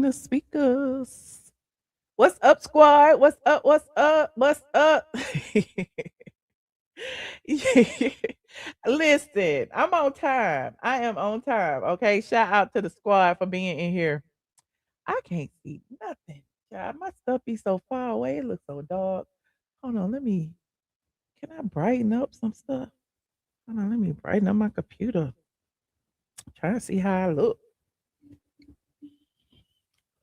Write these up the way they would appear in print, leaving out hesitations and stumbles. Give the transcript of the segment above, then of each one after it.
the speakers. What's up, squad? What's up? What's up? What's up? Listen, I'm on time. I am on time. Okay. Shout out to the squad for being in here. I can't see nothing. God, my stuff be so far away. It looks so dark. Hold on. Can I brighten up some stuff? Hold on. Let me brighten up my computer. Trying to see how I look.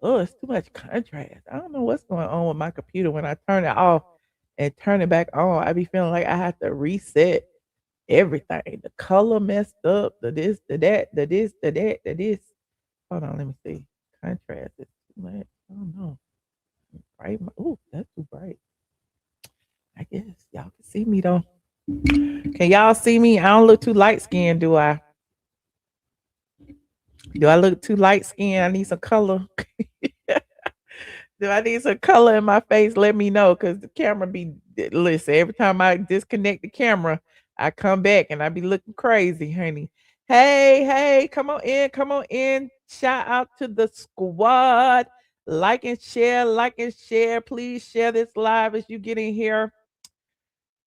Oh, it's too much contrast. I don't know what's going on with my computer. When I turn it off and turn it back on, I be feeling like I have to reset everything. The color messed up, the this, the that, the this, the that, the this. Hold on, let me see. Contrast is too much. I don't know. Bright. Ooh, that's too bright. I guess y'all can see me though. Can y'all see me? I don't look too light skinned, do I? Do I look too light skinned? I need some color. Do I need some color in my face? Let me know, because the camera be listen. Every time I disconnect the camera, I come back and I be looking crazy, honey. Hey, hey, come on in, come on in. Shout out to the squad. Like and share, like and share. Please share this live as you get in here.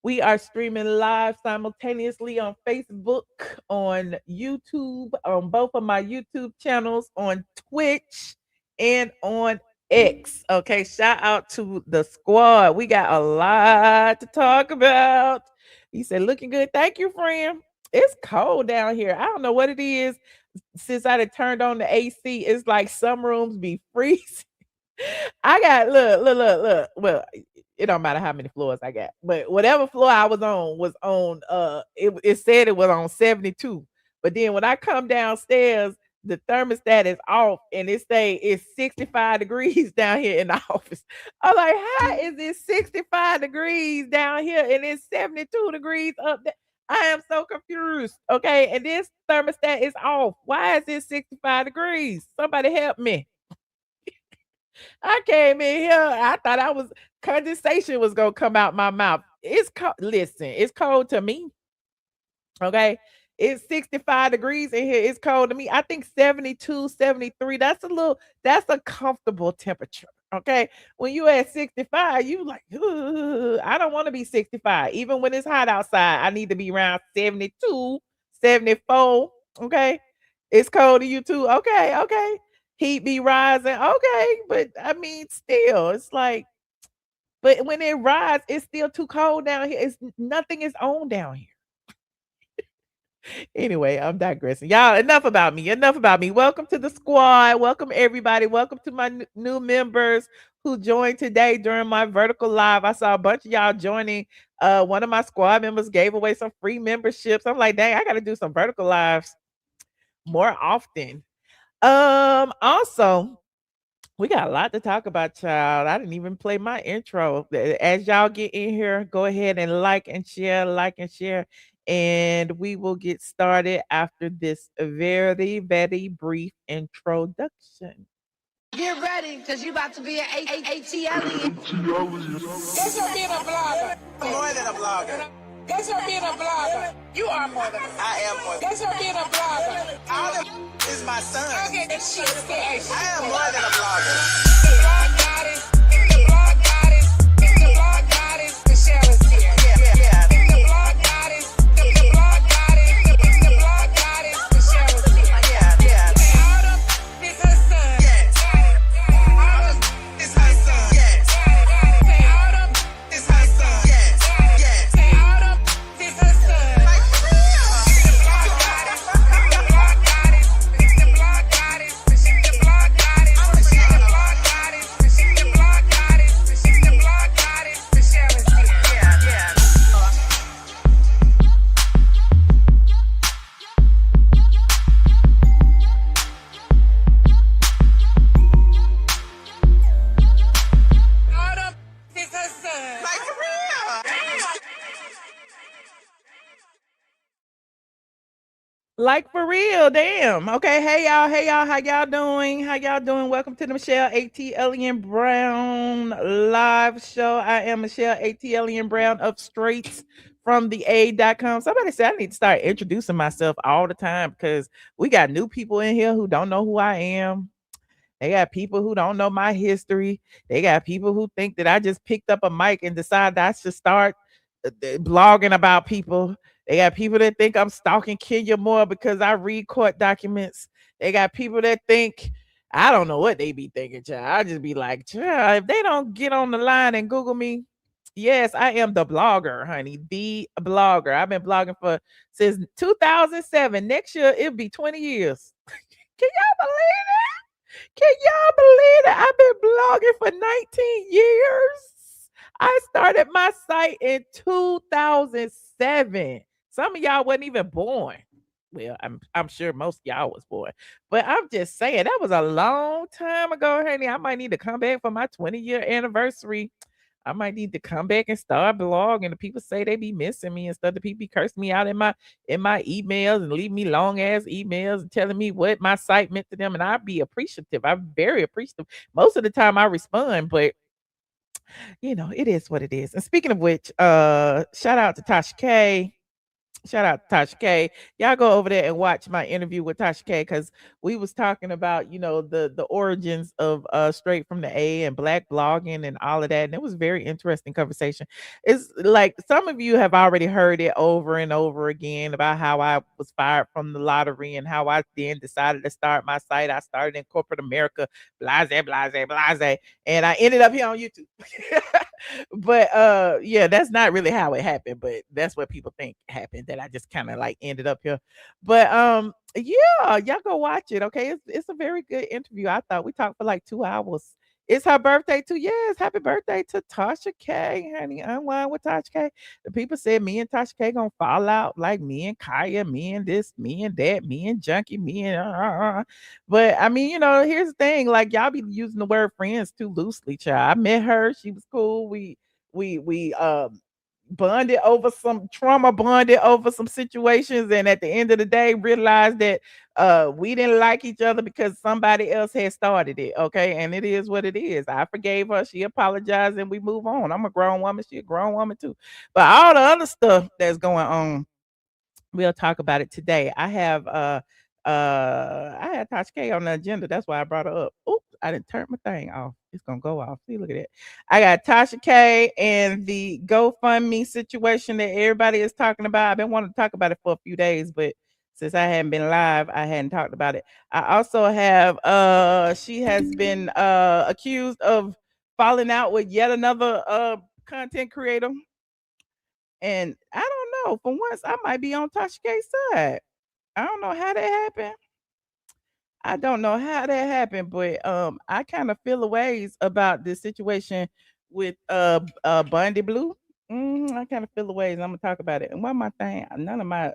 We are streaming live simultaneously on Facebook, on YouTube, on both of my YouTube channels, on Twitch, and on X. Okay, shout out to the squad. We got a lot to talk about. He said, looking good. Thank you, friend. It's cold down here. I don't know what it is. Since I had turned on the AC, it's like some rooms be freezing. I got look. Well, it don't matter how many floors I got, but whatever floor I was on it said it was on 72. But then when I come downstairs, the thermostat is off and it say it's 65 degrees down here in the office. I'm like, how is it 65 degrees down here and it's 72 degrees up there? I am so confused. Okay. And this thermostat is off. Why is it 65 degrees? Somebody help me. I came in here. I thought I was condensation was gonna come out my mouth. It's cold. Listen, it's cold to me. Okay. It's 65 degrees in here. It's cold to me. I think 72, 73. That's a comfortable temperature. Okay. When you at 65, you like, "Ugh, I don't want to be 65. Even when it's hot outside, I need to be around 72, 74. Okay. It's cold to you too. Okay, okay. Heat be rising. Okay. But I mean, still, it's like, but when it rises, it's still too cold down here. It's nothing is on down here. Anyway, I'm digressing. Y'all, enough about me. Enough about me. Welcome to the squad. Welcome everybody. Welcome to my new members who joined today during my vertical live. I saw a bunch of y'all joining. One of my squad members gave away some free memberships. I'm like, dang, I gotta do some vertical lives more often. Also, we got a lot to talk about, child. I didn't even play my intro. As y'all get in here, go ahead and like and share, and we will get started after this very, very brief introduction. Get ready, because you about to be an ATLien. Guess what being a blogger? More than a blogger. Guess what being a blogger? You are more than a blogger. I am more than Guess what being a blogger? all of is my son. Okay, that shit scares. I am more than a blogger. The blog goddess, the blog goddess, the blog goddess, Michelle is here. Yeah. The blog goddess, the blog goddess, the blog goddess, Michelle is here. Yeah. Autumn is her son. Yes. Autumn It's her son. Yes. Say Autumn It's her son. Yes. Say Autumn is her son. Like for real. The blog goddess, the blog goddess, the blog goddess, the blog goddess, the blog goddess, the blog goddess, the blog goddess, Michelle is here. Yeah. Autumn is her son. Like for real. Like for real, damn. Okay, hey y'all, how y'all doing? How y'all doing? Welcome to the Michelle ATLien Brown live show. I am Michelle ATLien Brown of Straights from the A.com. Somebody said I need to start introducing myself all the time because we got new people in here who don't know who I am. They got people who don't know my history. They got people who think that I just picked up a mic and decided I should start blogging about people. They got people that think I'm stalking Kenya more because I read court documents. They got people that think I don't know what they be thinking, child. I just be like, child, if they don't get on the line and Google me, yes, I am the blogger, honey. The blogger. I've been blogging for since 2007. Next year, it'll be 20 years. Can y'all believe can y'all believe that I've been blogging for 19 years? I started my site in 2007. Some of y'all wasn't even born. Well, I'm sure most of y'all was born. But I'm just saying that was a long time ago, honey. I might need to come back for my 20-year anniversary. I might need to come back and start blogging. The people say they be missing me and stuff. The people be cursing me out in my emails and leave me long ass emails and telling me what my site meant to them. And I'd be appreciative. I'm very appreciative. Most of the time I respond, but it is what it is. And speaking of which, shout out to Tasha K. Shout out to Tasha K. Y'all go over there and watch my interview with Tasha K because we was talking about, the origins of straight from the A and black blogging and all of that. And it was a very interesting conversation. It's like some of you have already heard it over and over again about how I was fired from the lottery and how I then decided to start my site. I started in corporate America, blase, blase, blase. And I ended up here on YouTube. But yeah, that's not really how it happened, but that's what people think happened, that I just kind of like ended up here. But yeah, y'all go watch it. Okay, it's a very good interview. I thought we talked for like 2 hours. It's her birthday too. Yes, happy birthday to Tasha K, honey. Unwind with Tasha K. The people said me and Tasha K gonna fall out like me and Kaya, me and this, me and that, me and Junkie, me and But I mean, here's the thing. Like y'all be using the word friends too loosely, child. I met her. She was cool. We bonded over some trauma, bonded over some situations, and at the end of the day, realized that we didn't like each other because somebody else had started it. Okay, and it is what it is. I forgave her. She apologized, and we move on. I'm a grown woman. She a grown woman too. But all the other stuff that's going on, we'll talk about it today. I had Tasha K on the agenda. That's why I brought her up. Oops, I didn't turn my thing off. It's gonna go off. See, look at that. I got Tasha K and the GoFundMe situation that everybody is talking about. I've been wanting to talk about it for a few days, but since I hadn't been live, I hadn't talked about it. I also have she has been accused of falling out with yet another content creator. And I don't know. For once, I might be on Tasha K's side. I don't know how that happened. I don't know how that happened, but I kind of feel a ways about this situation with Bondy Blue. I kind of feel a ways. I'm gonna talk about it. And one my thing, none of my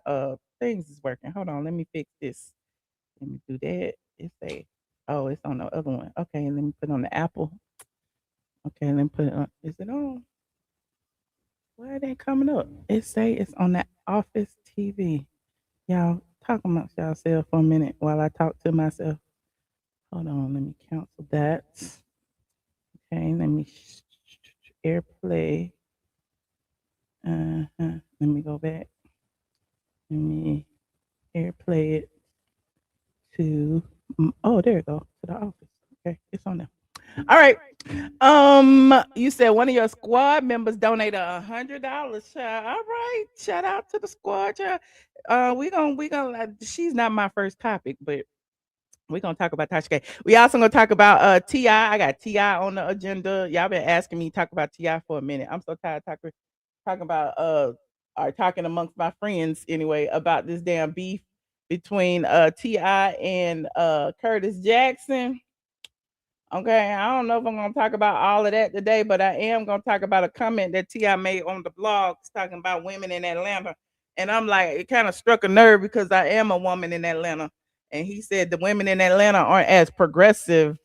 things is working. Hold on, let me fix this. Let me do that. It's it's on the other one. Okay, let me put it on the Apple. Okay, let me put it on. Is it on? Why it ain't coming up? It say it's on the Office TV. Y'all talk amongst yourself for a minute while I talk to myself. Hold on, let me cancel that. Okay, let me airplay. Let me go back. Let me airplay it to. Oh, there you go, to the office. Okay, it's on there. All right. You said one of your squad members donated $100, child. All right. Shout out to the squad, child. We gonna she's not my first topic, but we're gonna talk about Tasha K. We also gonna talk about T.I. I got T.I. on the agenda. Y'all been asking me to talk about T.I. for a minute. I'm so tired of talking about or talking amongst my friends anyway about this damn beef between T.I. and Curtis Jackson. Okay, I don't know if I'm gonna talk about all of that today, but I am gonna talk about a comment that T.I. made on the blogs talking about women in Atlanta. And I'm like, it kind of struck a nerve because I am a woman in Atlanta. And he said the women in Atlanta aren't as progressive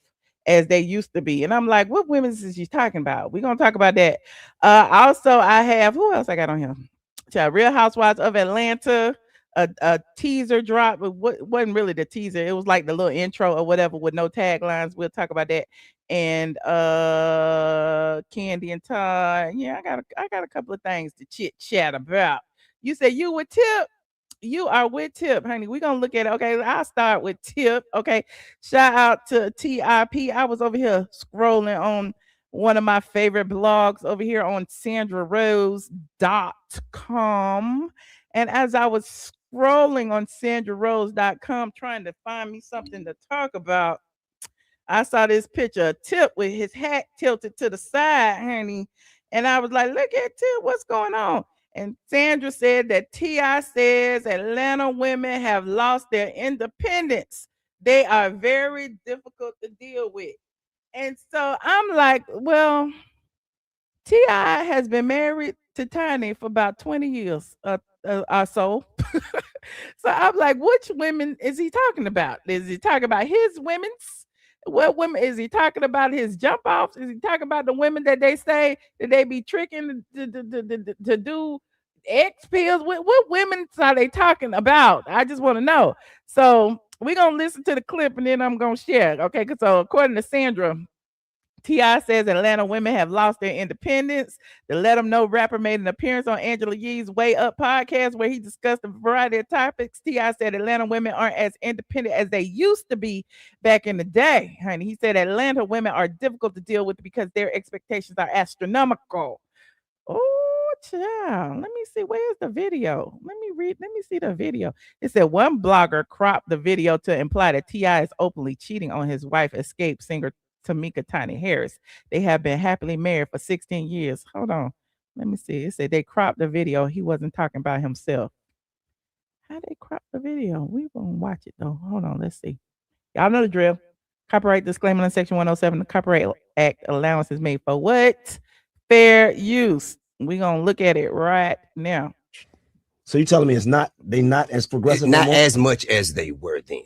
as they used to be. And I'm like, what women is he talking about? We're gonna talk about that. Also, I have who else I got on here? Real Housewives of Atlanta. A teaser drop, but what wasn't really the teaser. It was like the little intro or whatever with no taglines. We'll talk about that. And Kandi and Todd. Yeah, I got a couple of things to chit chat about. You said you would tip. You are with Tip, honey. We're gonna look at it. Okay, I'll start with Tip. Okay. Shout out to TIP. I was over here scrolling on one of my favorite blogs over here on sandrarose.com. And as I was scrolling on sandrarose.com trying to find me something to talk about, I saw this picture of Tip with his hat tilted to the side, honey. And I was like, look at Tip, what's going on? And Sandra said that T.I. says Atlanta women have lost their independence. They are very difficult to deal with. And so I'm like, well, T.I. has been married to Tiny for about 20 years or so. So I'm like, which women is he talking about? Is he talking about his women's? What women is he talking about? His jump offs? Is he talking about the women that they say that they be tricking to do X pills? What women are they talking about? I just want to know. So we're gonna listen to the clip and then I'm gonna share. Okay, so according to Sandra, T.I. says Atlanta women have lost their independence. To let them know, rapper made an appearance on Angela Yee's Way Up podcast where he discussed a variety of topics. T.I. said Atlanta women aren't as independent as they used to be back in the day. Honey, he said Atlanta women are difficult to deal with because their expectations are astronomical. Oh, child. Let me see. Where's the video? Let me read. Let me see the video. It said one blogger cropped the video to imply that T.I. is openly cheating on his wife, escaped singer Tamika Tiny Harris. They have been happily married for 16 years. Hold on. Let me see. It said they cropped the video. He wasn't talking about himself. How they crop the video? We won't watch it though. Hold on. Let's see. Y'all know the drill. Copyright disclaimer in section 107. The Copyright Act allowance is made for what? Fair use. We're gonna look at it right now. So you telling me they not as progressive? Not as much as they were then.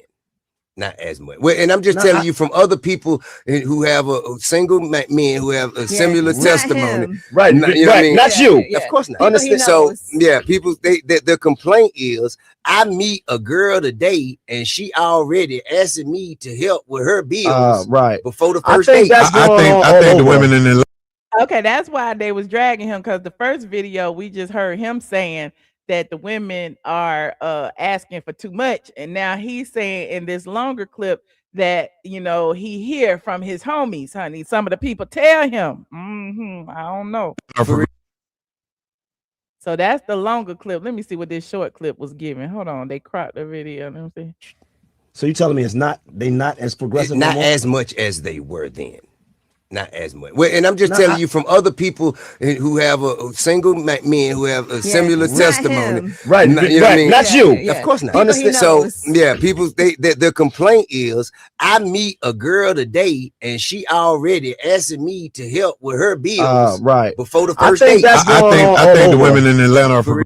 Not as much. Well, and I'm just telling you from other people who have a single men who have a similar testimony. Right. Not, you know what I mean? Not you. Of course not. Understand? So yeah, people the complaint is I meet a girl today and she already asking me to help with her bills right before the first date. I think the women in the Okay, that's why they was dragging him because the first video we just heard him saying that the women are asking for too much, and now he's saying in this longer clip that he hear from his homies, honey. Some of the people tell him, I don't know. So that's the longer clip. Let me see what this short clip was giving. Hold on, they cropped the video. Let me see. So you telling me they not as progressive? Not as much as they were then. Not as much. Well, and I'm just telling you from other people who have a single men who have a similar testimony. Right. You know what I mean? Not you. Of course not. Understand? So yeah, people the complaint is I meet a girl today and she already asking me to help with her bills right before the first date. I think the women in Atlanta are for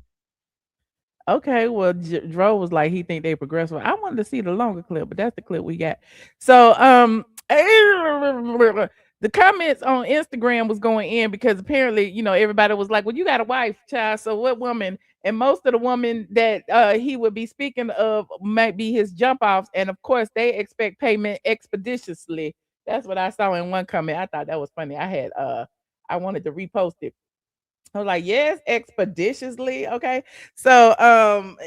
Okay, well, Dro was like he think they progressive. I wanted to see the longer clip, but that's the clip we got. So the comments on Instagram was going in because apparently, everybody was like, well, you got a wife, child. So what woman? And most of the women that he would be speaking of might be his jump offs. And of course, they expect payment expeditiously. That's what I saw in one comment. I thought that was funny. I wanted to repost it. I was like, yes, expeditiously. Okay. So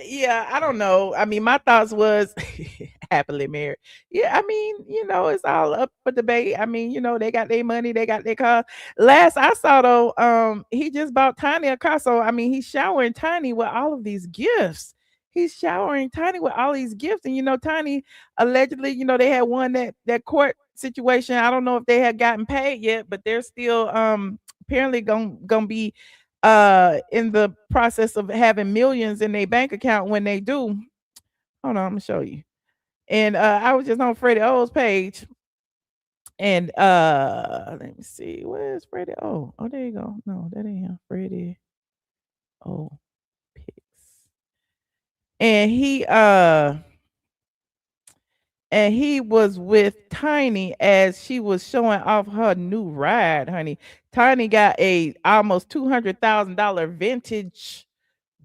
yeah, I don't know. I mean, my thoughts was happily married. Yeah, I mean, it's all up for debate. I mean, they got their money, they got their car. Last I saw though, he just bought Tiny a car. So I mean, he's showering Tiny with all of these gifts. He's showering Tiny with all these gifts. And Tiny allegedly, they had won that court situation. I don't know if they had gotten paid yet, but they're still apparently gonna be in the process of having millions in their bank account when they do. Hold on, I'm gonna show you. And I was just on Freddie O's page, and let me see, where's Freddie O? Oh, there you go. No, that ain't him. Freddie O pics. And he was with Tiny as she was showing off her new ride, honey. Tiny got a almost $200,000 vintage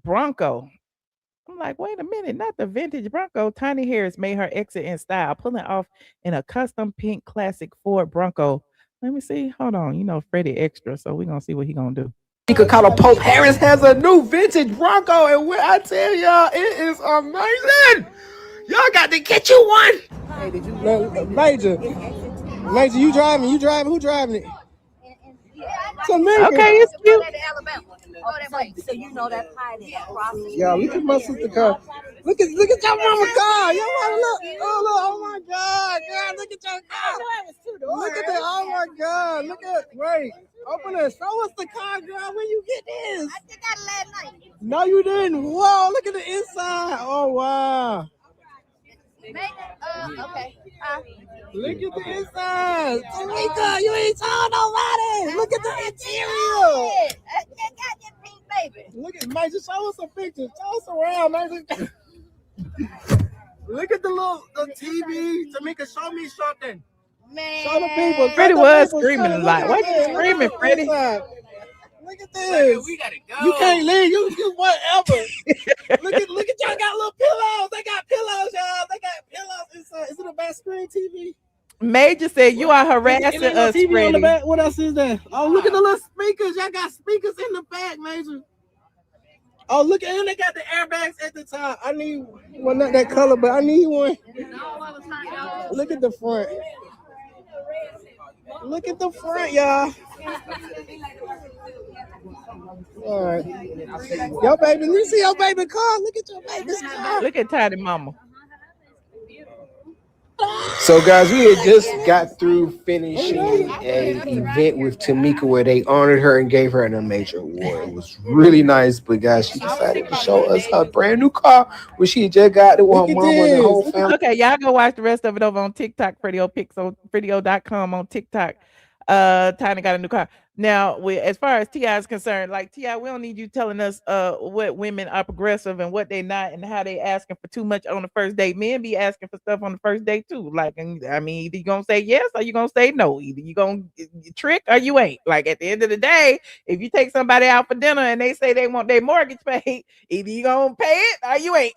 Bronco. I'm like, wait a minute, not the vintage Bronco. Tiny Harris made her exit in style, pulling off in a custom pink classic Ford Bronco. Let me see. Hold on. Freddie extra, so we're gonna see what he gonna do. Called Pope Harris has a new vintage Bronco, and when I tell y'all, it is amazing. Y'all got to get you one. Hey, did you Major? Major, you driving? You driving? Who driving it? Tamika. Okay, it's cute. So you know that pie that process. Y'all, look at my sister car. Look at your mama car. Your mama look. Oh my God, girl, look at your car. Look at that. Oh my God. Look at. Wait. Open it. Show us the car, girl. When you get this? I did that last night. No, you didn't. Whoa, look at the inside. Oh wow. Okay. Look at the inside. Tamika, you ain't told nobody. Look at the interior. Got that pink baby. Look at Major. Show us some pictures. Show us around, Major. Look at the TV. Tamika, show me something. Man. Show the people. Freddie was screaming a lot. Why you screaming, Freddie? Look at this. We gotta go. You can't leave. You whatever. look at y'all got little pillows. They got pillows, y'all. They got pillows inside. Is it a bad screen TV? Major said you are harassing us, TV Freddie. on the back. What else is there? Oh, look at the little speakers. Y'all got speakers in the back, Major. Oh, look at them. They got the airbags at the top. I need one, not that color, but I need one. Look at the front. Look at the front, y'all. All right. Your baby, you see your baby car? Look at your baby's car. Look at Tiny Mama. So guys, we had just got through finishing an event with Tamika where they honored her and gave her an major award. It was really nice, but guys, she decided to show us her brand new car, which she just got to her mama and the whole family. Okay, y'all go watch the rest of it over on TikTok, Fredio.com on TikTok. Tiny got a new car. Now, as far as T.I. is concerned, like T.I., we don't need you telling us what women are progressive and what they not and how they asking for too much on the first date. Men be asking for stuff on the first date too. Like, I mean, either you gonna say yes or you gonna say no. Either you gonna trick or you ain't. Like at the end of the day, if you take somebody out for dinner and they say they want their mortgage paid, either you gonna pay it or you ain't.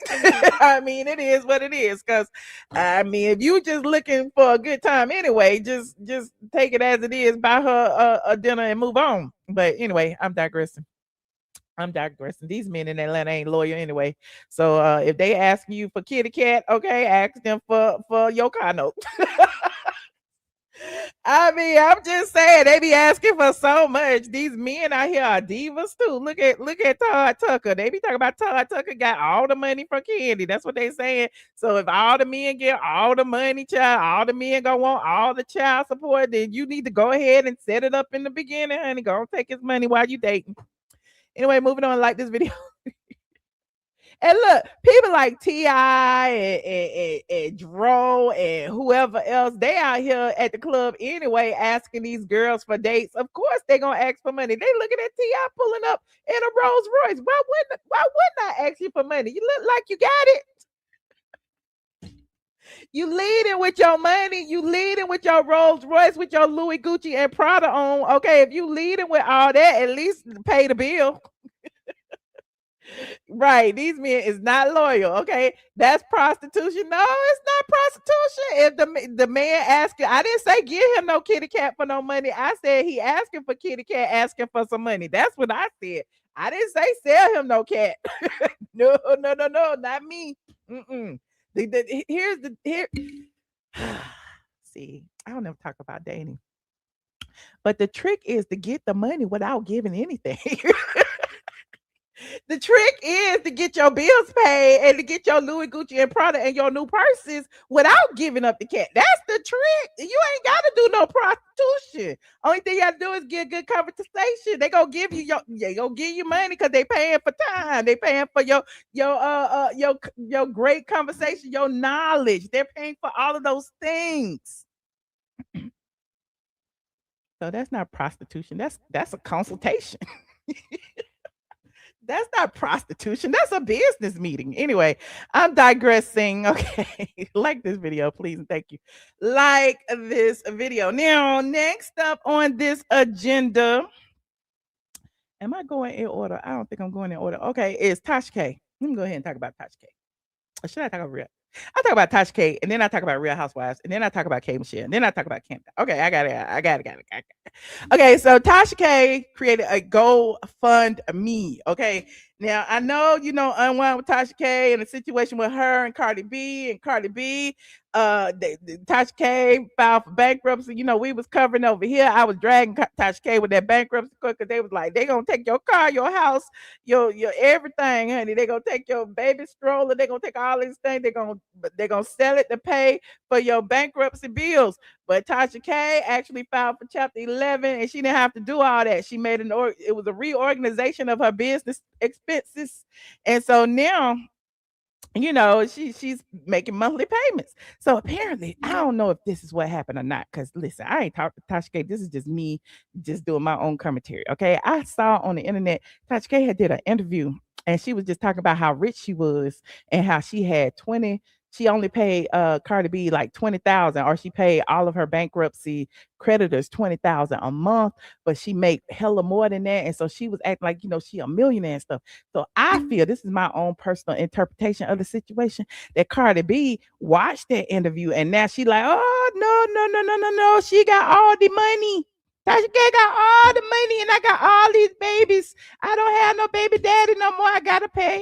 I mean, it is what it is. Cause I mean, if you just looking for a good time anyway, just take it as it is. Buy her a dinner and move on. But anyway, I'm digressing. These men in Atlanta ain't loyal anyway. So if they ask you for kitty cat, okay, ask them for your car note. I mean, I'm just saying they be asking for so much. These men out here are divas too. Look at Todd Tucker. They be talking about Todd Tucker got all the money from Kandi. That's what they saying. So if all the men get all the money, child, all the men gonna want all the child support, then you need to go ahead and set it up in the beginning, honey. Go take his money while you dating. Anyway, moving on. Like this video. And look, people like T.I. and RHOA and whoever else, they out here at the club anyway asking these girls for dates. Of course, they gonna ask for money. They looking at T.I. pulling up in a Rolls Royce. Why wouldn't I ask you for money? You look like you got it. You leading with your money. You leading with your Rolls Royce, with your Louis, Gucci, and Prada on. Okay, if you leading with all that, at least pay the bill. Right, these men is not loyal. Okay, that's prostitution. No, it's not prostitution. If the man asking, I didn't say give him no kitty cat for no money. I said he asking for kitty cat, asking for some money. That's what I said. I didn't say sell him no cat. No, not me. Here. See, I don't ever talk about dating, but the trick is to get the money without giving anything. The trick is to get your bills paid and to get your Louis, Gucci, and Prada and your new purses without giving up the cat. That's the trick. You ain't got to do no prostitution. Only thing you got to do is get good conversation. They gonna give you money because they paying for time. They paying for your great conversation, your knowledge. They're paying for all of those things. So that's not prostitution. That's a consultation. That's not prostitution. That's a business meeting. Anyway, I'm digressing. Okay. Like this video, please, and thank you. Like this video. Now, next up on this agenda. Am I going in order? I don't think I'm going in order. Okay, it's Tasha K. Let me go ahead and talk about Tasha K. Or should I talk about I talk about Tasha K, and then I talk about Real Housewives, and then I talk about K Michelle, and then I talk about Kandi. Okay, I got it. Okay, so Tasha K created a GoFundMe. Okay, now I know you know Unwind with Tasha K and the situation with her and Cardi B, Tasha K filed for bankruptcy. You know, we was covering over here. I was dragging Tasha K with that bankruptcy court because they was like, they gonna take your car, your house, your everything, honey. They gonna take your baby stroller. They gonna take all these things. They gonna sell it to pay for your bankruptcy bills. But Tasha K actually filed for Chapter 11, and she didn't have to do all that. She made it was a reorganization of her business expenses, and so now you know she's making monthly payments. So apparently I don't know if this is what happened or not, because listen, I ain't talking to Tasha K. This is just me just doing my own commentary. Okay, I saw on the internet Tasha K had did an interview, and she was just talking about how rich she was and how she had 20, she only paid Cardi B like 20,000, or she paid all of her bankruptcy creditors 20,000 a month, but she made hella more than that. And so she was acting like, you know, she a millionaire and stuff. So I feel, this is my own personal interpretation of the situation, that Cardi B watched that interview and now she like, oh no. She got all the money. Tasha K got all the money and I got all these babies. I don't have no baby daddy no more. I gotta pay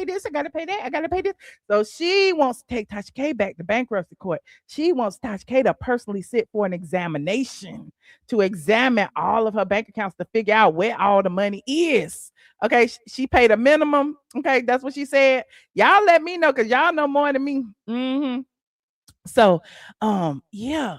this, I gotta pay that, I gotta pay this. So she wants to take Tasha K back to bankruptcy court. She wants Tasha K to personally sit for an examination to examine all of her bank accounts to figure out where all the money is. Okay, she paid a minimum. Okay, that's what she said. Y'all let me know because y'all know more than me. So yeah.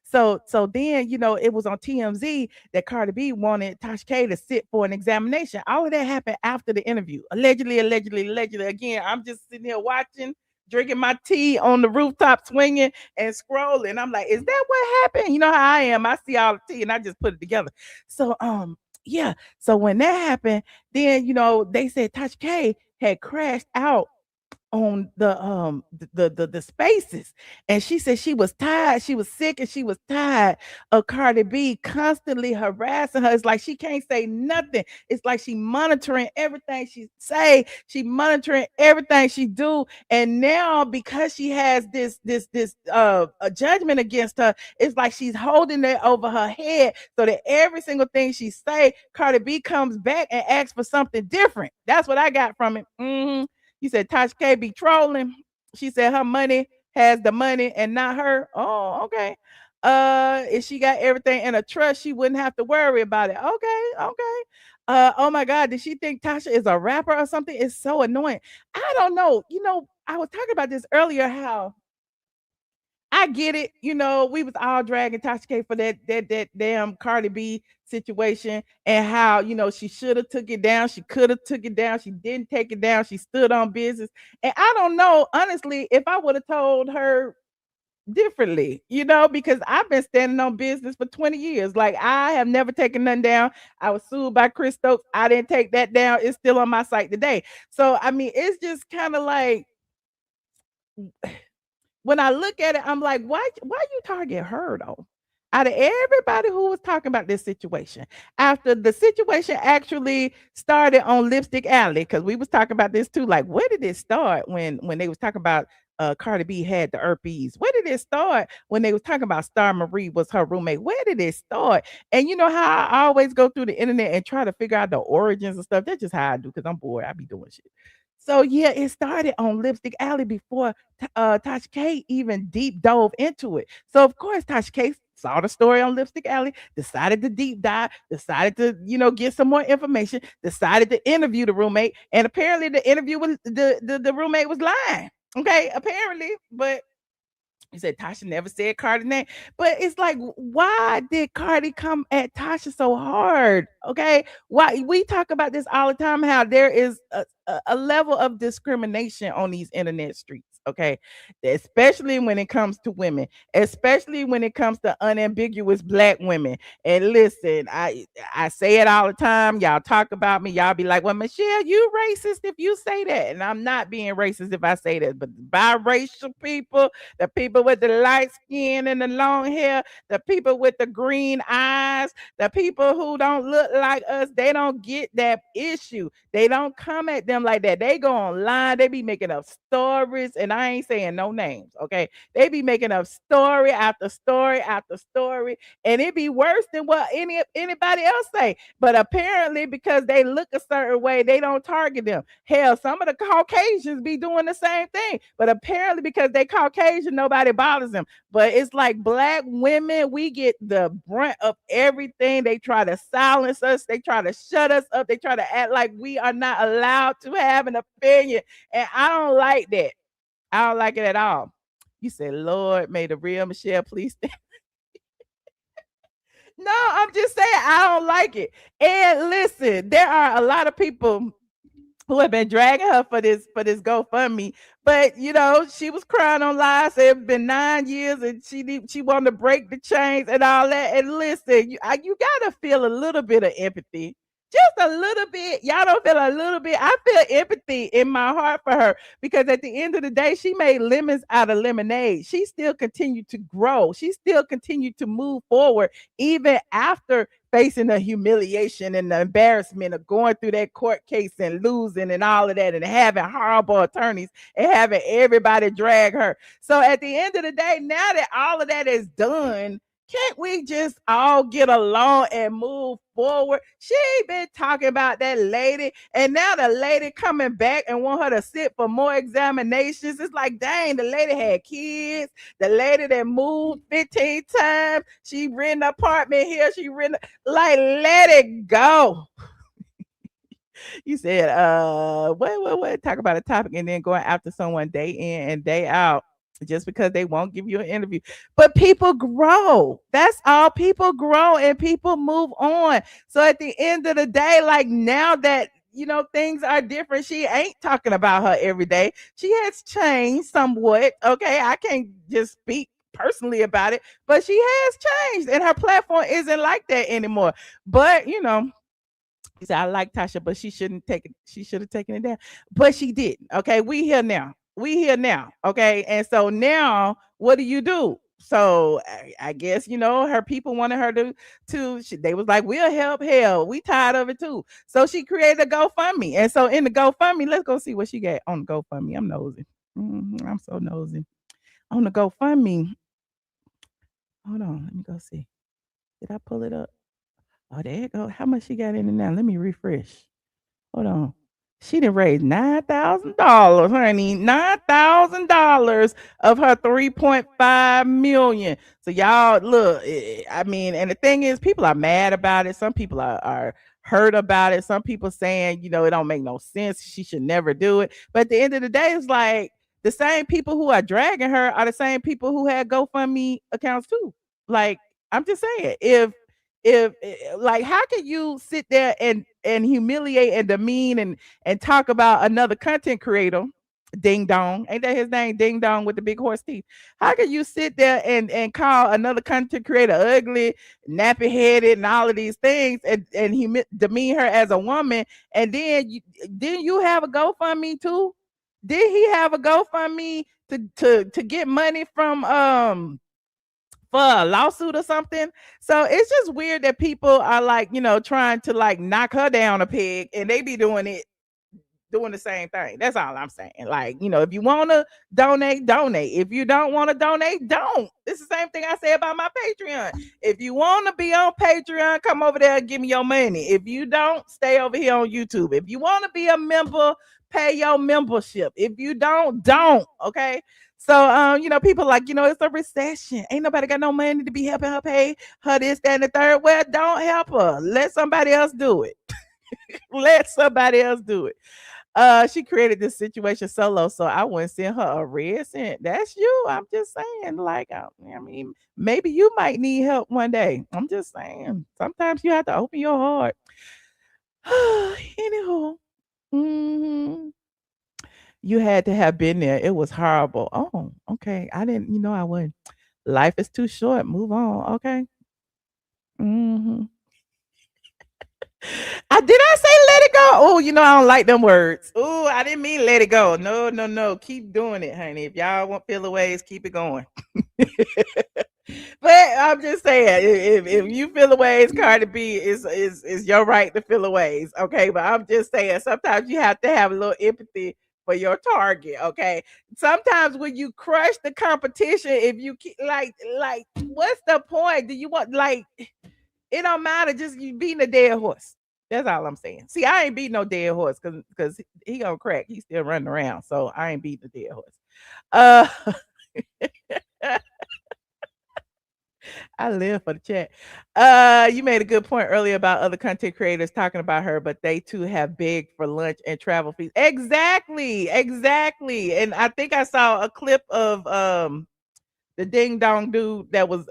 So then, you know, it was on TMZ that Cardi B wanted Tasha K to sit for an examination. All of that happened after the interview. Allegedly. Again, I'm just sitting here watching, drinking my tea on the rooftop, swinging and scrolling. I'm like, is that what happened? You know how I am. I see all the tea and I just put it together. So yeah. So when that happened, then you know they said Tasha K had crashed out on the spaces, and she said she was tired, she was sick, and she was tired of Cardi B constantly harassing her. It's like she can't say nothing. It's like she monitoring everything she say, she monitoring everything she do. And now because she has this a judgment against her, it's like she's holding it over her head so that every single thing she say, Cardi B comes back and asks for something different. That's what I got from it. You said Tasha K be trolling. She said her money has the money and not her. Oh, okay. If she got everything in a trust, she wouldn't have to worry about it. Okay. Oh my God, did she think Tasha is a rapper or something? It's so annoying. I don't know. You know, I was talking about this earlier, how I get it. You know, we was all dragging Tasha K for that damn Cardi B situation, and how, you know, she should have took it down. She could have took it down. She didn't take it down. She stood on business. And I don't know, honestly, if I would have told her differently, you know, because I've been standing on business for 20 years. Like, I have never taken nothing down. I was sued by Chris Stokes. I didn't take that down. It's still on my site today. So, I mean, it's just kind of like, when I look at it, I'm like, why you target her though? Out of everybody who was talking about this situation, after the situation actually started on Lipstick Alley, because we was talking about this too. Like, where did it start when they was talking about Cardi B had the herpes? Where did it start when they was talking about Star Marie was her roommate? Where did it start? And you know how I always go through the internet and try to figure out the origins and stuff. That's just how I do, because I'm bored. I be doing shit. So yeah, it started on Lipstick Alley before Tasha K even deep dove into it. So of course Tasha K saw the story on Lipstick Alley, decided to deep dive, decided to, you know, get some more information, decided to interview the roommate, and apparently the interview with the roommate was lying. Okay, apparently, but you said Tasha never said Cardi's name, but it's like, why did Cardi come at Tasha so hard? Okay, why we talk about this all the time? How there is a level of discrimination on these internet streets. Okay, especially when it comes to women, especially when it comes to unambiguous Black women. And listen, I say it all the time. Y'all talk about me. Y'all be like, "Well, Michelle, you racist if you say that," and I'm not being racist if I say that. But biracial people, the people with the light skin and the long hair, the people with the green eyes, the people who don't look like us, they don't get that issue. They don't come at them like that. They go online, they be making up stories and and I ain't saying no names, okay? They be making up story after story after story, and it be worse than what anybody else say. But apparently, because they look a certain way, they don't target them. Hell, some of the Caucasians be doing the same thing, but apparently because they Caucasian, nobody bothers them. But it's like black women, we get the brunt of everything. They try to silence us, they try to shut us up, they try to act like we are not allowed to have an opinion. And I don't like that. I don't like it at all. You said, Lord, may the real Michelle please stand. No, I'm just saying I don't like it. And listen, there are a lot of people who have been dragging her for this GoFundMe. But you know, she was crying on live, said it's been 9 years and she wanted to break the chains and all that. And listen, you gotta feel a little bit of empathy. Just a little bit. Y'all don't feel a little bit. I feel empathy in my heart for her because at the end of the day, she made lemons out of lemonade. She still continued to grow. She still continued to move forward even after facing the humiliation and the embarrassment of going through that court case and losing and all of that and having horrible attorneys and having everybody drag her. So at the end of the day, now that all of that is done, can't we just all get along and move forward? She been talking about that lady, and now the lady coming back and want her to sit for more examinations. It's like, dang, the lady had kids. The lady that moved 15 times. She rented an apartment here. She rented, like, let it go. You said, what? Talk about a topic and then going after someone day in and day out just because they won't give you an interview. But people grow. That's all. People grow and people move on. So at the end of the day, like now that you know things are different, she ain't talking about her every day. She has changed somewhat. Okay, I can't just speak personally about it, but she has changed and her platform isn't like that anymore. But you know, he said, I like Tasha, but she shouldn't take it. She should have taken it down, but she didn't. Okay, we here now. We here now. Okay, and so now what do you do? So I guess you know her people wanted her they was like, we'll help. Hell, we tired of it too. So she created a GoFundMe, and so in the GoFundMe, let's go see what she got on the GoFundMe. I'm nosy. I'm so nosy on the GoFundMe. Hold on, let me go see. Did I pull it up? Oh, there you go. How much she got in it now? Let me refresh. Hold on. She done raised $9,000, honey. $9,000 of her 3.5 million. So y'all look, I mean, and the thing is, people are mad about it. Some people are hurt about it. Some people saying, you know, it don't make no sense. She should never do it. But at the end of the day, it's like the same people who are dragging her are the same people who had GoFundMe accounts too. Like, I'm just saying, if like how can you sit there and humiliate and demean and talk about another content creator, Ding Dong, ain't that his name, Ding Dong with the big horse teeth? How can you sit there and call another content creator ugly, nappy headed, and all of these things and demean her as a woman? And then didn't you have a GoFundMe too? Did he have a GoFundMe to get money from for a lawsuit or something? So it's just weird that people are like, you know, trying to like knock her down a peg and they be doing the same thing. That's all I'm saying. Like, you know, if you want to donate, donate. If you don't want to donate, don't. It's the same thing I say about my Patreon. If you want to be on Patreon, come over there and give me your money. If you don't, stay over here on YouTube. If you want to be a member, pay your membership. If you don't, okay? So, you know, people like, you know, it's a recession. Ain't nobody got no money to be helping her pay her this, that, and the third. Well, don't help her. Let somebody else do it. Let somebody else do it. She created this situation solo, so I wouldn't send her a red cent. That's you. I'm just saying, like, I mean, maybe you might need help one day. I'm just saying. Sometimes you have to open your heart. Anywho, you had to have been there. It was horrible. Oh, okay. I didn't, you know, I wouldn't. Life is too short. Move on. Okay. Did I say let it go? Oh, you know, I don't like them words. Oh, I didn't mean let it go. No. Keep doing it, honey. If y'all want filler ways, keep it going. But I'm just saying, if you feel ways, Cardi B is your right to feel ways. Okay. But I'm just saying, sometimes you have to have a little empathy for your target. Okay. Sometimes when you crush the competition, if you like, what's the point? Do you want it don't matter, just you beating a dead horse. That's all I'm saying. See, I ain't beating no dead horse because he gonna crack. He's still running around. So I ain't beating the dead horse. Uh I live for the chat. You made a good point earlier about other content creators talking about her, but they too have begged for lunch and travel fees. Exactly. And I think I saw a clip of the ding dong dude that was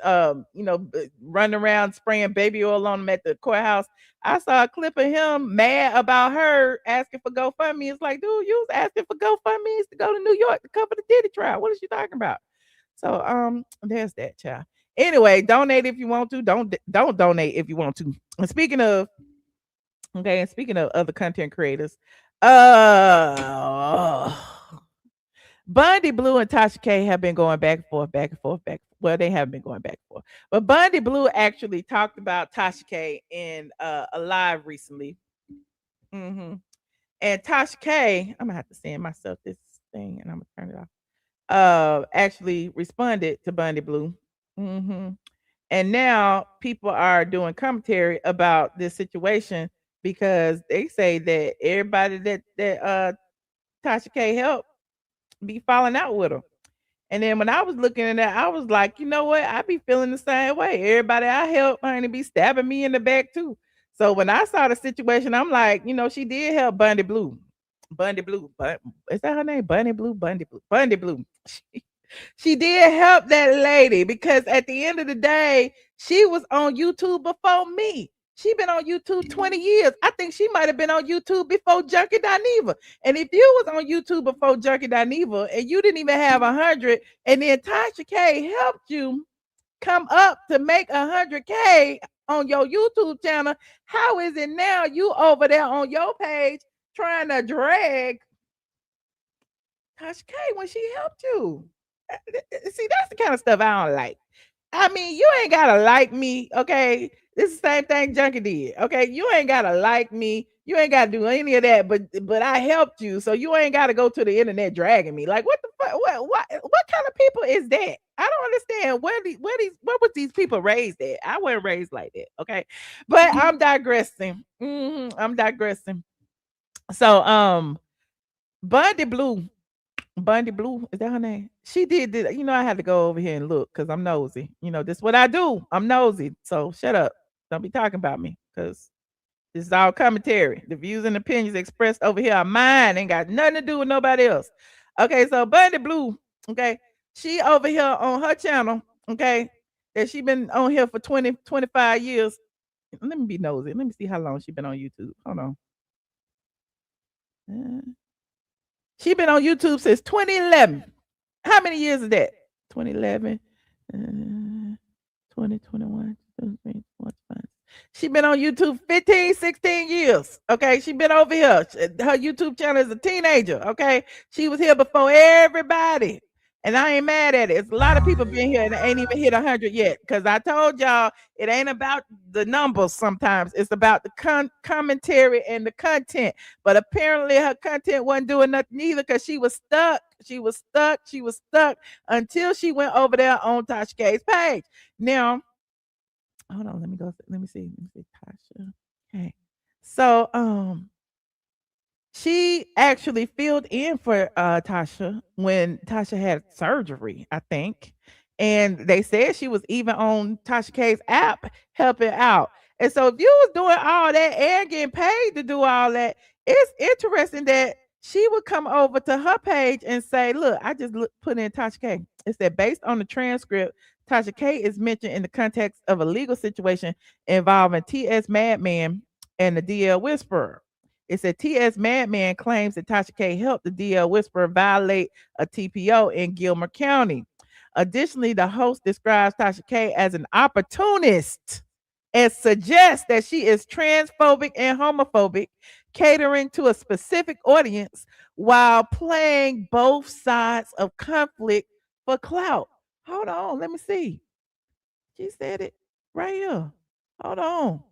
running around spraying baby oil on him at the courthouse. I saw a clip of him mad about her asking for GoFundMe. It's like, dude, you was asking for GoFundMe to go to New York to cover the Diddy trial. What is you talking about? So there's that, child. Anyway, donate if you want to. Don't donate if you want to. And speaking of other content creators, Bondy Blue and Tasha K have been going back and forth. Well, they have been going back and forth. But Bondy Blue actually talked about Tasha K in a live recently. And Tasha K, I'm gonna have to send myself this thing and I'm gonna turn it off. Actually responded to Bondy Blue. And now people are doing commentary about this situation because they say that everybody that Tasha K helped be falling out with her. And then when I was looking at that, I was like, you know what? I be feeling the same way. Everybody I help, honey, be stabbing me in the back too. So when I saw the situation, I'm like, she did help Bondy Blue. Is that her name? Bondy Blue. She did help that lady because at the end of the day, she was on YouTube before me. She been on YouTube 20 years. I think she might have been on YouTube before Junkie Dineva. And if you was on YouTube before Junkie Dineva and you didn't even have 100, and then Tasha K helped you come up to make 100K on your YouTube channel, how is it now you over there on your page trying to drag Tasha K when she helped you? See, that's the kind of stuff I don't like. I mean, you ain't gotta like me, okay? This is the same thing Junkie did, okay? You ain't gotta like me. You ain't gotta do any of that, but I helped you, so you ain't gotta go to the internet dragging me. Like, what the fuck? What kind of people is that? I don't understand where was these people raised at? I wasn't raised like that, okay? But I'm digressing. I'm digressing. So, Bondy Blue, is that her name? She did this. I had to go over here and look because I'm nosy. This is what I do. I'm nosy. So shut up. Don't be talking about me because this is all commentary. The views and opinions expressed over here are mine. Ain't got nothing to do with nobody else. Okay, so Bondy Blue, okay, she over here on her channel, okay, that she been on here for 20, 25 years. Let me be nosy. Let me see how long she been on YouTube. Hold on. She been on YouTube since 2011. How many years is that? 2011, 2021, 2025. She been on YouTube 15, 16 years. Okay. She been over here. Her YouTube channel is a teenager. Okay. She was here before everybody. And I ain't mad at it. It's a lot of people been here and ain't even hit 100 yet. Because I told y'all it ain't about the numbers sometimes. It's about the commentary and the content. But apparently her content wasn't doing nothing either because she was stuck. She was stuck until she went over there on Tasha K's page. Now, hold on. Let me see. Tasha. Okay. So, she actually filled in for Tasha when Tasha had surgery, I think. And they said she was even on Tasha K's app helping out. And so if you was doing all that and getting paid to do all that, it's interesting that she would come over to her page and say, look, I just put in Tasha K. It said, based on the transcript, Tasha K is mentioned in the context of a legal situation involving T.S. Madman and the DL Whisperer. It said T.S. Madman claims that Tasha K helped the DL Whisperer violate a TPO in Gilmer County. Additionally, the host describes Tasha K as an opportunist and suggests that she is transphobic and homophobic, catering to a specific audience while playing both sides of conflict for clout. Hold on, let me see. She said it right here. Hold on.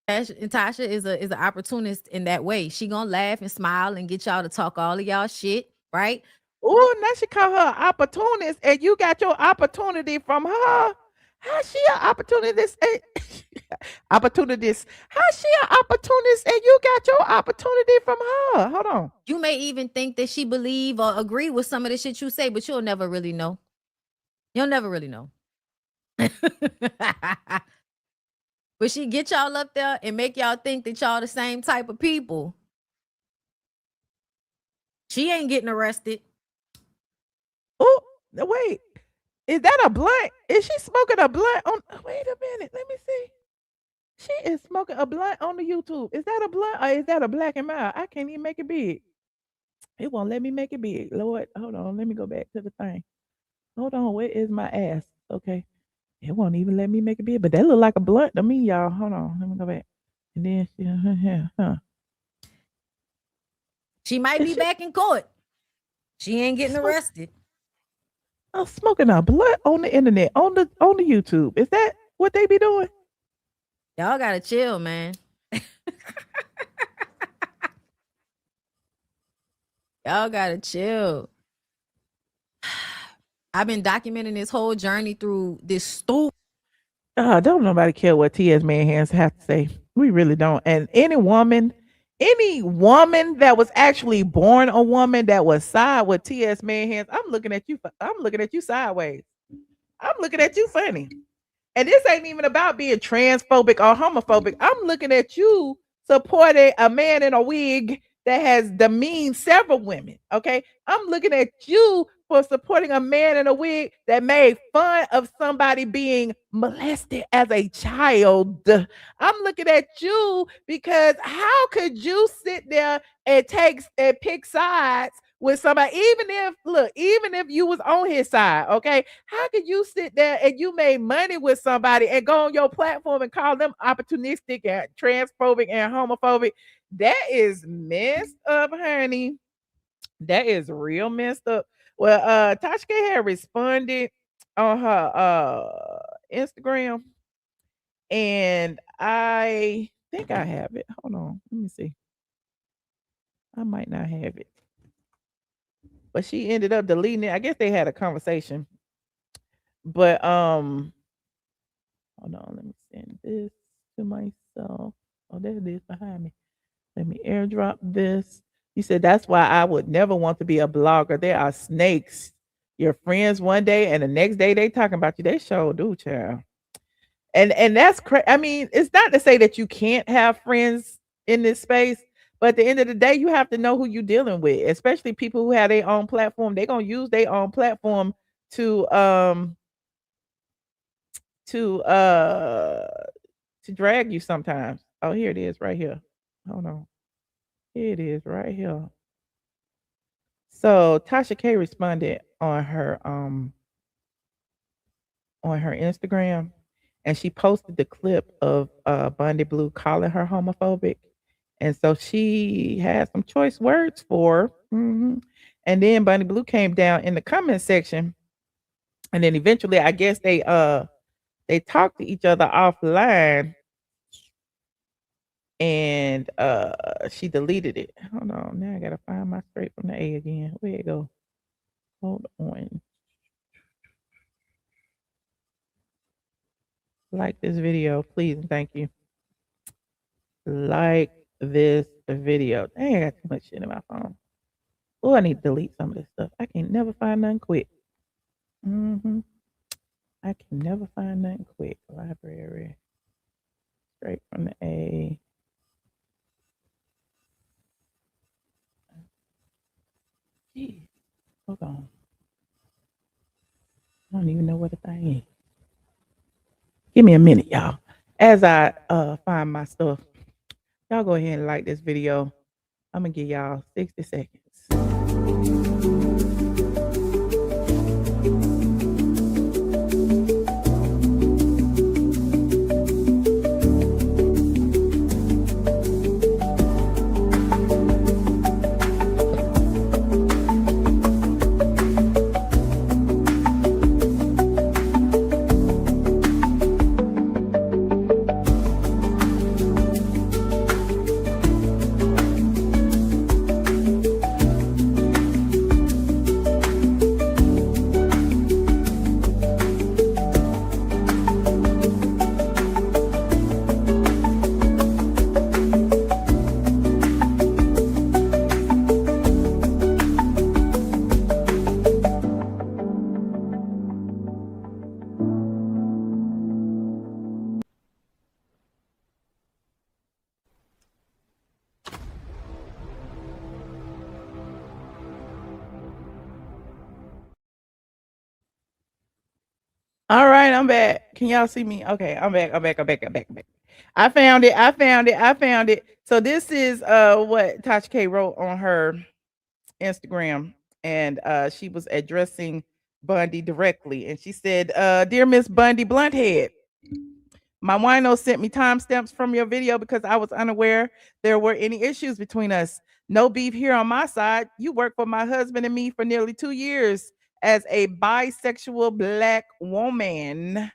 Tasha is an opportunist in that way. She gonna laugh and smile and get y'all to talk all of y'all shit, right? Oh, now she call her an opportunist, and you got your opportunity from her. How she an opportunist? Opportunist. How she an opportunist, and you got your opportunity from her? Hold on. You may even think that she believe or agree with some of the shit you say, but you'll never really know. You'll never really know. But she get y'all up there and make y'all think that y'all the same type of people. She ain't getting arrested. Oh, wait. Is that a blunt? Is she smoking a blunt on? Wait a minute. Let me see. She is smoking a blunt on the YouTube. Is that a blunt or is that a black and mild? I can't even make it big. It won't let me make it big. Lord, hold on. Let me go back to the thing. Hold on. Where is my ass? Okay. It won't even let me make it big, but that look like a blunt to me, y'all. Hold on. Let me go back. And then She might be back in court. She ain't getting arrested. I'm smoking a blunt on the internet, on the YouTube. Is that what they be doing? Y'all gotta chill, man. Y'all gotta chill. I've been documenting this whole journey through this stupid. Don't nobody care what T.S. Manhands have to say. We really don't. And any woman that was actually born a woman that was side with T.S. Manhands, I'm looking at you sideways. I'm looking at you funny. And this ain't even about being transphobic or homophobic. I'm looking at you supporting a man in a wig that has demeaned several women. Okay. I'm looking at you for supporting a man in a wig that made fun of somebody being molested as a child. I'm looking at you because how could you sit there and pick sides with somebody, even if you was on his side, okay? How could you sit there and you made money with somebody and go on your platform and call them opportunistic and transphobic and homophobic? That is messed up, honey. That is real messed up. Well, Tasha K had responded on her Instagram, and I think I have it. Hold on, let me see. I might not have it. But she ended up deleting it. I guess they had a conversation. But hold on, let me send this to myself. Oh, there it is behind me. Let me airdrop this. You said that's why I would never want to be a blogger. There are snakes. Your friends one day and the next day they talking about you. They sure do, child. And that's crazy. I mean, it's not to say that you can't have friends in this space, but at the end of the day, you have to know who you're dealing with, especially people who have their own platform. They're gonna use their own platform to drag you sometimes. Oh, here it is right here. Hold on. Here it is right here. So Tasha K responded on her Instagram, and she posted the clip of Bondy Blue calling her homophobic. And so she had some choice words for her. And then Bondy Blue came down in the comment section. And then eventually, I guess they talked to each other offline. And she deleted it. Hold on. Now I gotta find my straight from the A again. Where it go? Hold on. Like this video, please, and thank you. Like this video. Dang, I got too much shit in my phone. Oh, I need to delete some of this stuff. I can never find nothing quick. I can never find nothing quick. Library. Straight from the A. Jeez. Hold on. I don't even know what the thing is. Give me a minute, y'all. As I find my stuff, y'all go ahead and like this video. I'm gonna give y'all 60 seconds. All right, I'm back. Can y'all see me? Okay, I'm back. I'm back. I'm back. I'm back. I'm back. I found it. I found it. I found it. So this is what Tasha K wrote on her Instagram, and she was addressing Bundy directly, and she said, "Dear Miss Bundy Blunthead, my wino sent me timestamps from your video because I was unaware there were any issues between us. No beef here on my side. You worked for my husband and me for nearly 2 years as a bisexual black woman.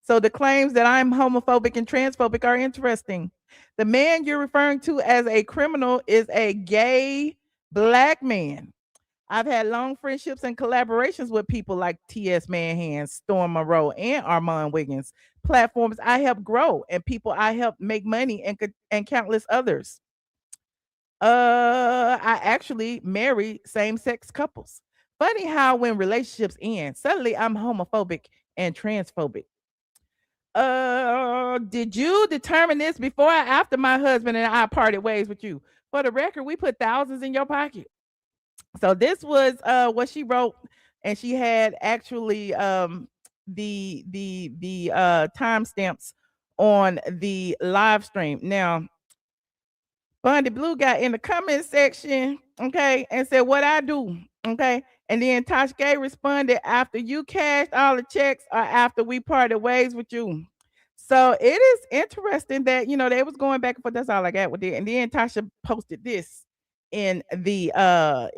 So the claims that I'm homophobic and transphobic are interesting. The man you're referring to as a criminal is a gay black man. I've had long friendships and collaborations with people like T.S. Manhan, Storm Monroe, and Armand Wiggins, platforms I helped grow and people I helped make money and countless others. I actually marry same-sex couples. Funny how when relationships end, suddenly I'm homophobic and transphobic. Did you determine this before or after my husband and I parted ways with you? For the record, we put thousands in your pocket. So this was what she wrote, and she had actually the timestamps on the live stream. Now, Bondy Blue got in the comment section, okay, and said, "What I do?" Okay. And then Tasha K responded, "After you cashed all the checks or after we parted ways with you." So it is interesting that they was going back and forth. That's all I got with it. And then Tasha posted this in the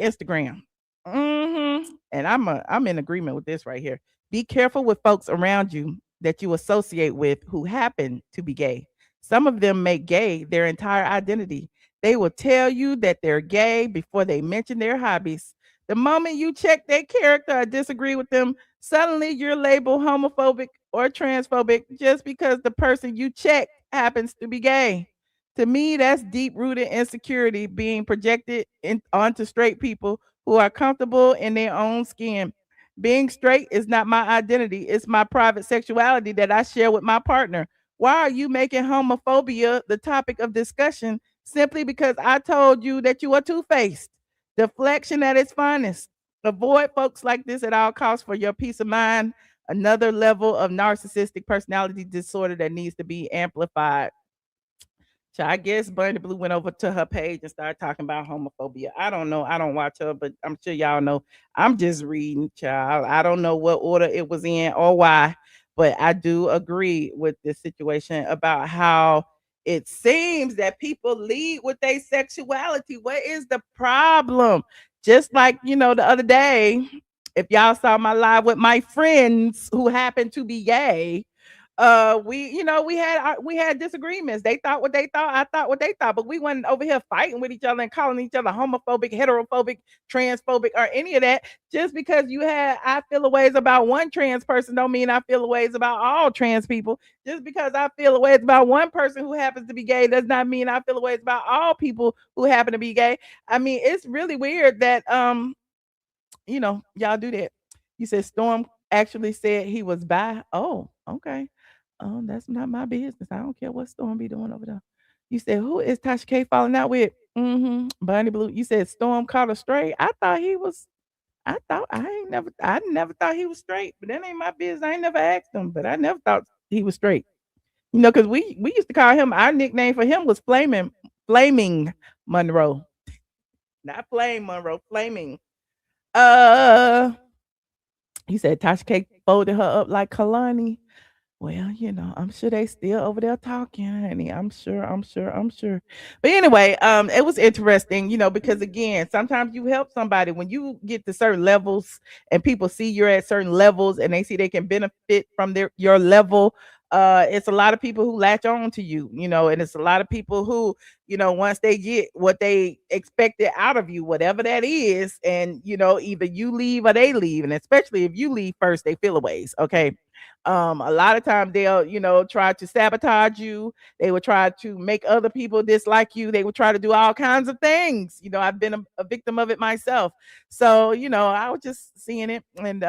Instagram. And I'm in agreement with this right here. Be careful with folks around you that you associate with who happen to be gay. Some of them make gay their entire identity. They will tell you that they're gay before they mention their hobbies. The moment you check their character or disagree with them, suddenly you're labeled homophobic or transphobic just because the person you check happens to be gay. To me, that's deep rooted insecurity being projected onto straight people who are comfortable in their own skin. Being straight is not my identity, it's my private sexuality that I share with my partner. Why are you making homophobia the topic of discussion simply because I told you that you are two faced? Deflection at its finest. Avoid folks like this at all costs for your peace of mind. Another level of narcissistic personality disorder that needs to be amplified. So I guess Bondy Blue went over to her page and started talking about homophobia. I don't know. I don't watch her, but I'm sure y'all know. I'm just reading, child. I don't know what order it was in or why, but I do agree with this situation about how it seems that people lead with their sexuality. What is the problem? Just like, the other day, if y'all saw my live with my friends who happen to be gay, we had disagreements. They thought what they thought, I thought what they thought, but we wasn't over here fighting with each other and calling each other homophobic, heterophobic, transphobic, or any of that. Just because I feel a ways about one trans person don't mean I feel a ways about all trans people. Just because I feel a ways about one person who happens to be gay does not mean I feel a ways about all people who happen to be gay. I mean, it's really weird that y'all do that. You said Storm actually said he was bi. Oh, okay. That's not my business. I don't care what Storm be doing over there. You said, who is Tasha K falling out with? Bondy Blue. You said Storm caught her straight. I never thought he was straight, but that ain't my business. I ain't never asked him, but I never thought he was straight. Because we used to call him, our nickname for him was Flaming Monroe. Not Flame Monroe, Flaming. Uh he said Tasha K folded her up like Kalani. Well, I'm sure they still over there talking, honey. I'm sure. But anyway, it was interesting, because again, sometimes you help somebody when you get to certain levels and people see you're at certain levels and they see they can benefit from your level. It's a lot of people who latch on to you, and it's a lot of people who, once they get what they expected out of you, whatever that is, and either you leave or they leave, and especially if you leave first, they feel a ways. Okay. A lot of times they'll try to sabotage you. They will try to make other people dislike you. They will try to do all kinds of things. I've been a victim of it myself. So I was just seeing it, and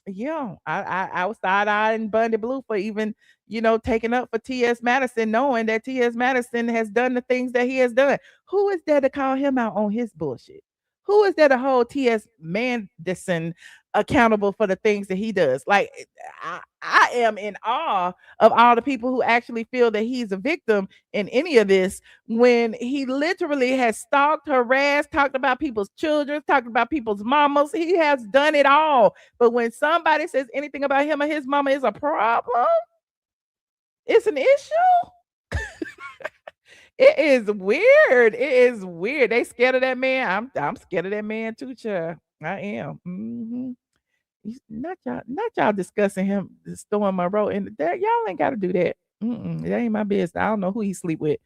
yeah, I was side-eyeing Bundy Blue for even taking up for T.S. Madison, knowing that T.S. Madison has done the things that he has done. Who is there to call him out on his bullshit? who is there to hold T.S. Madison accountable for the things that he does? Like, I am in awe of all the people who actually feel that he's a victim in any of this, when he literally has stalked, harassed, talked about people's children, talked about people's mamas. He has done it all. But when somebody says anything about him or his mama is a problem, it's an issue. It is weird. It is weird. They scared of that man. I'm scared of that man too, child. I am. Not y'all discussing him Storm Monroe, and that y'all ain't got to do that. That ain't my business. I don't know who he sleep with.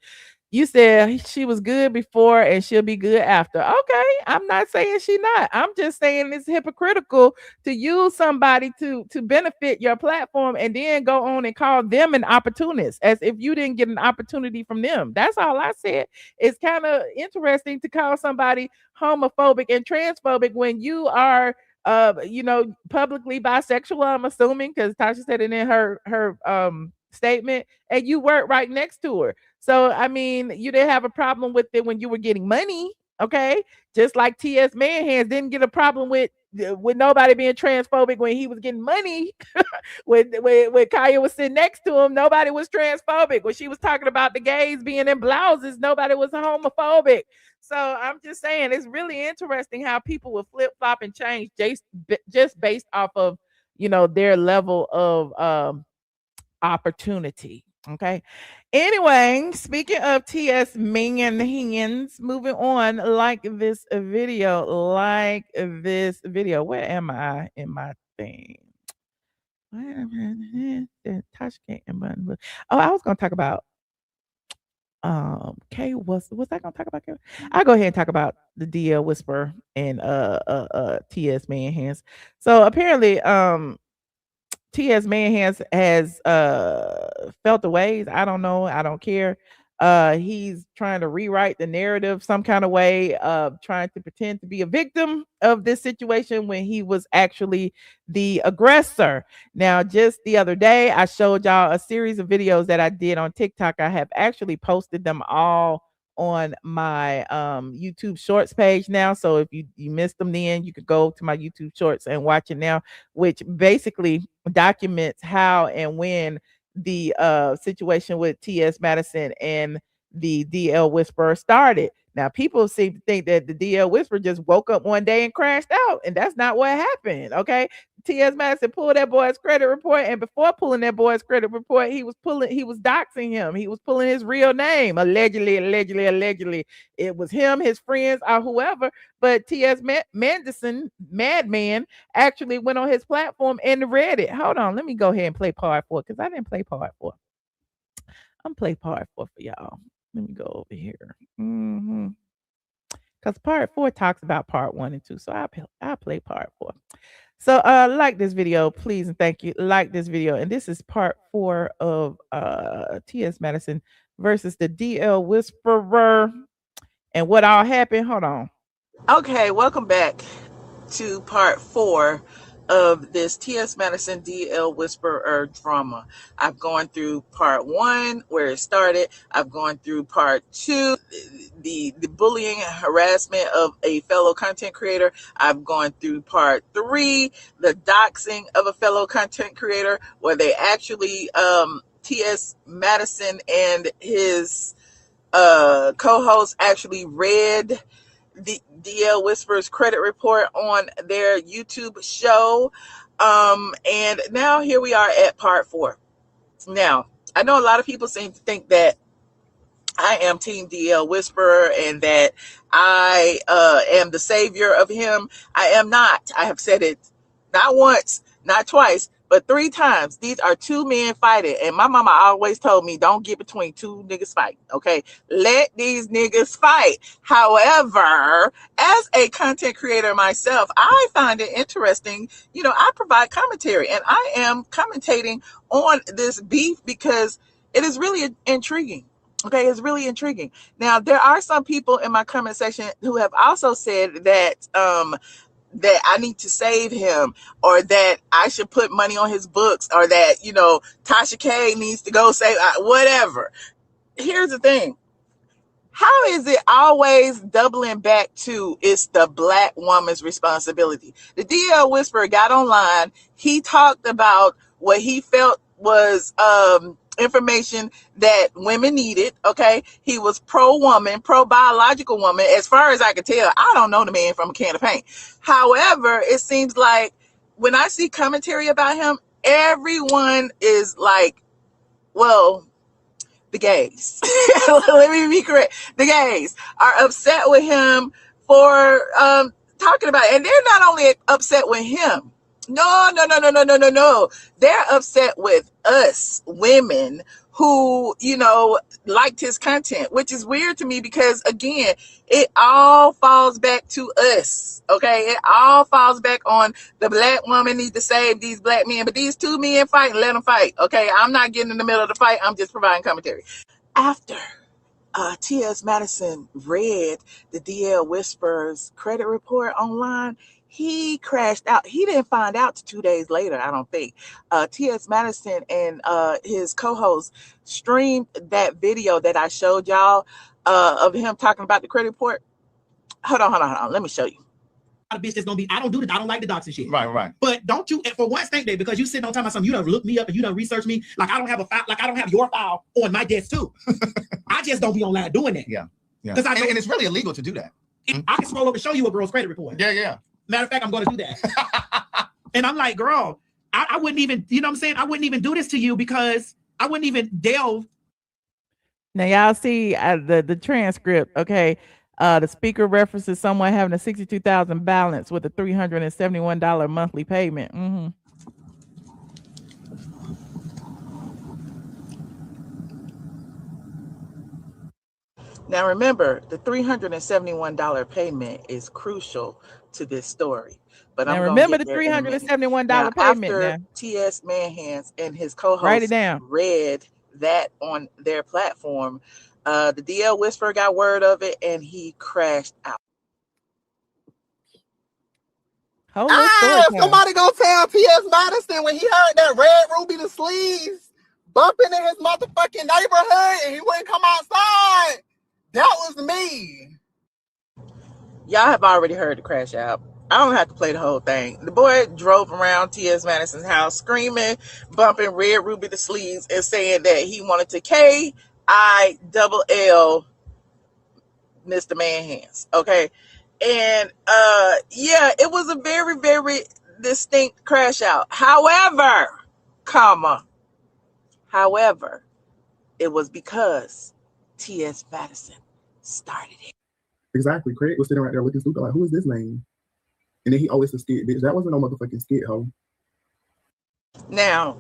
You said she was good before and she'll be good after. Okay, I'm not saying she not. I'm just saying it's hypocritical to use somebody to benefit your platform and then go on and call them an opportunist, as if you didn't get an opportunity from them. That's all I said. It's kind of interesting to call somebody homophobic and transphobic when you are publicly bisexual, I'm assuming, because Tasha said it in her statement, and you work right next to her. So I mean, you didn't have a problem with it when you were getting money, okay? Just like T.S. Manhands didn't get a problem with nobody being transphobic when he was getting money. when Kaya was sitting next to him, nobody was transphobic. When she was talking about the gays being in blouses, nobody was homophobic. So I'm just saying, it's really interesting how people will flip flop and change just based off of their level of opportunity. Okay. Anyway, speaking of T.S. Manhands, moving on, like this video. Where am I in my thing? Tasha K and Bondy Blue. Oh, I was gonna talk about K. Was I gonna talk about K? I'll go ahead and talk about the DL Whisperer and T.S. Manhands. So apparently T.S. Manhands has felt the ways. I don't know. I don't care. He's trying to rewrite the narrative some kind of way, trying to pretend to be a victim of this situation when he was actually the aggressor. Now, just the other day, I showed y'all a series of videos that I did on TikTok. I have actually posted them all on my YouTube Shorts page now. So if you missed them then, you could go to my YouTube Shorts and watch it now, which basically documents how and when the situation with T.S. Madison and the DL Whisperer started. Now, people seem to think that the DL Whisperer just woke up one day and crashed out, and that's not what happened. Okay, T.S. Madison pulled that boy's credit report, and before pulling that boy's credit report, he was doxing him. He was pulling his real name, allegedly. It was him, his friends, or whoever. But T.S. Madison, Madman, actually went on his platform and read it. Hold on, let me go ahead and play part 4, because I didn't play part 4. I'm play part 4 for y'all. Let me go over here. Because part 4 talks about part 1 and 2. So I'll play part 4. So like this video, please, and thank you. Like this video. And this is part 4 of T.S. Madison versus the DL Whisperer. And what all happened? Hold on. Okay, welcome back to part 4 of this T.S. Madison DL Whisperer drama. I've gone through part 1 where it started. I've gone through part 2, the bullying and harassment of a fellow content creator. I've gone through part 3, the doxing of a fellow content creator, where they actually T.S. Madison and his co-host actually read the DL Whisperer's credit report on their YouTube show. And now here we are at part 4. Now, I know a lot of people seem to think that I am Team DL Whisperer and that I am the savior of him. I am not. I have said it not once, not twice, but 3 times. These are 2 men fighting. And my mama always told me, don't get between 2 niggas fighting. Okay. Let these niggas fight. However, as a content creator myself, I find it interesting. I provide commentary and I am commentating on this beef because it is really intriguing. Okay. It's really intriguing. Now, there are some people in my comment section who have also said that, that I need to save him, or that I should put money on his books, or that, Tasha K needs to go save, whatever. Here's the thing. How is it always doubling back to it's the black woman's responsibility? The DL Whisperer got online. He talked about what he felt was information that women needed. Okay, he was pro-woman, pro-biological woman. As far as I could tell, I don't know the man from a can of paint. However, it seems like when I see commentary about him, everyone is like, well, the gays. Let me be correct. The gays are upset with him for talking about it. And they're not only upset with him. No. They're upset with us women who, liked his content, which is weird to me because, again, it all falls back to us, okay? It all falls back on the black woman needs to save these black men, but these two men fight and let them fight, okay? I'm not getting in the middle of the fight. I'm just providing commentary. After T.S. Madison read the DL Whisperer's credit report online, he crashed out. He didn't find out till 2 days later, I don't think. T.S. Madison and his co-host streamed that video that I showed y'all of him talking about the credit report. Hold on. Let me show you. A bitch that's gonna be, I don't like the Doxxing shit. Right. But don't you, for once, think that because you sitting on talking about something, you done look me up and you done research me, like I don't have a file, like I don't have your file on my desk too. I just don't be online doing that. Yeah. Because and it's really illegal to do that. I can scroll over and show you a girl's credit report. Yeah. Matter of fact, I'm gonna do that. And I'm like, girl, I wouldn't even, you know what I'm saying? I wouldn't even do this to you because I wouldn't even delve. Now y'all see the transcript, okay? The speaker references someone having a $62,000 balance with a $371 monthly payment. Mm-hmm. Now remember, the $371 payment is crucial to this story. But now remember the $371 payment. After T.S. Manhands and his co-host read that on their platform, the DL Whisperer got word of it and he crashed out. Somebody gonna tell T.S. Madison when he heard that Red Ruby the Sleeves bumping in his motherfucking neighborhood and he wouldn't come outside. That was me. Y'all have already heard the crash out. I don't have to play the whole thing. The boy drove around T.S. Madison's house screaming, bumping Red Ruby the Sleeves and saying that he wanted to KILL Mr. Manhands. Okay. And it was a very, very distinct crash out. However, it was because T.S. Madison started it. Exactly. Craig was sitting right there looking stupid, like, who is this name? And then he always a skit, bitch. That wasn't no motherfucking skit, ho. Now,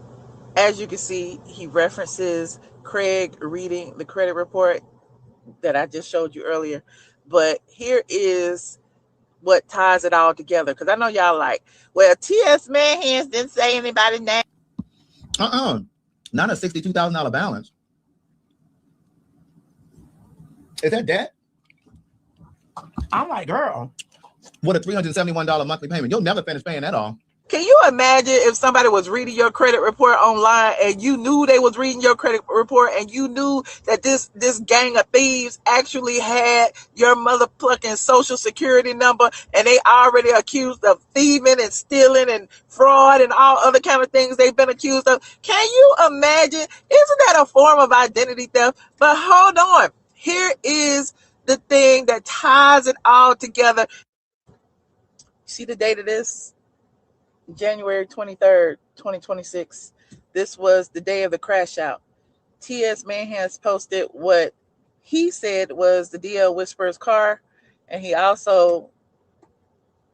as you can see, he references Craig reading the credit report that I just showed you earlier. But here is what ties it all together. Because I know y'all like, well, T.S. Manhands didn't say anybody's name. Not a $62,000 balance. Is that? I'm like, girl, what a $371 monthly payment. You'll never finish paying that off. Can you imagine if somebody was reading your credit report online and you knew they was reading your credit report and you knew that this gang of thieves actually had your motherfucking social security number and they already accused of thieving and stealing and fraud and all other kind of things they've been accused of? Can you imagine? Isn't that a form of identity theft? But hold on. Here is the thing that ties it all together. See the date of this? January 23rd, 2026. This was the day of the crash out. T.S. Manhands posted what he said was the DL Whisperer's car, and he also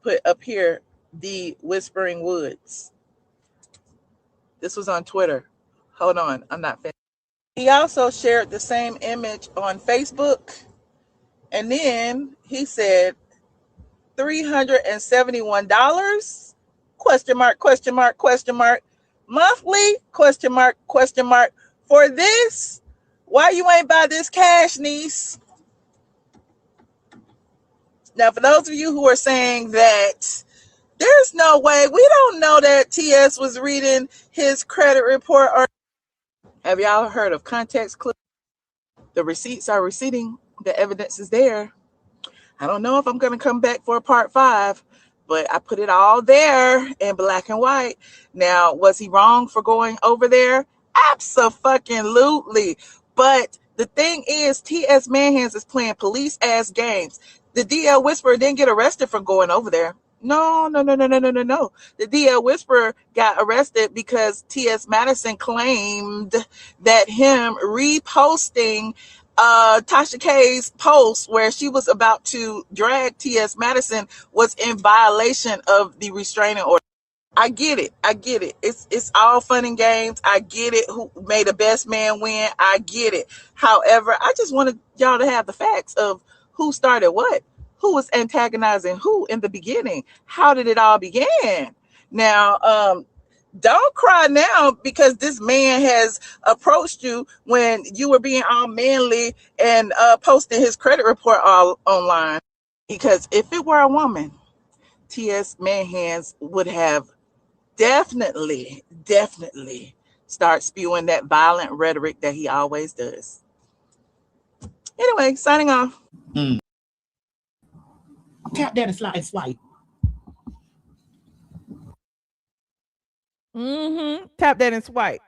put up here the Whispering Woods. This was on Twitter. Hold on, I'm not finished. He also shared the same image on Facebook, and then he said $371? Question mark, monthly, question mark, for this? Why you ain't buy this cash, niece? Now, for those of you who are saying that there's no way, we don't know that TS was reading his credit report, or have y'all heard of context clues? The receipts are receding The evidence is there. I don't know if I'm going to come back for a part 5, but I put it all there in black and white. Now, was he wrong for going over there? Abso-fucking-lutely. But the thing is, T.S. Manhands is playing police-ass games. The DL Whisperer didn't get arrested for going over there. No. The DL Whisperer got arrested because T.S. Madison claimed that him reposting Tasha K's post where she was about to drag T.S. Madison was in violation of the restraining order. I get it. It's all fun and games. I get it. Who made the best man win? I get it. However, I just wanted y'all to have the facts of who started what, who was antagonizing who in the beginning. How did it all begin? Now, don't cry now because this man has approached you when you were being all manly and posting his credit report all online. Because if it were a woman, T.S. Manhands would have definitely start spewing that violent rhetoric that he always does. Anyway, signing off. Tap that and slide and swipe. Tap that and swipe.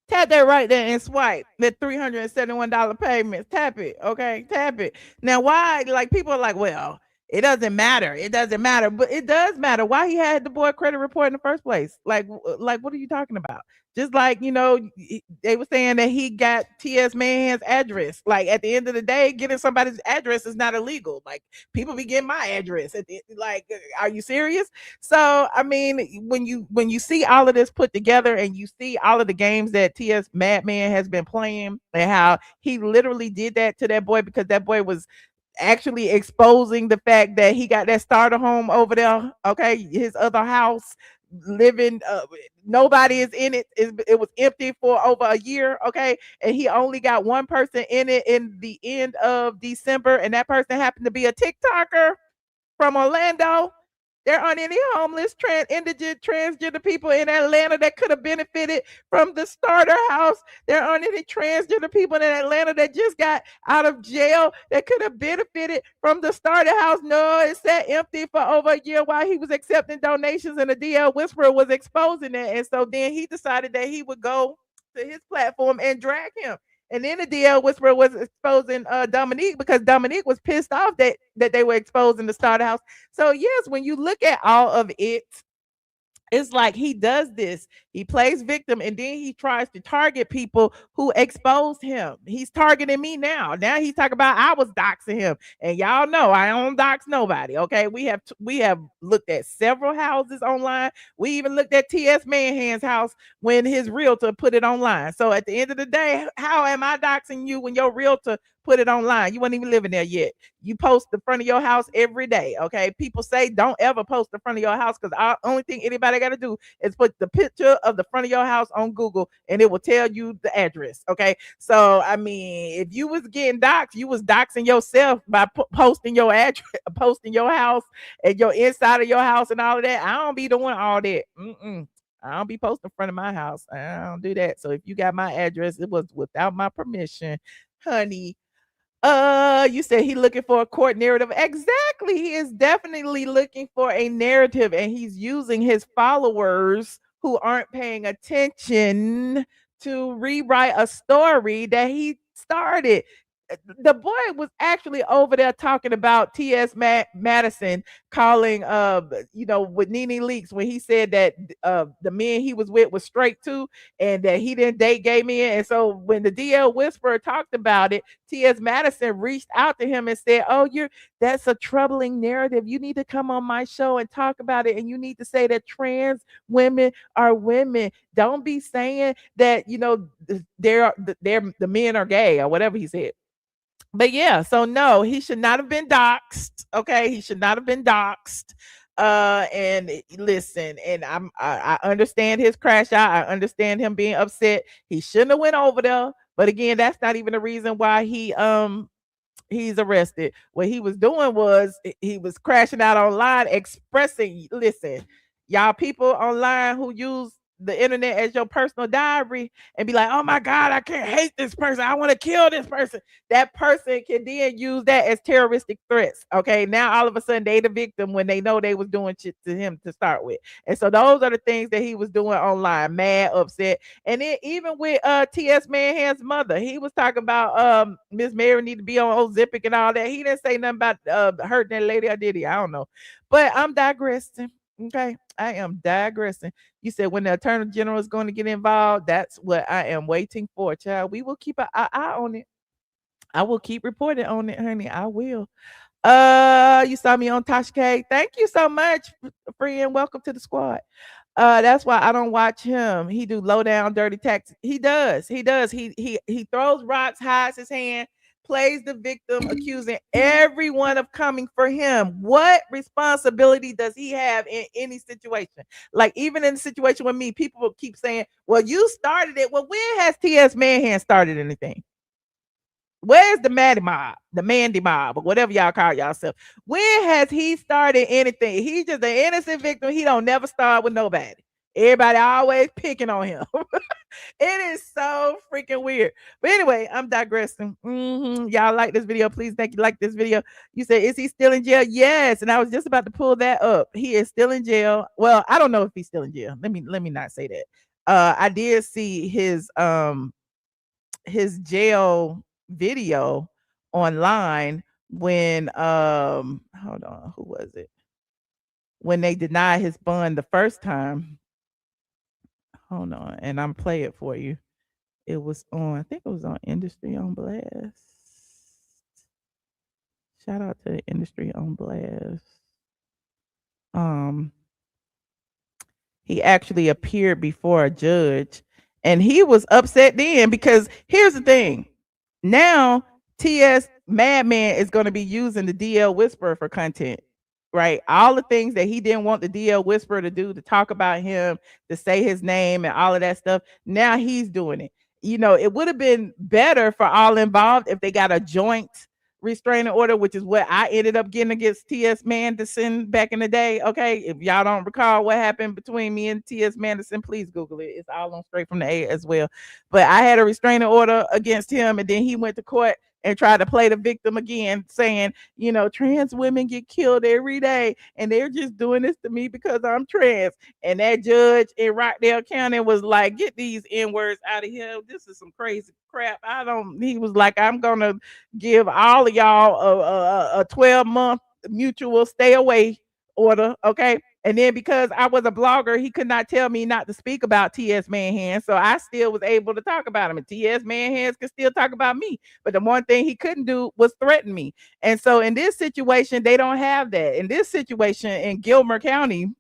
Tap that right there and swipe. That $371 payments. Tap it. Okay. Tap it. Now, why? Like, people are like, well, it doesn't matter. It doesn't matter. But it does matter. Why he had the boy credit report in the first place? Like, what are you talking about? Just like, they were saying that he got T.S. Manhand's address. Like, at the end of the day, getting somebody's address is not illegal. Like, people be getting my address. Like, are you serious? So, I mean, when you see all of this put together and you see all of the games that T.S. Madman has been playing and how he literally did that to that boy because that boy was actually exposing the fact that he got that starter home over there, okay, his other house, living nobody is in it. It was empty for over a year, okay, and he only got one person in it in the end of December, and that person happened to be a TikToker from Orlando. There aren't any homeless, indigent, transgender people in Atlanta that could have benefited from the starter house. There aren't any transgender people in Atlanta that just got out of jail that could have benefited from the starter house. No, it sat empty for over a year while he was accepting donations, and the DL Whisperer was exposing it. And so then he decided that he would go to his platform and drag him. And then the DL Whisperer was exposing Dominique because Dominique was pissed off that they were exposing the starter house. So yes, when you look at all of it, it's like he does this. He plays victim and then he tries to target people who exposed him. He's targeting me now. Now he's talking about I was doxing him. And y'all know I don't dox nobody. Okay. We have looked at several houses online. We even looked at T.S. Manhand's house when his realtor put it online. So at the end of the day, how am I doxing you when your realtor put it online? You weren't even living there yet. You post the front of your house every day. Okay. People say don't ever post the front of your house because the only thing anybody got to do is put the picture of the front of your house on Google and it will tell you the address. Okay. So, I mean, if you was getting doxxed, you was doxing yourself by posting your address, posting your house and your inside of your house and all of that. I don't be doing all that. I don't be posting in front of my house. I don't do that. So if you got my address, it was without my permission, honey. You said he looking for a court narrative. Exactly. He is definitely looking for a narrative and he's using his followers who aren't paying attention to rewrite a story that he started. The boy was actually over there talking about T.S. Madison calling, with Nene Leakes when he said that the men he was with was straight too, and that he didn't date gay men. And so when the DL Whisperer talked about it, T.S. Madison reached out to him and said, "Oh, that's a troubling narrative. You need to come on my show and talk about it, and you need to say that trans women are women. Don't be saying that the men are gay or whatever he said." But yeah, so no, he should not have been doxxed. Okay, he should not have been doxxed. And listen, and I understand his crash out. I understand him being upset. He shouldn't have went over there. But again, that's not even the reason why he's arrested. What he was doing was he was crashing out online, expressing. Listen, y'all people online who use the internet as your personal diary and be like, oh my God, I can't hate this person. I want to kill this person. That person can then use that as terroristic threats. Okay. Now all of a sudden they the victim when they know they was doing shit to him to start with. And so those are the things that he was doing online, mad, upset. And then even with TS Manhand's mother, he was talking about Miss Mary need to be on Ozempic and all that. He didn't say nothing about hurting that lady, or did he? I don't know. But I'm digressing. Okay. I am digressing. You said when the Attorney General is going to get involved, that's what I am waiting for, child. We will keep an eye on it. I will keep reporting on it, honey. I will. You saw me on Tasha K. Thank you so much, friend. Welcome to the squad. That's why I don't watch him. He do low down dirty taxes. He does. He throws rocks, hides his hand, plays the victim, accusing everyone of coming for him. What responsibility does he have in any situation? Like even in the situation with me, people will keep saying, well, you started it. Well, when has TS Manhand started anything? Where's the Mandy Mob, or whatever y'all call yourself? When has he started anything? He's just an innocent victim. He don't never start with nobody. Everybody always picking on him. It is so freaking weird. But anyway, I'm digressing. Y'all like this video? Please thank you. Like this video. You said, is he still in jail? Yes. And I was just about to pull that up. He is still in jail. Well, I don't know if he's still in jail. Let me not say that. I did see his jail video online when hold on, who was it? When they denied his bond the first time. Hold on, and I'm play it for you. It was on, I think it was on Industry on Blast. Shout out to Industry on Blast. He actually appeared before a judge and he was upset then because here's the thing. Now TS Madman is going to be using the DL Whisperer for content, right? All the things that he didn't want the DL Whisperer to do, to talk about him, to say his name and all of that stuff. Now he's doing it. You know, it would have been better for all involved if they got a joint restraining order, which is what I ended up getting against TS Madison back in the day. Okay, if y'all don't recall what happened between me and TS Madison, please Google it. It's all on Straight from the A as well. But I had a restraining order against him, and then he went to court and tried to play the victim again, saying, you know, trans women get killed every day, and they're just doing this to me because I'm trans. And that judge in Rockdale County was like, get these N-words out of here. This is some crazy crap. He was like, I'm gonna give all of y'all a 12-month mutual stay away order, okay? And then because I was a blogger, he could not tell me not to speak about TS Manhands. So I still was able to talk about him. And TS Manhands could still talk about me. But the one thing he couldn't do was threaten me. And so in this situation, they don't have that. In this situation in Gilmer County,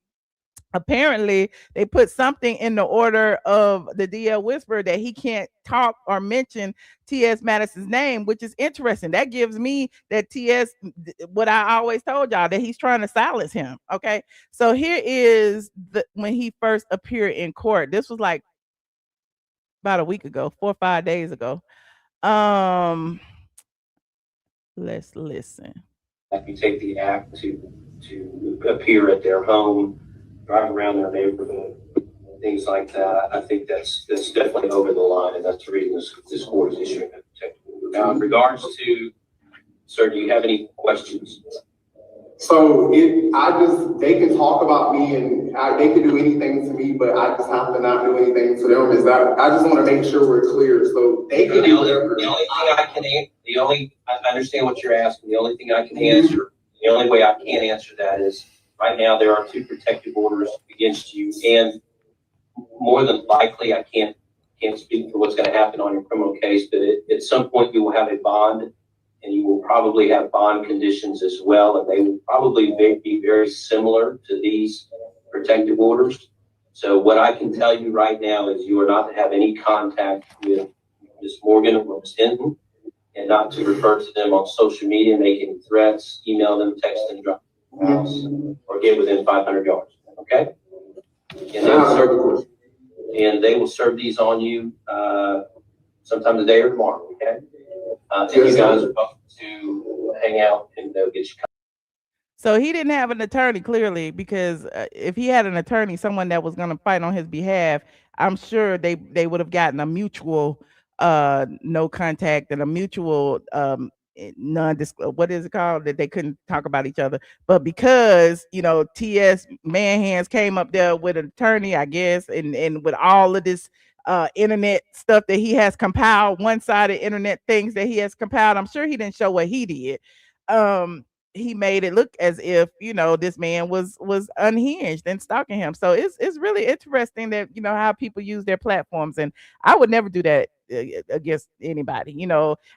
apparently they put something in the order of the DL Whisperer that he can't talk or mention TS Madison's name, which is interesting. That gives me that TS, what I always told y'all, that he's trying to silence him. Okay, so here is when he first appeared in court. This was like about a week ago, 4 or 5 days ago. Let's listen. If you take the act to appear at their home, drive around their neighborhood, things like that, I think that's definitely over the line, and that's the reason this court is issuing a protective order. Now, in regards to, sir, do you have any questions? So they can talk about me and they can do anything to me, but I just have to not do anything to them. I just want to make sure we're clear. So they can do whatever. I understand what you're asking. The only thing I can answer, the only way I can answer that is right now there are 2 protective orders against you, and more than likely I can't speak for what's going to happen on your criminal case, but at some point you will have a bond, and you will probably have bond conditions as well, and they will probably be very similar to these protective orders. So what I can tell you right now is you are not to have any contact with Ms. Morgan or Ms. Hinton, and not to refer to them on social media, make any threats, email them, text them, drop them house, or get within 500 yards. Okay? And they will serve these on you sometime today or tomorrow. Okay? And you guys are welcome to hang out and they'll get you. So he didn't have an attorney clearly, because if he had an attorney, someone that was going to fight on his behalf, I'm sure they would have gotten a mutual no contact and a mutual non what is it called, that they couldn't talk about each other. But because TS man hands came up there with an attorney, I guess, and with all of this internet stuff that he has compiled, one-sided internet things that he has compiled, I'm sure he didn't show what he did. He made it look as if this man was unhinged and stalking him. So it's really interesting that how people use their platforms, and I would never do that against anybody.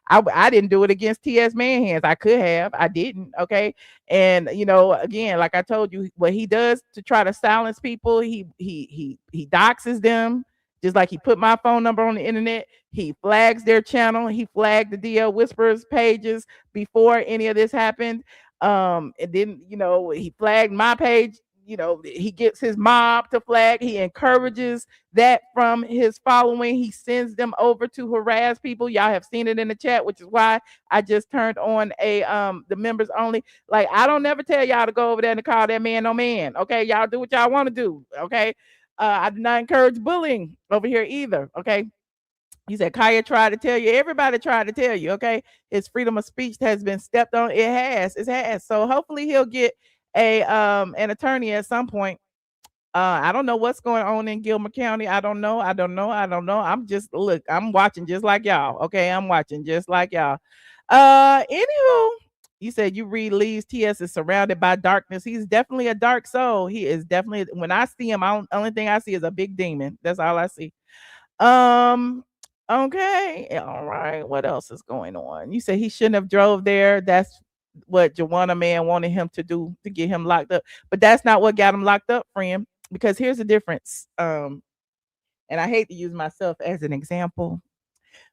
I didn't do it against TS Manhands. I could have, I didn't. Okay, and again, like I told you, what he does to try to silence people, he doxes them. Just like he put my phone number on the internet, he flags their channel. He flagged the DL Whispers pages before any of this happened. And then he flagged my page. He gets his mob to flag. He encourages that from his following. He sends them over to harass people. Y'all have seen it in the chat, which is why I just turned on the members only. Like, I don't never tell y'all to go over there and call that man no man. Okay, y'all do what y'all want to do. Okay, I do not encourage bullying over here either. Okay. He said Kaya tried to tell you. Everybody tried to tell you. Okay, his freedom of speech has been stepped on. It has. So hopefully he'll get an attorney at some point. I don't know what's going on in Gilmer County. I don't know. I'm watching just like y'all. Okay, I'm watching just like y'all. Anywho, you said you read Lee's TS is surrounded by darkness. He's definitely a dark soul. He is definitely. When I see him, only thing I see is a big demon. That's all I see. Okay, all right. What else is going on? You said he shouldn't have drove there. That's what Joanna man wanted him to do to get him locked up. But that's not what got him locked up, friend. Because here's the difference. And I hate to use myself as an example,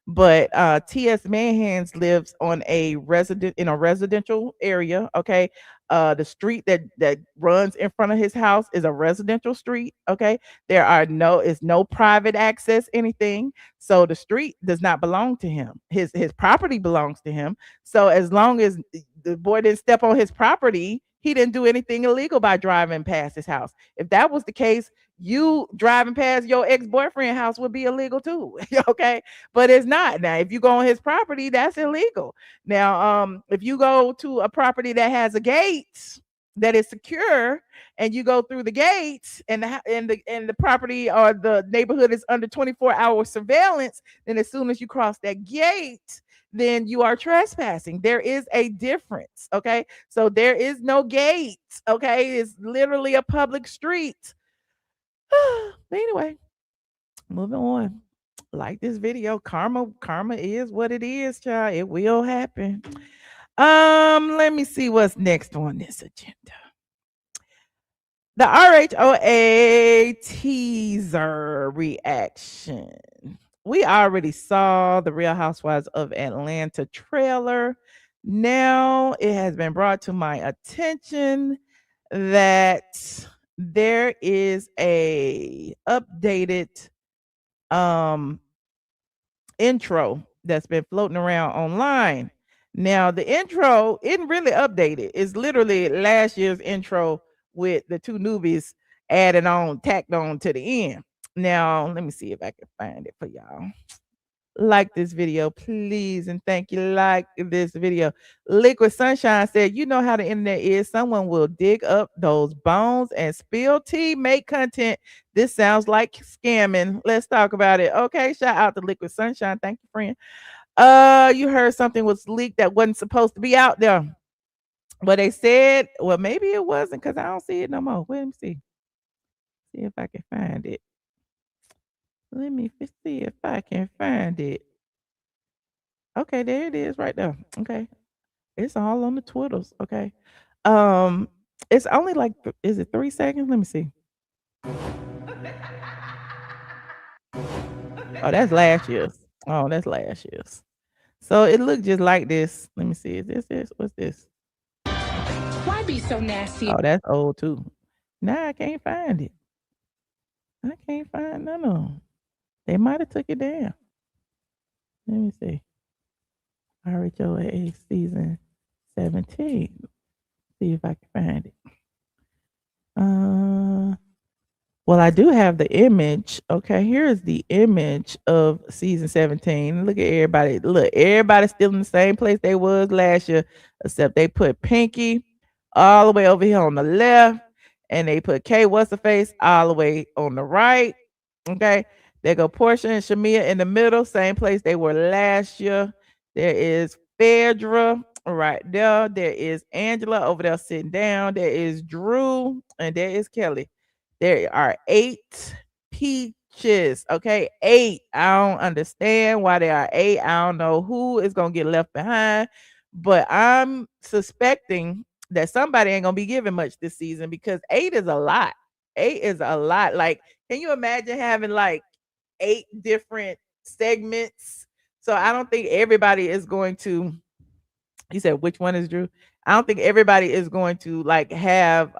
but TS Manhands lives in a residential area. Okay, the street that runs in front of his house is a residential street. Okay, is no private access anything, so the street does not belong to him. His property belongs to him. So as long as the boy didn't step on his property, he didn't do anything illegal by driving past his house. If that was the case, you driving past your ex-boyfriend house would be illegal too. Okay, but it's not. Now if you go on his property, that's illegal. Now if you go to a property that has a gate that is secure, and you go through the gates, and the property or the neighborhood is under 24-hour surveillance, then as soon as you cross that gate, then you are trespassing. There is a difference. Okay, so there is no gate. Okay, it's literally a public street. But anyway, moving on. Like this video, karma is what it is, child. It will happen. Let me see what's next on this agenda. The RHOA teaser reaction. We already saw the Real Housewives of Atlanta trailer. Now it has been brought to my attention that there is a updated intro that's been floating around online. Now the intro isn't really updated. It's literally last year's intro with the two newbies tacked on to the end. Now let me see if I can find it for y'all. Like this video, please, and thank you. Like this video. Liquid Sunshine said, you know how the internet is. Someone will dig up those bones and spill tea, make content. This sounds like scamming. Let's talk about it. Okay, shout out to Liquid Sunshine. Thank you, friend. You heard something was leaked that wasn't supposed to be out there. But they said, well, maybe it wasn't, because I don't see it no more. Let me see. See if I can find it. Let me see if I can find it. Okay, there it is right there. Okay. It's all on the Twitters. Okay. It's only like, is it 3 seconds? Let me see. Oh, that's last year's. Oh, that's last year's. So it looked just like this. Let me see. Is this? What's this? Why be so nasty? Oh, that's old too. Nah, I can't find it. I can't find none of them. They might have took it down. Let me see. RHOA season 17. See if I can find it. Well, I do have the image. Okay, here's the image of season 17. Look at everybody. Look, everybody's still in the same place they was last year, except they put Pinky all the way over here on the left, and they put K what's the face all the way on the right. Okay, there go Portia and Shamia in the middle, same place they were last year. There is Phaedra right there. There is Angela over there sitting down. There is Drew, and there is Kelly. There are 8 peaches. Okay, 8. I don't understand why there are 8. I don't know who is gonna get left behind, but I'm suspecting that somebody ain't gonna be giving much this season because 8 is a lot. 8 is a lot. Like, can you imagine having like 8 different segments? So I don't think everybody is going to. You said which one is Drew? I don't think everybody is going to like have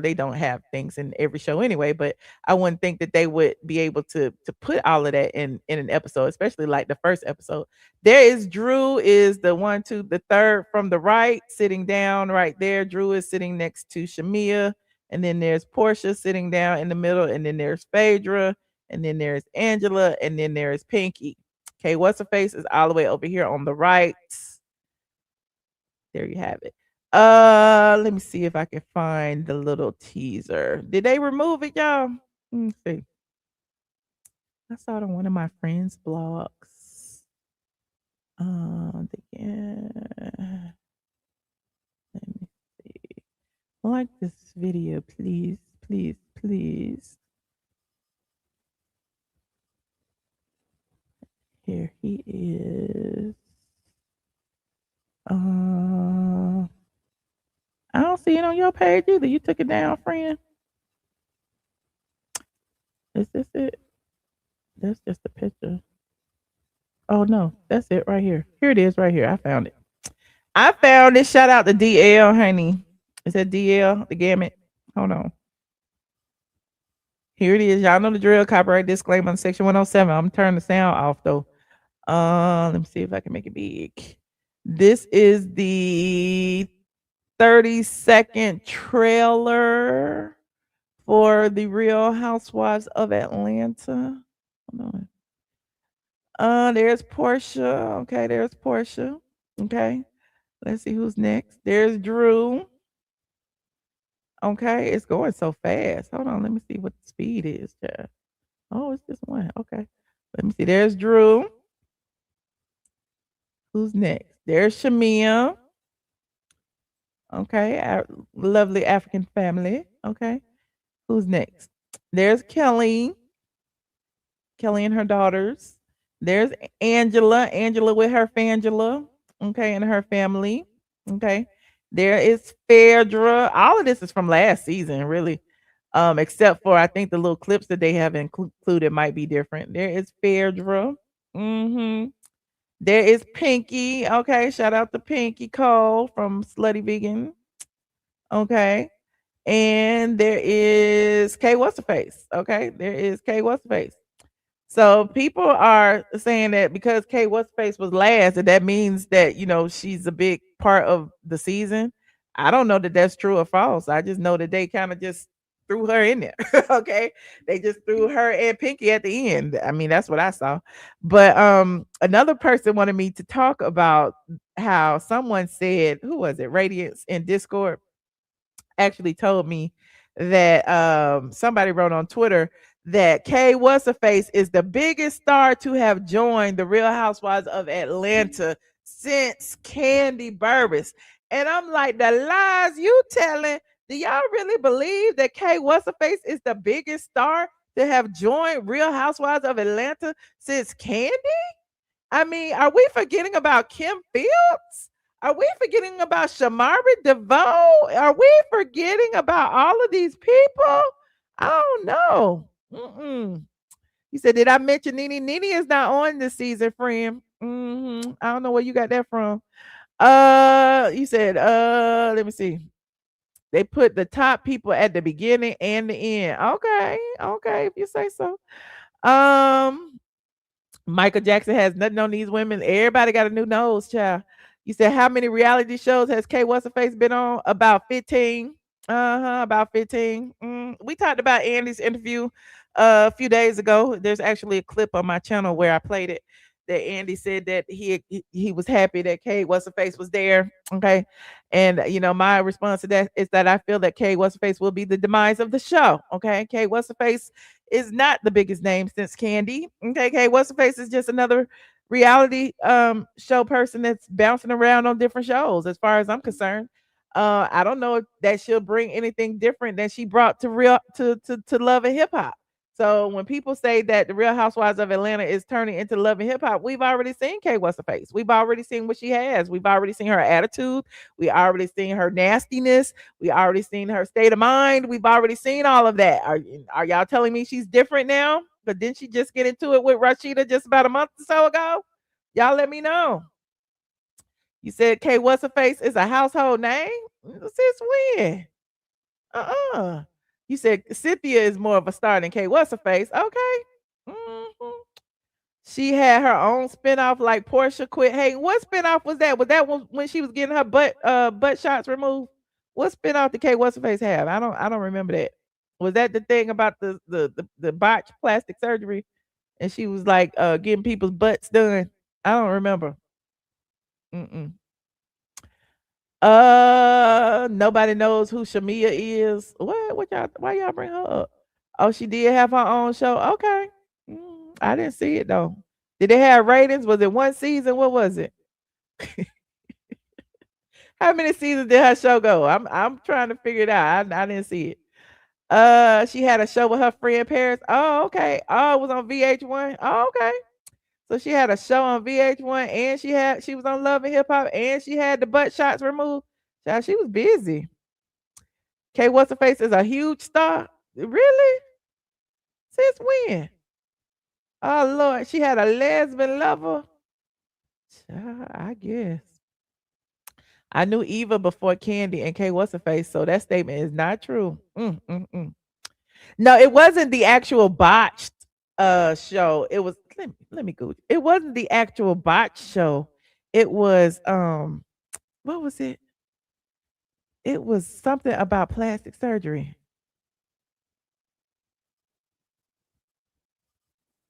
they don't have things in every show anyway, but I wouldn't think that they would be able to put all of that in an episode, especially like the first episode. There is Drew is the 1, 2, the third from the right, sitting down right there. Drew is sitting next to Shamia, and then there's Portia sitting down in the middle, and then there's Phaedra, and then there's Angela, and then there's Pinky. Okay, what's her face is all the way over here on the right. There you have it. Let me see if I can find the little teaser. Did they remove it, y'all? Let me see. I saw it on one of my friends' blogs. Again. Let me see. Like this video, please, please, please. Here he is. I don't see it on your page either. You took it down, friend. Is this it? That's just a picture. Oh no, that's it right here. Here it is right here. I found it. I found it. Shout out to DL, honey. Is that DL, the gamut? Hold on. Here it is. Y'all know the drill. Copyright disclaimer on section 107. I'm turning the sound off though. Let me see if I can make it big. This is the 30-second trailer for the Real Housewives of Atlanta. Hold on. There's Portia. Okay, there's Portia. Okay. Let's see who's next. There's Drew. Okay, it's going so fast. Hold on, let me see what the speed is, Chad. Oh, it's just one. Okay. Let me see. There's Drew. Who's next? There's Shamia. Okay, our lovely African family. Okay. Who's next? There's Kelly. Kelly and her daughters. There's Angela. Angela with her Fangela. Okay, and her family. Okay. There is Phaedra. All of this is from last season, really. Except for I think the little clips that they have included might be different. There is Phaedra. Mm-hmm. There is Pinky. Okay, shout out to Pinky Cole from Slutty Vegan. Okay. And there is K What's the Face. Okay, there is K What's the Face. So people are saying that because K What's the Face was last, that means that she's a big part of the season. I don't know that that's true or false. I just know that they kind of just threw her in there. Okay, they just threw her and Pinky at the end. I mean, that's what I saw. But another person wanted me to talk about how someone said, who was it? Radiance in Discord actually told me that somebody wrote on Twitter that K What's the Face is the biggest star to have joined the Real Housewives of Atlanta since Kandi Burruss. And I'm like, the lies you telling, do y'all really believe that K What's the Face is the biggest star to have joined Real Housewives of Atlanta since Kandi? I mean, are we forgetting about Kim Phillips? Are we forgetting about Shamari DeVoe? Are we forgetting about all of these people? I don't know. He said, did I mention Nene? Nene is not on this season, friend. I don't know where you got that from. You said, let me see. They put the top people at the beginning and the end. Okay, if you say so. Michael Jackson has nothing on these women. Everybody got a new nose, child. You said how many reality shows has K What's Her Face been on? About 15. About 15. We talked about Andy's interview a few days ago. There's actually a clip on my channel where I played it. That Andy said that he was happy that K What's Her Face was there. Okay. And my response to that is that I feel that K What's Her Face will be the demise of the show. Okay. K What's Her Face is not the biggest name since Kandi. Okay, K What's Her Face is just another reality show person that's bouncing around on different shows as far as I'm concerned. I don't know if that she'll bring anything different than she brought to Love and Hip Hop. So when people say that the Real Housewives of Atlanta is turning into Love and Hip Hop, we've already seen K What's Her Face. We've already seen what she has. We've already seen her attitude. We already seen her nastiness. We already seen her state of mind. We've already seen all of that. Are y'all telling me she's different now? But didn't she just get into it with Rashida just about a month or so ago? Y'all let me know. You said K What's Her Face is a household name? Since when? You said Cynthia is more of a star than K What's Her Face. Okay. She had her own spinoff like Portia Quit Hating. What spinoff was that? Was that when she was getting her butt shots removed? What spinoff did K What's Her Face have? I don't remember that. Was that the thing about the botched plastic surgery? And she was like getting people's butts done. I don't remember. Nobody knows who Shamia is. What y'all? Why y'all bring her up? Oh, she did have her own show. Okay, I didn't see it though. Did it have ratings? Was it one season? What was it? How many seasons did her show go? I'm trying to figure it out. I didn't see it. She had a show with her friend Paris. Oh, okay. Oh, it was on VH1. Oh, okay. So she had a show on VH1 and she was on Love and Hip Hop and she had the butt shots removed. Child, she was busy. K What's Her Face is a huge star. Really? Since when? Oh Lord, she had a lesbian lover. Child, I guess. I knew Eva before Kandi and K What's Her Face, so that statement is not true. No, it wasn't the actual botched show. It was let me go. It wasn't the actual botched show. It was what was it? It was something about plastic surgery.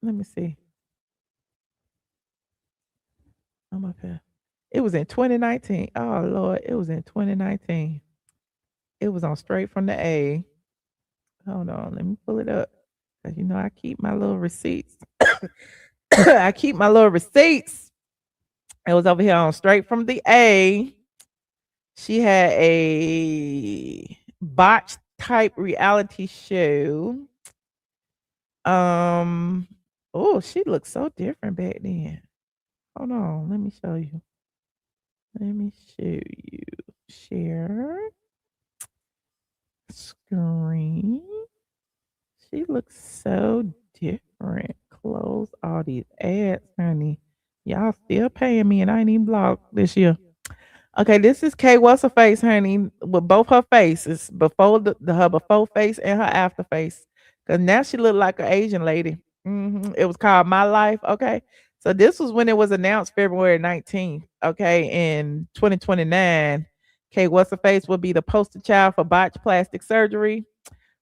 Let me see. I'm up here. It was in 2019. Oh Lord, it was in 2019. It was on Straight from the A. Hold on, let me pull it up. Cause I keep my little receipts. I keep my little receipts. It was over here on Straight from the A. She had a botched type reality show. Oh, she looked so different back then. Hold on, let me show you. Let me show you. Share screen. She looks so different. Close all these ads, honey. Y'all still paying me and I ain't even blocked this year. Okay, this is K What's Her Face, honey, with both her faces, before her before face and her after face. Cause now she look like an Asian lady. It was called My Life. Okay, so this was when it was announced February 19th. Okay, in 2029, K What's Her Face will be the poster child for botched plastic surgery.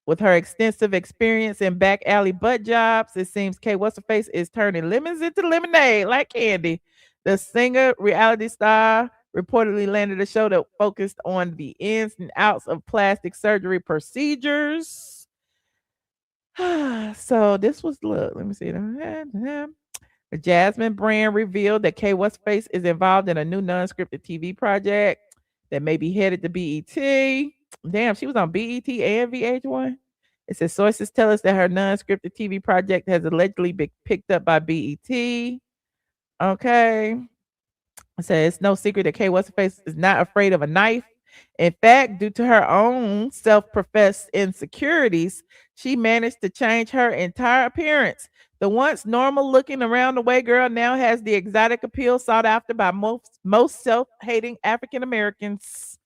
With her extensive experience in back alley butt jobs, it seems K What's Her Face is turning lemons into lemonade like Kandi. The singer, reality star, reportedly landed a show that focused on the ins and outs of plastic surgery procedures. So this was, look, let me see. The Jasmine brand revealed that K What's Her Face is involved in a new non-scripted TV project that may be headed to BET. Damn, she was on BET and VH1. It says sources tell us that her non-scripted TV project has allegedly been picked up by BET. Okay. So it's no secret that K What's Her Face is not afraid of a knife. In fact, due to her own self-professed insecurities, she managed to change her entire appearance. The once normal-looking around the way girl now has the exotic appeal sought after by most self-hating African Americans.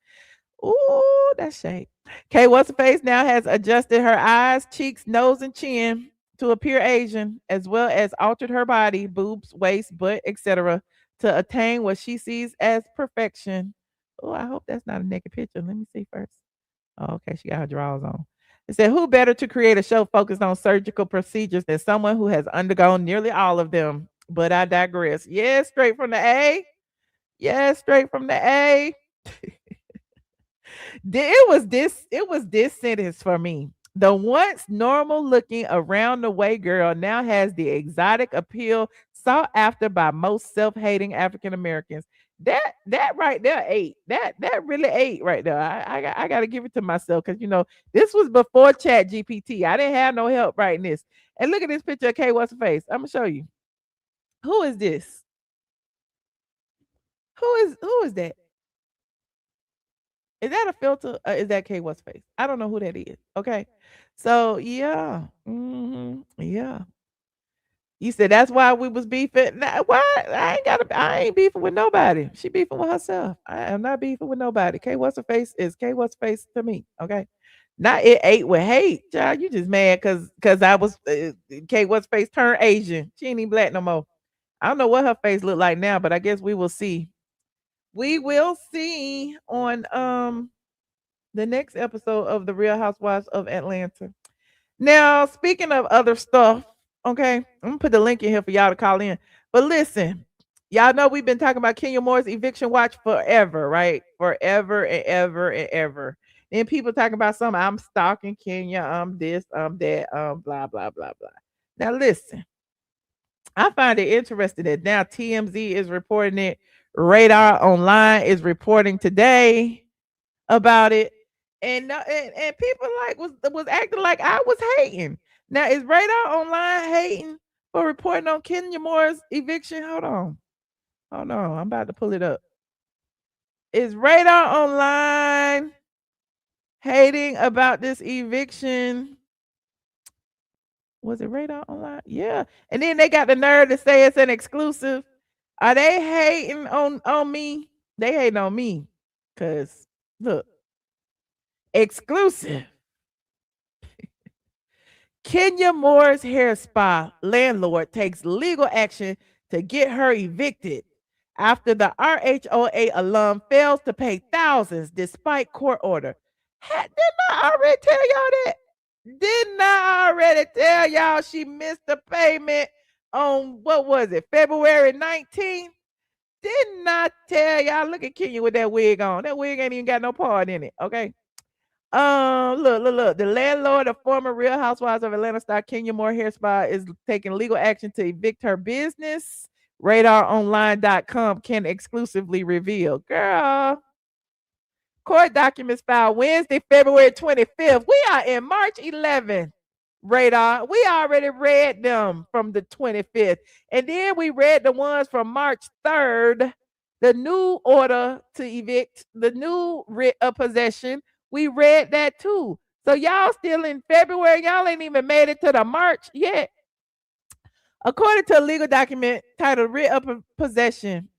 Ooh, that's shade. K What's Her Face now has adjusted her eyes, cheeks, nose, and chin to appear Asian, as well as altered her body, boobs, waist, butt, etc., to attain what she sees as perfection. Oh, I hope that's not a naked picture. Let me see first. Oh, okay, she got her drawers on. It said, who better to create a show focused on surgical procedures than someone who has undergone nearly all of them? But I digress. Yeah, straight from the A. Yeah, straight from the A. It was this sentence for me. The once normal looking around the way girl now has the exotic appeal sought after by most self-hating African Americans. That right there ate. That really ate right there. I gotta give it to myself because this was before Chat GPT. I didn't have no help writing this. And look at this picture of K. What's her face? I'm gonna show you. Who is this? Who is that? Is that a filter? Or is that K. What's face? I don't know who that is. Okay. So yeah. Yeah. You said that's why we was beefing. Nah, why? I ain't beefing with nobody. She beefing with herself. I am not beefing with nobody. K. What's her face is K. What's face to me. Okay. Not it ate with hate. Child, you just mad because I was K. What's face turned Asian. She ain't even black no more. I don't know what her face look like now, but I guess we will see. We will see on the next episode of the Real Housewives of Atlanta. Now, speaking of other stuff, okay, I'm gonna put the link in here for y'all to call in. But listen, y'all know we've been talking about Kenya Moore's eviction watch forever, right? Forever and ever and ever. Then people talking about something. I'm stalking Kenya. I'm this. I'm that. Blah blah blah blah. Now listen, I find it interesting that now TMZ is reporting it. Radar Online is reporting today about it, and people like was acting like I was hating. Now is Radar Online hating for reporting on Kenya Moore's eviction? Hold on, I'm about to pull it up. Is Radar Online hating about this eviction? Was it Radar Online? Yeah, and then they got the nerve to say it's an exclusive. Are they hating on me? They hating on me, cause look. Exclusive. Kenya Moore's hair spa landlord takes legal action to get her evicted after the RHOA alum fails to pay thousands despite court order. Didn't I already tell y'all that? Didn't I already tell y'all she missed the payment on, what was it, February 19th? Didn't I tell y'all? Look at Kenya with that wig on. That wig ain't even got no part in it, okay? Look. The landlord of former Real Housewives of Atlanta star Kenya Moore Hair Spa is taking legal action to evict her business. RadarOnline.com can exclusively reveal. Girl, court documents filed Wednesday, February 25th. We are in March 11th. Radar. We already read them from the 25th. And then we read the ones from March 3rd. The new order to evict, the new writ of possession. We read that too. So y'all still in February. Y'all ain't even made it to the March yet. According to a legal document titled Writ of Possession,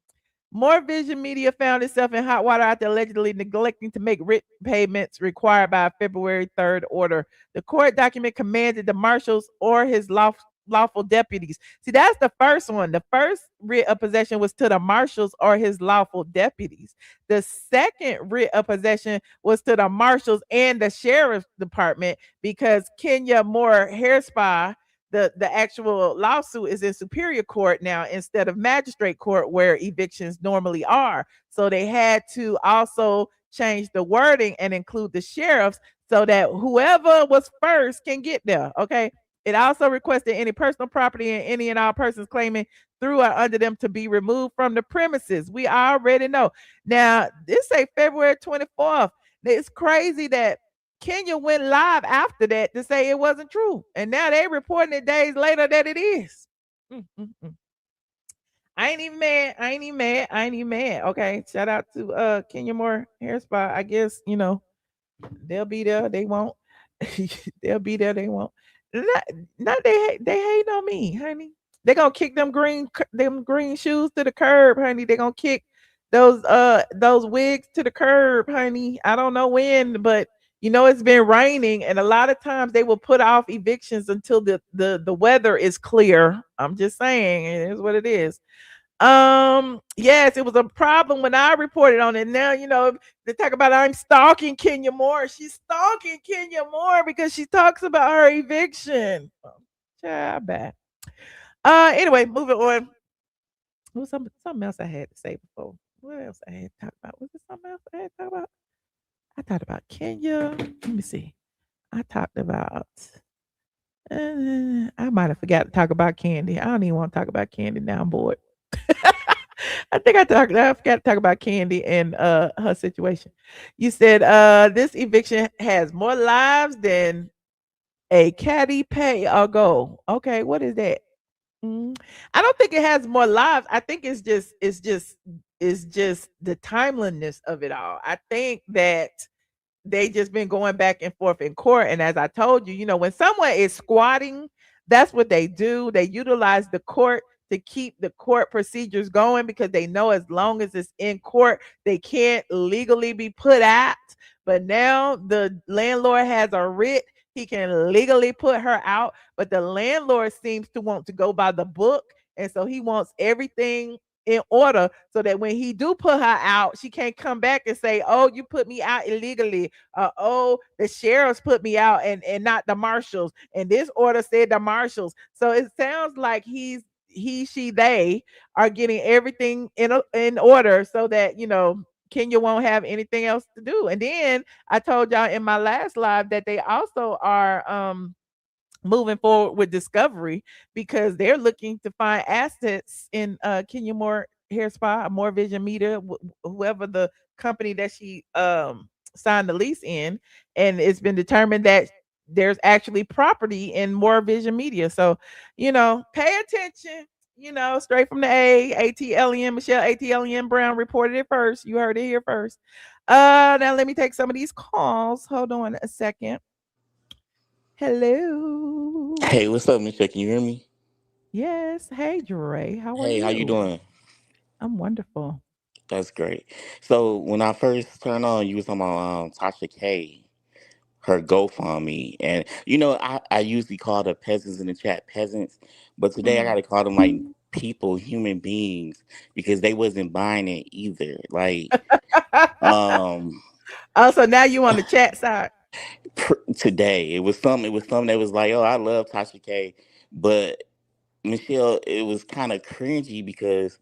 More Vision Media found itself in hot water after allegedly neglecting to make writ payments required by a February 3rd order. The court document commanded the marshals or his lawful deputies. See, that's the first one. The first writ of possession was to the marshals or his lawful deputies. The second writ of possession was to the marshals and the sheriff's department because Kenya Moore Hair Spa, the actual lawsuit is in superior court now instead of magistrate court where evictions normally are. So they had to also change the wording and include the sheriffs so that whoever was first can get there. Okay. It also requested any personal property and any and all persons claiming through or under them to be removed from the premises. We already know. Now, this say February 24th. It's crazy that Kenya went live after that to say it wasn't true. And now they reporting it days later that it is. I ain't even mad. Okay. Shout out to Kenya Moore Hair Spa. I guess, they'll be there. They won't. They'll be there. They won't. Not they hate on me, honey. They gonna kick them green shoes to the curb, honey. They gonna kick those wigs to the curb, honey. I don't know when, but it's been raining, and a lot of times they will put off evictions until the weather is clear. I'm just saying, it is what it is. Yes, it was a problem when I reported on it. Now, they talk about I'm stalking Kenya Moore. She's stalking Kenya Moore because she talks about her eviction. Child, bad. Anyway, moving on. What was something else I had to say before? What else I had to talk about? Was there something else I had to talk about? I talked about Kenya. Let me see. I talked about. I might have forgot to talk about Kandi. I don't even want to talk about Kandi now. I'm bored. I forgot to talk about Kandi and her situation. You said this eviction has more lives than a caddy pay or go. Okay, what is that? I don't think it has more lives. I think it's just the timeliness of it all. I think that they just been going back and forth in court. And as I told you, when someone is squatting, that's what they do. They utilize the court to keep the court procedures going because they know as long as it's in court, they can't legally be put out. But now the landlord has a writ. He can legally put her out, but the landlord seems to want to go by the book. And so he wants everything in order so that when he do put her out, she can't come back and say, "Oh, you put me out illegally." Oh, the sheriffs put me out and not the marshals. And this order said the marshals. So it sounds like they are getting everything in order so that Kenya won't have anything else to do. And then I told y'all in my last live that they also are moving forward with discovery because they're looking to find assets in Kenya Moore Hair Spa, More Vision Media, whoever the company that she signed the lease in, and it's been determined that there's actually property in More Vision Media. So, pay attention. Straight from the ATLien, Michelle ATLien Brown reported it first. You heard it here first. Now let me take some of these calls. Hold on a second. Hello. Hey, what's up, Michelle? Can you hear me? Yes. Hey, Dre. How are Hey, how you you? doing? I'm wonderful. That's great. So when I first turned on, you was talking about Tasha K, her GoFundMe, and I usually call the peasants in the chat peasants, but today I Mhm. gotta call them like people, human beings, because they wasn't buying it either. Like, um, Oh, so now you on the chat side. today it was some that was like, oh, I love Tasha K, but Michelle, it was kind of cringy because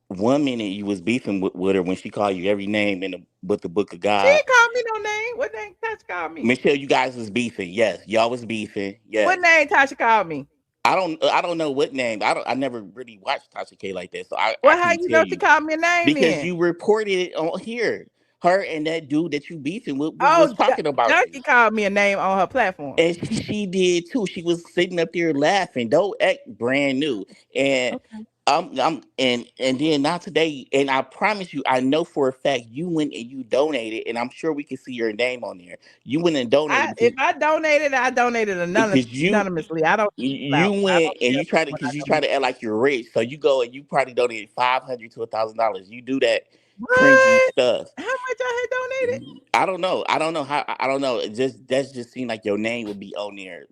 one minute you was beefing with her when she called you every name in the book of She God. ain't called me no name. What name Tasha called me? Michelle, you guys was beefing. Yes, y'all was beefing. What Yes. name Tasha called me? I don't know what name. I never really watched Tasha K like that, so I Well, how can't you tell know she you called me a name because then? you reported it on here. Her and that dude that you beefing with was Oh, talking about you. Junkie called me a name on her platform. And she did too. She was sitting up there laughing. Don't act brand new. And Okay. and then not today. And I promise you, I know for a fact you went and you donated, and I'm sure we can see your name on there. You went and donated If I donated, I donated because anonymously. I don't you I went don't and tell you try to people when because I you try donate. to act like you're rich. So you go and you probably donated $500 to $1,000. You do that cringy What? stuff. How much I had donated? I don't know. I don't know how. I don't know. It just seemed like your name would be on there.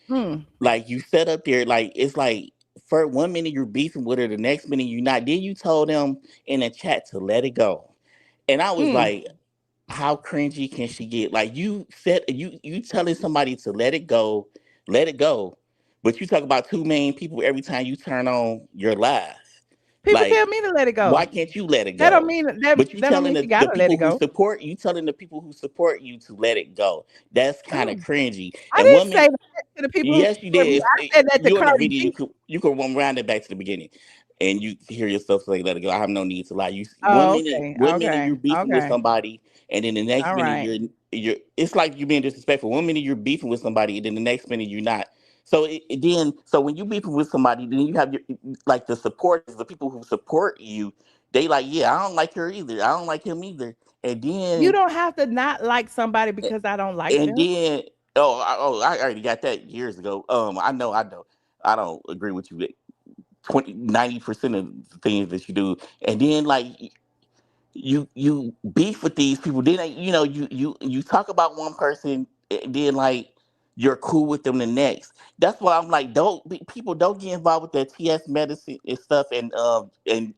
Hmm. Like you set up there, like it's like for 1 minute you're beefing with her, the next minute you're not. Then you told them in the chat to let it go, and I was Hmm. like, how cringy can she get? Like you said, you telling somebody to let it go, but you talk about 2 million people every time you turn on your live. People Like, tell me to let it why go. can't you let it That don't go? mean that But you that don't telling mean she the gotta let it people who go. support you telling the people who support you to let it go. That's kind of Oh, cringy. I And didn't one say minute that to the people who yes, you support me. did. I said that to You in the Cardi video, B. you could round it back to the beginning, and you hear yourself say, "Let it go." I have no need to lie. You one Oh, minute, okay, one minute okay, you're beefing with okay. somebody, and then the next All minute right. you're. It's like you're being disrespectful. 1 minute you're beefing with somebody, and then the next minute you're not. So when you beefing with somebody, then you have your like the supporters, the people who support you. They like, yeah, I don't like her either. I don't like him either. And You then don't have to not like somebody because I don't like and them. then I already got that years ago. I don't agree with you 90% of the things that you do. And then like you beef with these people. Then you talk about one person, and then like you're cool with them the next. That's why I'm like, people don't get involved with that TS medicine and stuff and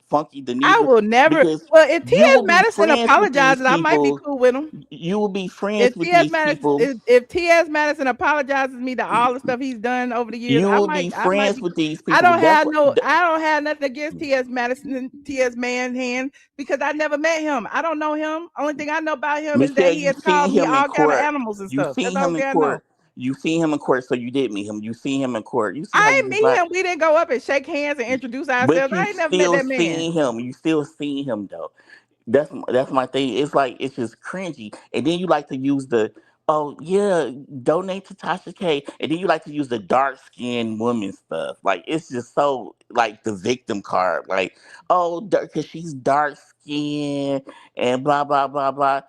Funky the I Negro will never. because Well, if you T.S. will be Madison friends with these apologizes, I might be people. cool with him. You will be If friends with T.S. these Madison, people. if T.S. Madison apologizes me to all the stuff he's done over the years, You will be I might friends be. with these I people. don't have no. I don't have nothing against T.S. Madison and T.S. Manhan because I never met him. I don't know him. Only thing I know about him is that Michelle, he you has seen called me him in all kind of court. animals and You stuff. That's seen the him only in thing I know. court. You seen him in court, so you did meet him. You seen him in court. You see how I you ain't just meet like, him. We didn't go up and shake hands and introduce but ourselves. you I ain't never met still that man. seen him. You still seen him though. That's my thing. It's like it's just cringy. And then you like to use the oh yeah, donate to Tasha K. And then you like to use the dark skinned woman stuff. Like it's just so like the victim card. Like, oh, because she's dark skinned and blah blah blah blah.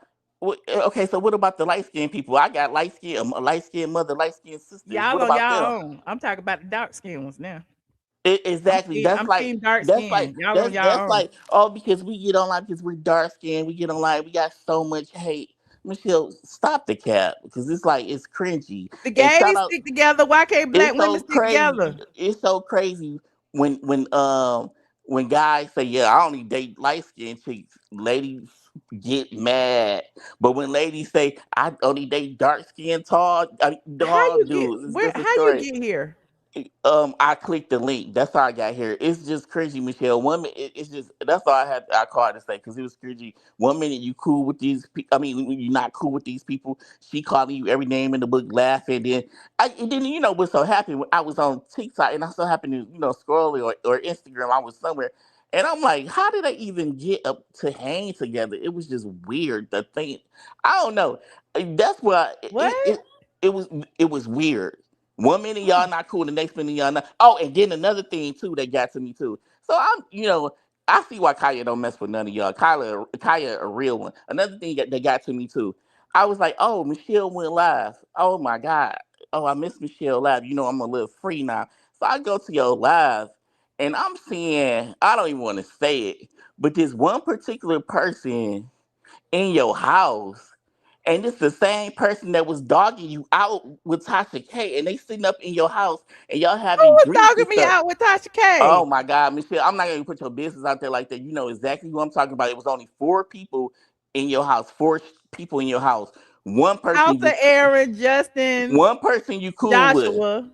Okay, so what about the light skinned people? I got a light skinned mother, light skinned sisters. Y'all What on about them? y'all own. I'm talking about the dark skin ones now. Exactly. That's I'm like team dark skin. Y'all on that's y'all own. like oh because we get online because we're dark skinned, we get online, we got so much hate. Michelle, stop the cap because it's like it's cringy. The And shout gays out, stick together. Why can't black it's women so stick crazy. together? It's so crazy when guys say, yeah, I only date light skinned chicks, ladies get mad. But when ladies say I only date dark skinned How tall you get dudes, it's where? just a How you story. get here? I clicked the link. That's how I got here. It's just cringy, Michelle. It's just that's all I called to say because it was cringy. 1 minute you cool with these, I mean, you're not cool with these people. She calling you every name in the book, laughing. And then you know what's so happened? I was on TikTok and I so happened to scroll or Instagram. I was somewhere. And I'm like, how did they even get up to hang together? It was just weird. The thing, I don't know. That's why What? it was it was weird. 1 minute y'all not cool, the next minute y'all not. Oh, and then another thing too that got to me too. So I see why Kaya don't mess with none of y'all. Kaya a real one. Another thing that got to me too. I was like, oh, Michelle went live. Oh my God. Oh, I miss Michelle live. I'm a little free now. So I go to your live and I'm seeing, I don't even want to say it, but this one particular person in your house. And it's the same person that was dogging you out with Tasha K. And they sitting up in your house and y'all Who having was drinks and dogging me stuff. out with Tasha K? Oh my God, Michelle, I'm not gonna put your business out there like that. You know exactly who I'm talking about. It was only 4 people in your house, people in your house. One House person of you Aaron, Justin, one person you cool with. Joshua.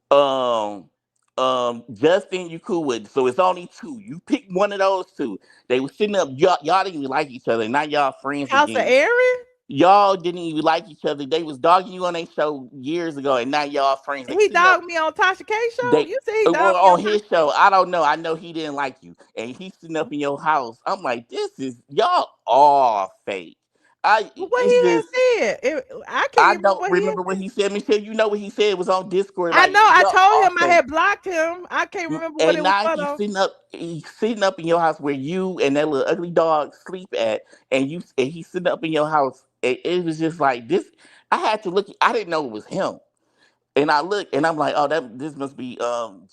Um Justin you cool with. So it's only two. You pick one of those two. They were sitting up, y'all didn't even like each other. Now y'all friends House of again. Aaron? Y'all didn't even like each other. They was dogging you on their show years ago, and now y'all friends. They He sitting up. dogged me on Tasha K show? They You say he dogged me on on his Tasha K? show. I don't know. I know he didn't like you, and he's sitting up in your house. I'm like, this is y'all all fake. Well, what It's he had just said? I can't I even remember don't what he had remember what said. he said. Michelle, you know what he said? It was on Discord. I Like know. I y'all told all him I fake. had blocked him. I can't remember what And it was now for though. he's sitting up in your house where you and that little ugly dog sleep at, and he's sitting up in your house. It was just like this. I had to look. I didn't know it was him. And I look and I'm like, oh, this must be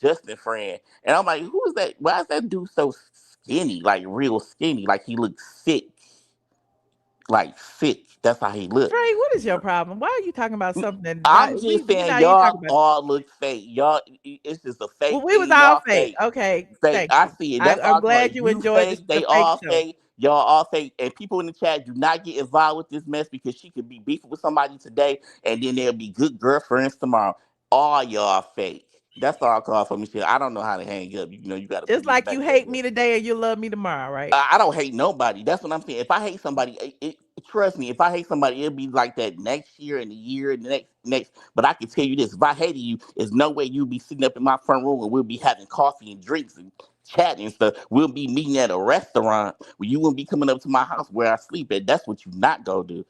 Justin friend. And I'm like, who is that? Why is that dude so skinny? Like real skinny. Like he looks sick. Like sick. That's how he looked. Trey, what is your problem? Why are you talking about something that I'm we just saying not even y'all talking about? all look fake. Y'all it's just a Well, fake we was thing. all Y'all fake. fake. Okay, Fake. thank I you. see it. That's all I'm I'm talking glad about. you You enjoyed fake, the they fake all show. fake, y'all all fake. And people in the chat do not get involved with this mess because she could be beefing with somebody today and then there'll be good girlfriends tomorrow. All y'all fake. That's all I call for Michelle. I don't know how to hang up. You gotta put Just me like back you down hate here. me today and you love me tomorrow, right? I don't hate nobody. That's what I'm saying. If I hate somebody, trust me. If I hate somebody, it'll be like that next year and the year and the next. But I can tell you this: if I hated you, there's no way you'll be sitting up in my front room and we'll be having coffee and drinks and chatting and stuff. We'll be meeting at a restaurant where you won't be coming up to my house where I sleep at. That's what you not gonna do.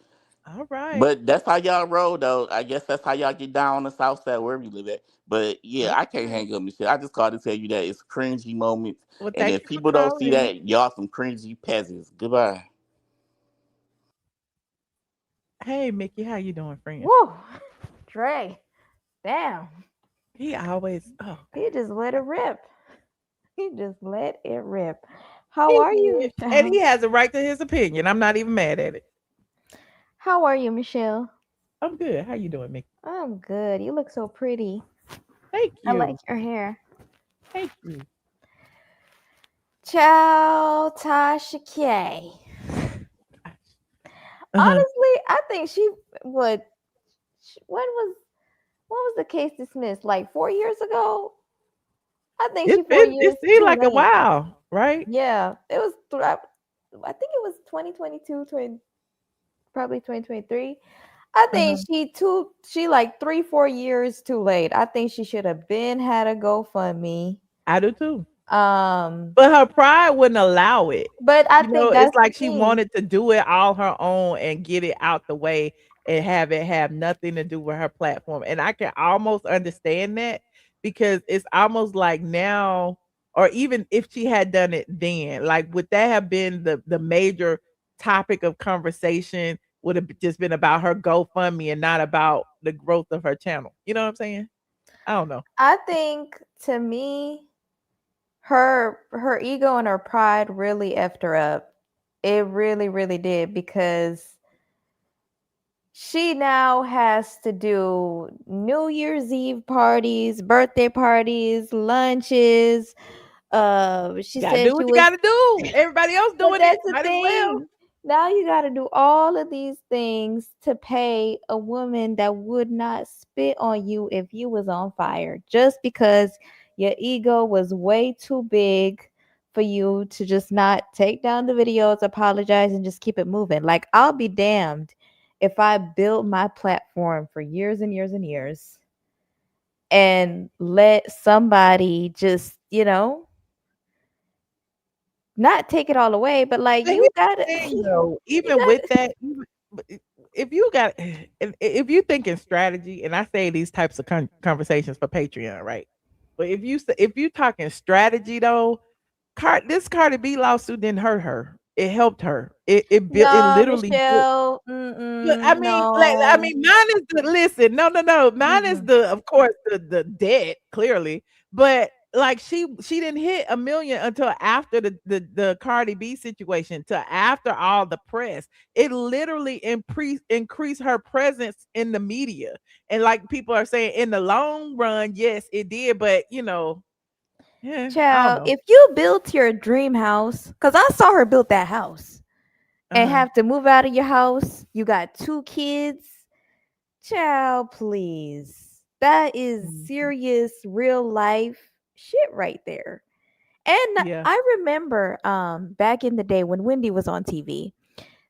All right. But that's how y'all roll, though. I guess that's how y'all get down on the south side, wherever you live at. But yeah, I can't Okay. hang up and shit. I just called to tell you that it's cringy moments. Well, And thank if you for people don't see calling. that, y'all some cringy peasants. Goodbye. Hey, Mickey, how you doing, friend? Woo, Trey, damn, He always he just let it rip. He just let it rip. How he are you, did. And he Michelle? has a right to his opinion. I'm not even mad at it. How are you, Michelle? I'm good. How you doing, Mickey? I'm good. You look so pretty. Thank I like you. your hair. Thank you. Ciao, Tasha K. Honestly, I think she would. When was the case dismissed? Like 4 years ago? I think she 4 years It seemed too like a late. while, right? Yeah, it was. I think it was 2022, probably 2023. I think she like 3-4 years too late. I think she should have been had a GoFundMe. I do too. Um, But her pride wouldn't allow it. but I think It's that's the like she thing. wanted to do it all her own and get it out the way and have it have nothing to do with her platform. And I can almost understand that because it's almost like now, or even if she had done it then, like would that have been the major topic of conversation? Would have just been about her GoFundMe and not about the growth of her channel. You know what I'm saying? I don't know. I think to me, her ego and her pride really effed her up. It really, really did because she now has to do New Year's Eve parties, birthday parties, lunches. She Gotta said do she what you was. gotta do. Everybody else But doing it. that's the Might as well. thing. Now you got to do all of these things to pay a woman that would not spit on you if you was on fire just because your ego was way too big for you to just not take down the videos, apologize, and just keep it moving. Like, I'll be damned if I built my platform for years and years and years and let somebody just, not take it all away, but like But you here's got the to thing though, you even got with that, if you got if you think in strategy, and I say these types of conversations for Patreon, right? But if you talking strategy though, this Cardi B lawsuit didn't hurt her. It helped her. It No, literally built. Michelle. But I No. mean, mine is the listen. No. Mine is Mm-mm. of course, the debt clearly, but like she didn't hit a million until after the Cardi B situation, to after all the press. It literally increased her presence in the media, and like people are saying, in the long run, yes, it did. But yeah, I don't Child, know. if you built your dream house, because I saw her build that house and Uh-huh. have to move out of your house, you got 2 kids. Child, please. That is Mhm. serious real life shit right there. And Yeah. I remember back in the day when Wendy was on TV,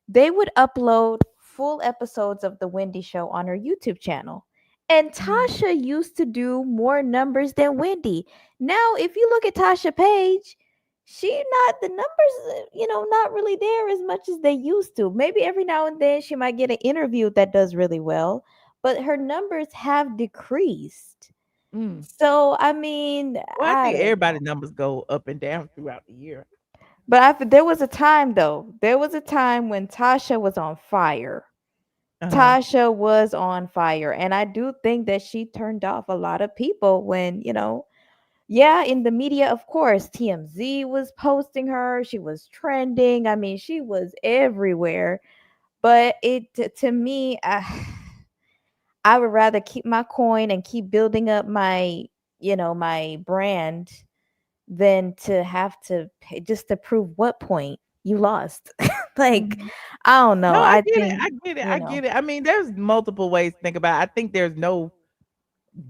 they would upload full episodes of the Wendy show on her YouTube channel. And Mhm. Tasha used to do more numbers than Wendy. Now, if you look at Tasha Page, she not the numbers, not really there as much as they used to. Maybe every now and then she might get an interview that does really well, but her numbers have decreased. Mm. So, I mean, Well, I I think don't know. everybody numbers go up and down throughout the year. But there was a time though. There was a time when Tasha was on fire. Uh-huh. Tasha was on fire. And I do think that she turned off a lot of people when, yeah, in the media, of course, TMZ was posting her. She was trending. I mean, she was everywhere. But to me, I would rather keep my coin and keep building up my brand than to have to pay just to prove what point you lost. Like, Mhm. I don't know. No, I I get it. think, I get it. I get it. I mean, there's multiple ways to think about it. I think there's no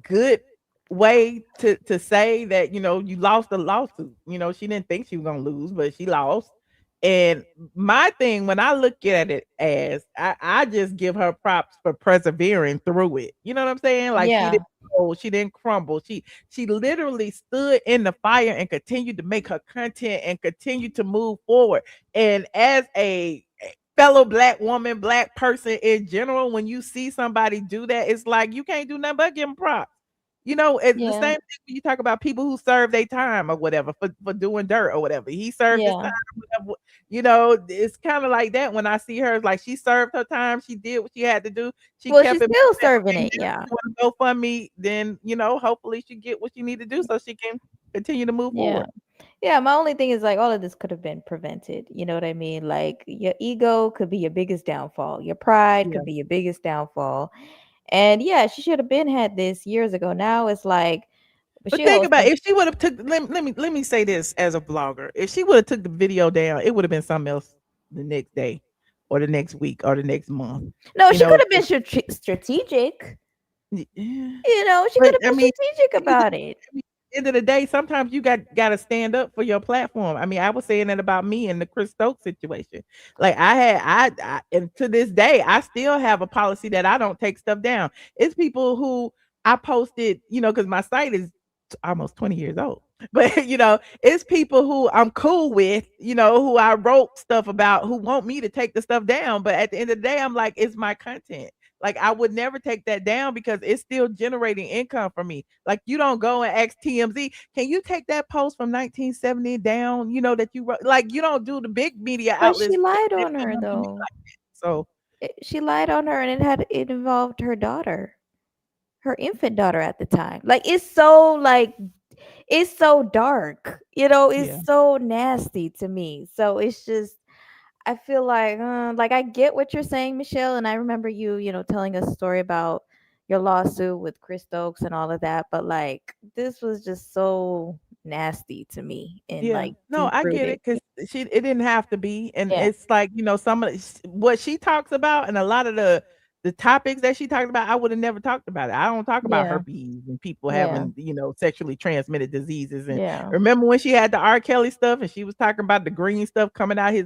good way to say that, you lost the lawsuit. She didn't think she was gonna lose, but she lost. And my thing, when I look at it, as I just give her props for persevering through it. You know what I'm saying? Like, she yeah. didn't fold, she didn't crumble. She literally stood in the fire and continued to make her content and continue to move forward. And as a fellow black woman, black person in general, when you see somebody do that, it's like you can't do nothing but give them props. It's the Yeah. same thing when you talk about people who serve their time or whatever for doing dirt or whatever. He served his Yeah. time, whatever. It's kind of like that when I see her. It's like she served her time. She did what she had to do. She Well, kept she's it still moving. serving And it. now Yeah. she want to go fund me. Then hopefully she get what she need to do so she can continue to move Yeah. forward. Yeah, my only thing is like all of this could have been prevented. You know what I mean? Like your ego could be your biggest downfall. Your pride Yeah. could be your biggest downfall. And yeah, she should have been had this years ago. Now it's like, but But she think about hosting. if she would have took let me say this as a blogger. If she would have took the video down, it would have been something else the next day or the next week or the next month. No, You she could know, have been strategic. yeah. You know, she could But have I been mean, strategic at the end of about it. end of the day, sometimes you gotta stand up for your platform. I mean, I was saying that about me in the Chris Stokes situation. Like I and to this day, I still have a policy that I don't take stuff down. It's people who I posted, because my site is almost 20 years old. But it's people who I'm cool with, who I wrote stuff about who want me to take the stuff down. But at the end of the day, I'm like, it's my content. Like I would never take that down because it's still generating income for me. Like you don't go and ask TMZ, can you take that post from 1970 down? That you wrote. Like you don't do the big media But she outlets. lied It's on not her gonna be me though. like that. So She lied on her, and it involved her daughter, her infant daughter at the time. Like it's so dark. yeah, It's so nasty to me. So it's just I feel like I get what you're saying, Michelle, and I remember you telling us a story about your lawsuit with Chris Stokes and all of that, but like this was just so nasty to me and yeah. like No, deep I get rooted. it because it didn't have to be, and Yeah. it's like some of what she talks about, and a lot of the topics that she talked about, I would have never talked about it. I don't talk about Yeah. herpes and people Yeah. having sexually transmitted diseases. And Yeah. remember when she had the R. Kelly stuff, and she was talking about the green stuff coming out his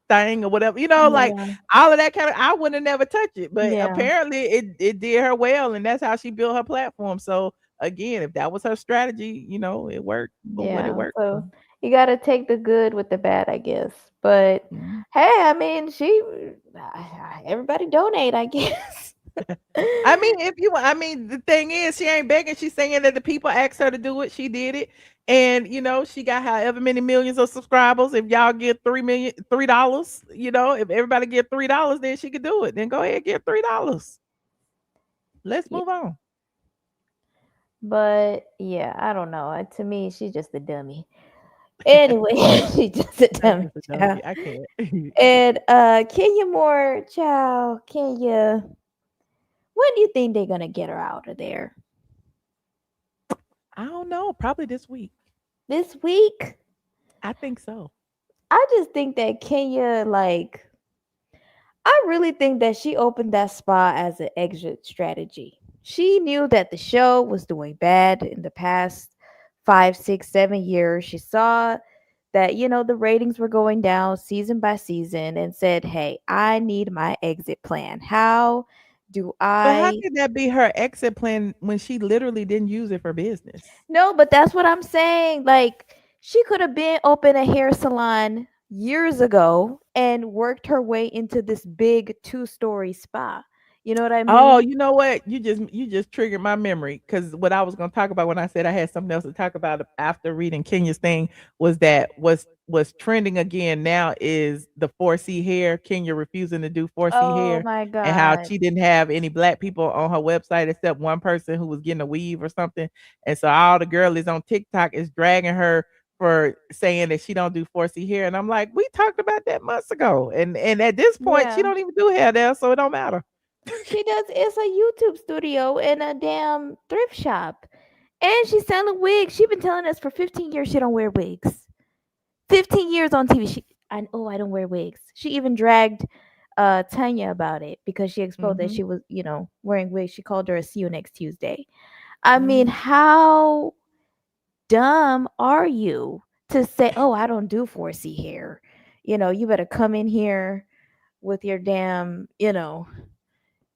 thing or whatever, like Yeah. all of that kind of, I would have never touched it. But Yeah. apparently it did her well, and that's how she built her platform. So again, if that was her strategy, it worked for what it Yeah. worked for. So you got to take the good with the bad, I guess. But Mhm. hey, I mean, everybody donate, I guess. I mean, the thing is, she ain't begging. She's saying that the people asked her to do it. She did it, and she got however many millions of subscribers. If y'all get $3, if everybody get $3, then she could do it. Then go ahead and get $3. Let's Yeah. move on. But yeah, I don't know. To me, she's just a dummy. Anyway, she's just a Not dummy just a child. dummy. I can't. And Kenya Moore, child, Kenya, when do you think they're gonna get her out of there? I don't know. Probably this week. This week? I think so. I just think that Kenya, like, I really think that she opened that spa as an exit strategy. She knew that the show was doing bad in the past 5, 6, 7 years. She saw that, the ratings were going down season by season and said, hey, I need my exit plan. How do But how I? could that be her exit plan when she literally didn't use it for business? No, but that's what I'm saying. Like, she could have been open a hair salon years ago and worked her way into this big 2-story spa. You know what I Oh, mean? you know what? You just triggered my memory because what I was going to talk about when I said I had something else to talk about after reading Kenya's thing was that was trending again now is the 4C hair. Kenya refusing to do 4C Oh hair my and how God. she didn't have any black people on her website except one person who was getting a weave or something. And so all the girlies on TikTok is dragging her for saying that she don't do 4C hair. And I'm like, we talked about that months ago. And at this point, she Yeah. don't even do hair there, so it don't matter. She does it's a YouTube studio and a damn thrift shop. And she's selling wigs. She's been telling us for 15 years she don't wear wigs. 15 years on TV. I don't wear wigs. She even dragged Tanya about it because she exposed that Mhm. she was, wearing wigs. She called her a see you next Tuesday. I mean, Mhm. how dumb are you to say, "Oh, I don't do 4C hair." You better come in here with your damn,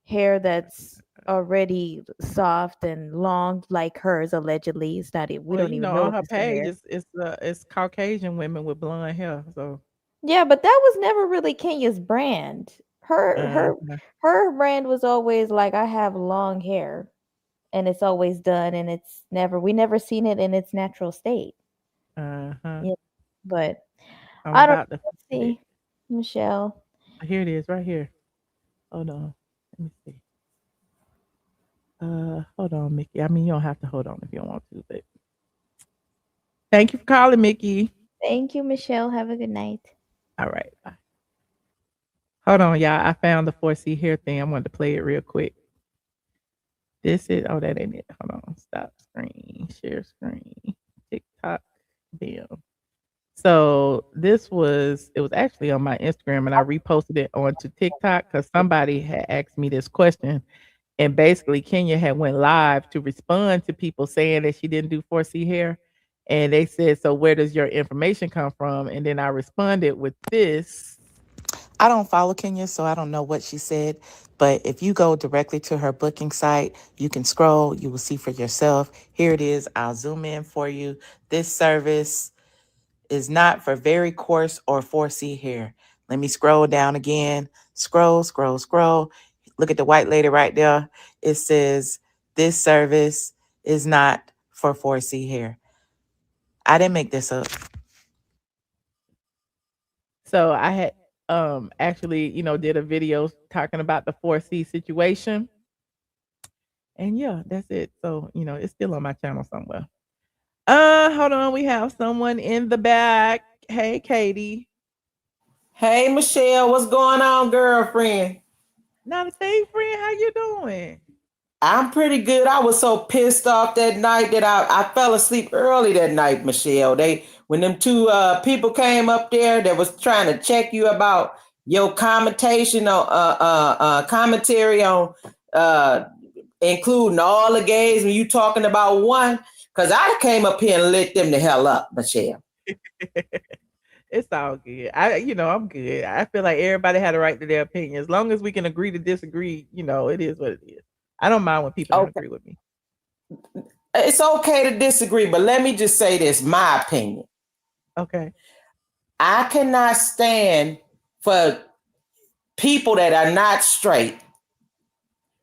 hair that's already soft and long like hers allegedly. It's not we Well, don't even know on if her it's her page, hair. it's Caucasian women with blonde hair, so, Yeah, but that was never really Kenya's brand. Her her uh-huh, her brand was always like I have long hair and it's always done and we never seen it in its natural state. uh-huh. Yeah. But I'm I don't about to let's find it. see, Michelle. Here it is, right here. Hold on. Let me see. Hold on, Mickey. I mean, you don't have to hold on if you don't want to, but Thank you for calling, Mickey. Thank you, Michelle. Have a good night. All right. Bye. Hold on, y'all. I found the 4C hair thing. I wanted to play it real quick. This is, oh, that ain't it. Hold on. Stop screen. Share screen. TikTok. Damn. So it was actually on my Instagram and I reposted it onto TikTok because somebody had asked me this question. And basically Kenya had went live to respond to people saying that she didn't do 4C hair. And they said, so where does your information come from? And then I responded with this. I don't follow Kenya, so I don't know what she said. But if you go directly to her booking site, you can scroll. You will see for yourself. Here it is. I'll zoom in for you. This service is not for very coarse or 4C hair. Let me scroll down again. Scroll. Look at the white lady right there. It says, this service is not for 4C hair. I didn't make this up. So I had actually, did a video talking about the 4C situation. And yeah, that's it. So, it's still on my channel somewhere. Hold on. We have someone in the back. Hey, Katie. Hey, Michelle. What's going on, girlfriend? Not a thing, friend. How you doing? I'm pretty good. I was so pissed off that night that I fell asleep early that night, Michelle. When them two people came up there that was trying to check you about your commentation on commentary on including all the gays when you talking about one, because I came up here and lit them the hell up, Michelle. It's all good. I'm good. I feel like everybody had a right to their opinion. As long as we can agree to disagree, it is what it is. I don't mind when people don't agree with me. It's okay to disagree, but let me just say this, my opinion. Okay. I cannot stand for people that are not straight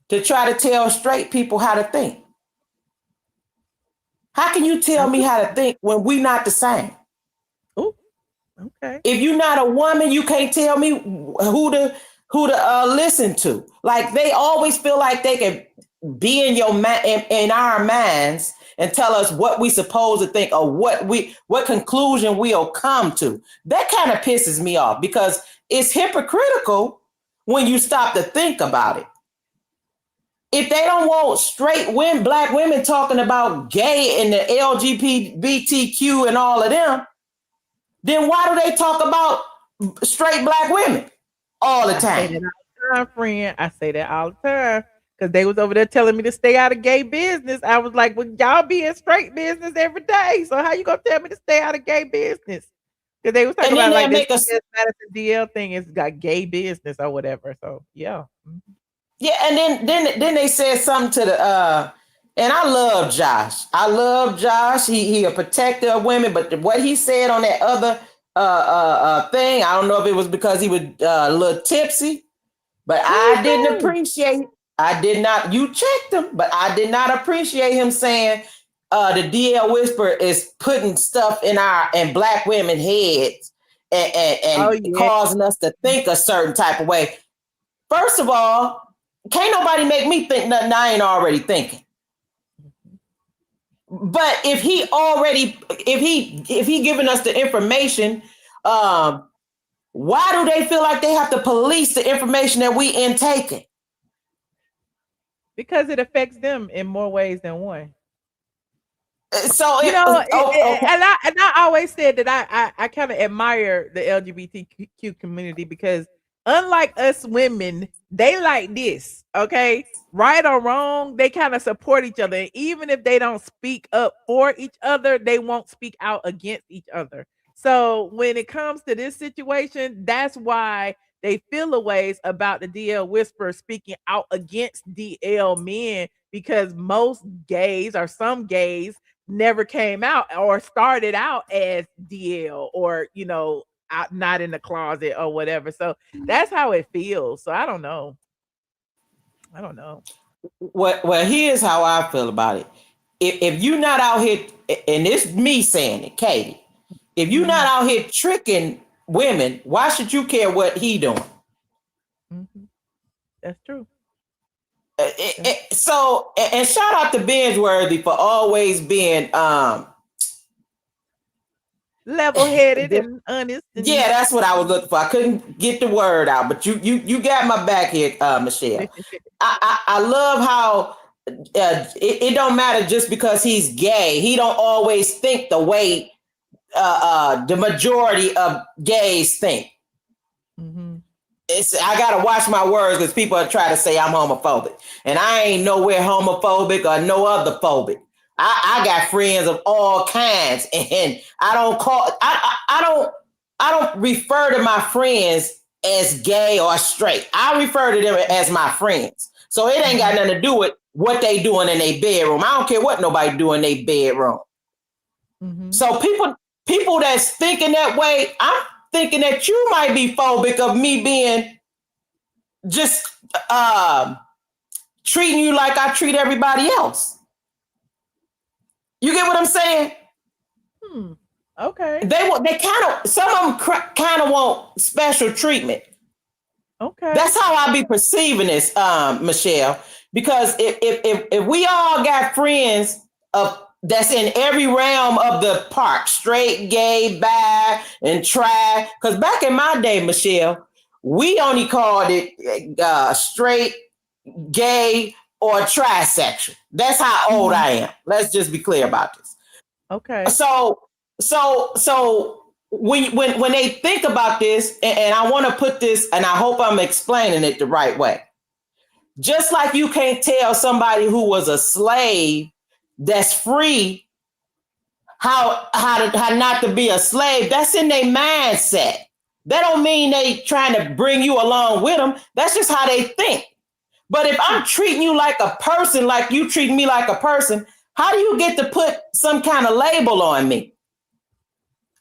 to try to tell straight people how to think. How can you tell me how to think when we not the same? Oh, okay. If you're not a woman, you can't tell me who to listen to. Like they always feel like they can be in our minds and tell us what we supposed to think or what conclusion we'll come to. That kind of pisses me off because it's hypocritical when you stop to think about it. If they don't want straight women, black women talking about gay and the LGBTQ and all of them, then why do they talk about straight black women all the time? I say that all the time. Because they was over there telling me to stay out of gay business. I was like, well, y'all be in straight business every day. So how you gonna tell me to stay out of gay business? Because they was talking about like this Madison DL thing is got gay business or whatever. So yeah. Yeah, and then they said something to the and I love Josh. He a protector of women, but what he said on that other thing, I don't know if it was because he was a little tipsy, but I didn't appreciate it. I did not, you checked him, but I did not appreciate him saying the DL Whisper is putting stuff in black women's heads and causing us to think a certain type of way. First of all, can't nobody make me think nothing I ain't already thinking. But if he giving us the information, why do they feel like they have to police the information that we intaking? Because it affects them in more ways than one. So and I always said that I kind of admire the LGBTQ community because unlike us women, they like this, okay? Right or wrong, they kind of support each other. And even if they don't speak up for each other, they won't speak out against each other. So when it comes to this situation, that's why they feel a ways about the DL Whisperer speaking out against DL men, because most gays or some gays never came out or started out as DL or, out, not in the closet or whatever. So that's how it feels. So I don't know. Well, here's how I feel about it. If you're not out here, and it's me saying it, Katie, if you're not out here tricking women, why should you care what he doing? That's true. So, and shout out to Bengeworthy for always being level-headed and honest. And Yeah, that's what I was looking for. I couldn't get the word out, but you got my back here, Michelle. I love how it don't matter just because he's gay. He don't always think the way the majority of gays think. I gotta watch my words because people are trying to say I'm homophobic, and I ain't nowhere homophobic or no other phobic. I got friends of all kinds, and I don't refer to my friends as gay or straight. I refer to them as my friends. So it ain't got nothing to do with what they doing in their bedroom. I don't care what nobody do in their bedroom. So people that's thinking that way, I'm thinking that you might be phobic of me being just treating you like I treat everybody else. You get what I'm saying? Okay. They kind of, some of them kind of want special treatment. Okay. That's how I be perceiving this, Michelle. Because if we all got friends that's in every realm of the park, straight, gay, bi, and tri. Because back in my day, Michelle, we only called it straight, gay, or trisexual. That's how old I am. Let's just be clear about this. Okay. So when they think about this, and I want to put this, and I hope I'm explaining it the right way. Just like you can't tell somebody who was a slave that's free how not to be a slave, that's in their mindset. That don't mean they trying to bring you along with them. That's just how they think. But if I'm treating you like a person, like you treat me like a person, how do you get to put some kind of label on me?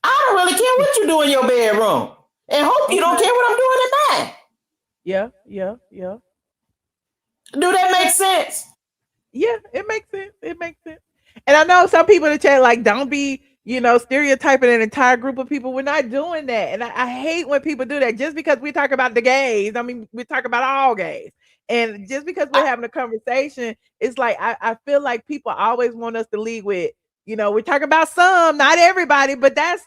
I don't really care what you do in your bedroom, and hope you don't care what I'm doing in mine. Yeah. Do that make sense? Yeah, it makes sense. It makes sense. And I know some people in the chat like, don't be, stereotyping an entire group of people. We're not doing that. And I hate when people do that. Just because we talk about the gays, I mean, we talk about all gays. And just because we're having a conversation, it's like, I feel like people always want us to lead with, we're talking about some, not everybody, but that's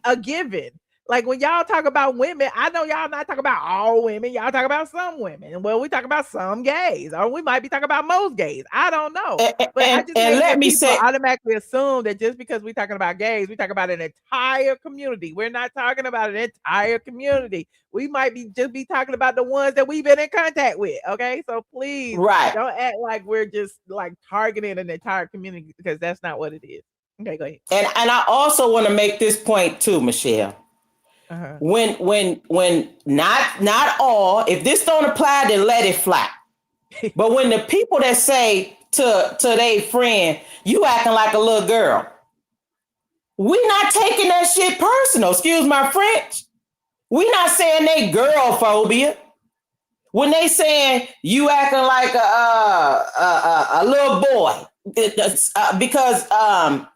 a given. Like when y'all talk about women, I know y'all not talking about all women. Y'all talk about some women. Well, we talk about some gays, or we might be talking about most gays. I don't know. But I just hate when people automatically assume that just because we're talking about gays, we talk about an entire community. We're not talking about an entire community. We might just be talking about the ones that we've been in contact with. Okay, so please, don't act like we're just like targeting an entire community, because that's not what it is. Okay, go ahead. And I also want to make this point too, Michelle. When not all, if this don't apply, then let it fly. But when the people that say to their friend, you acting like a little girl, we not taking that shit personal. Excuse my French. We not saying they girl phobia. When they saying you acting like a little boy, because I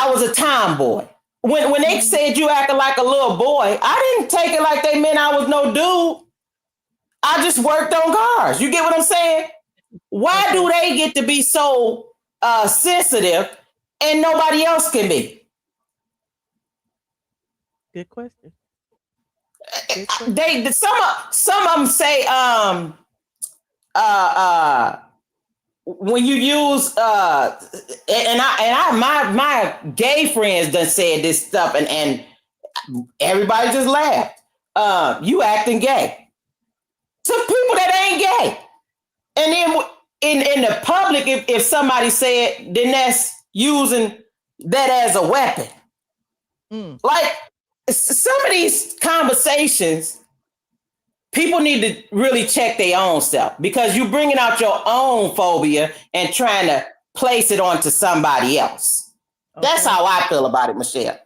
was a tomboy. When they said you acting like a little boy, I didn't take it like they meant I was no dude. I just worked on cars. You get what I'm saying? Why do they get to be so sensitive and nobody else can be? Good question. They some of them say when you use my gay friends done said this stuff and everybody just laughed. You acting gay to people that ain't gay, and then in the public, if somebody said, then that's using that as a weapon. Like some of these conversations, people need to really check their own self, because you're bringing out your own phobia and trying to place it onto somebody else. Okay. That's how I feel about it, Michelle.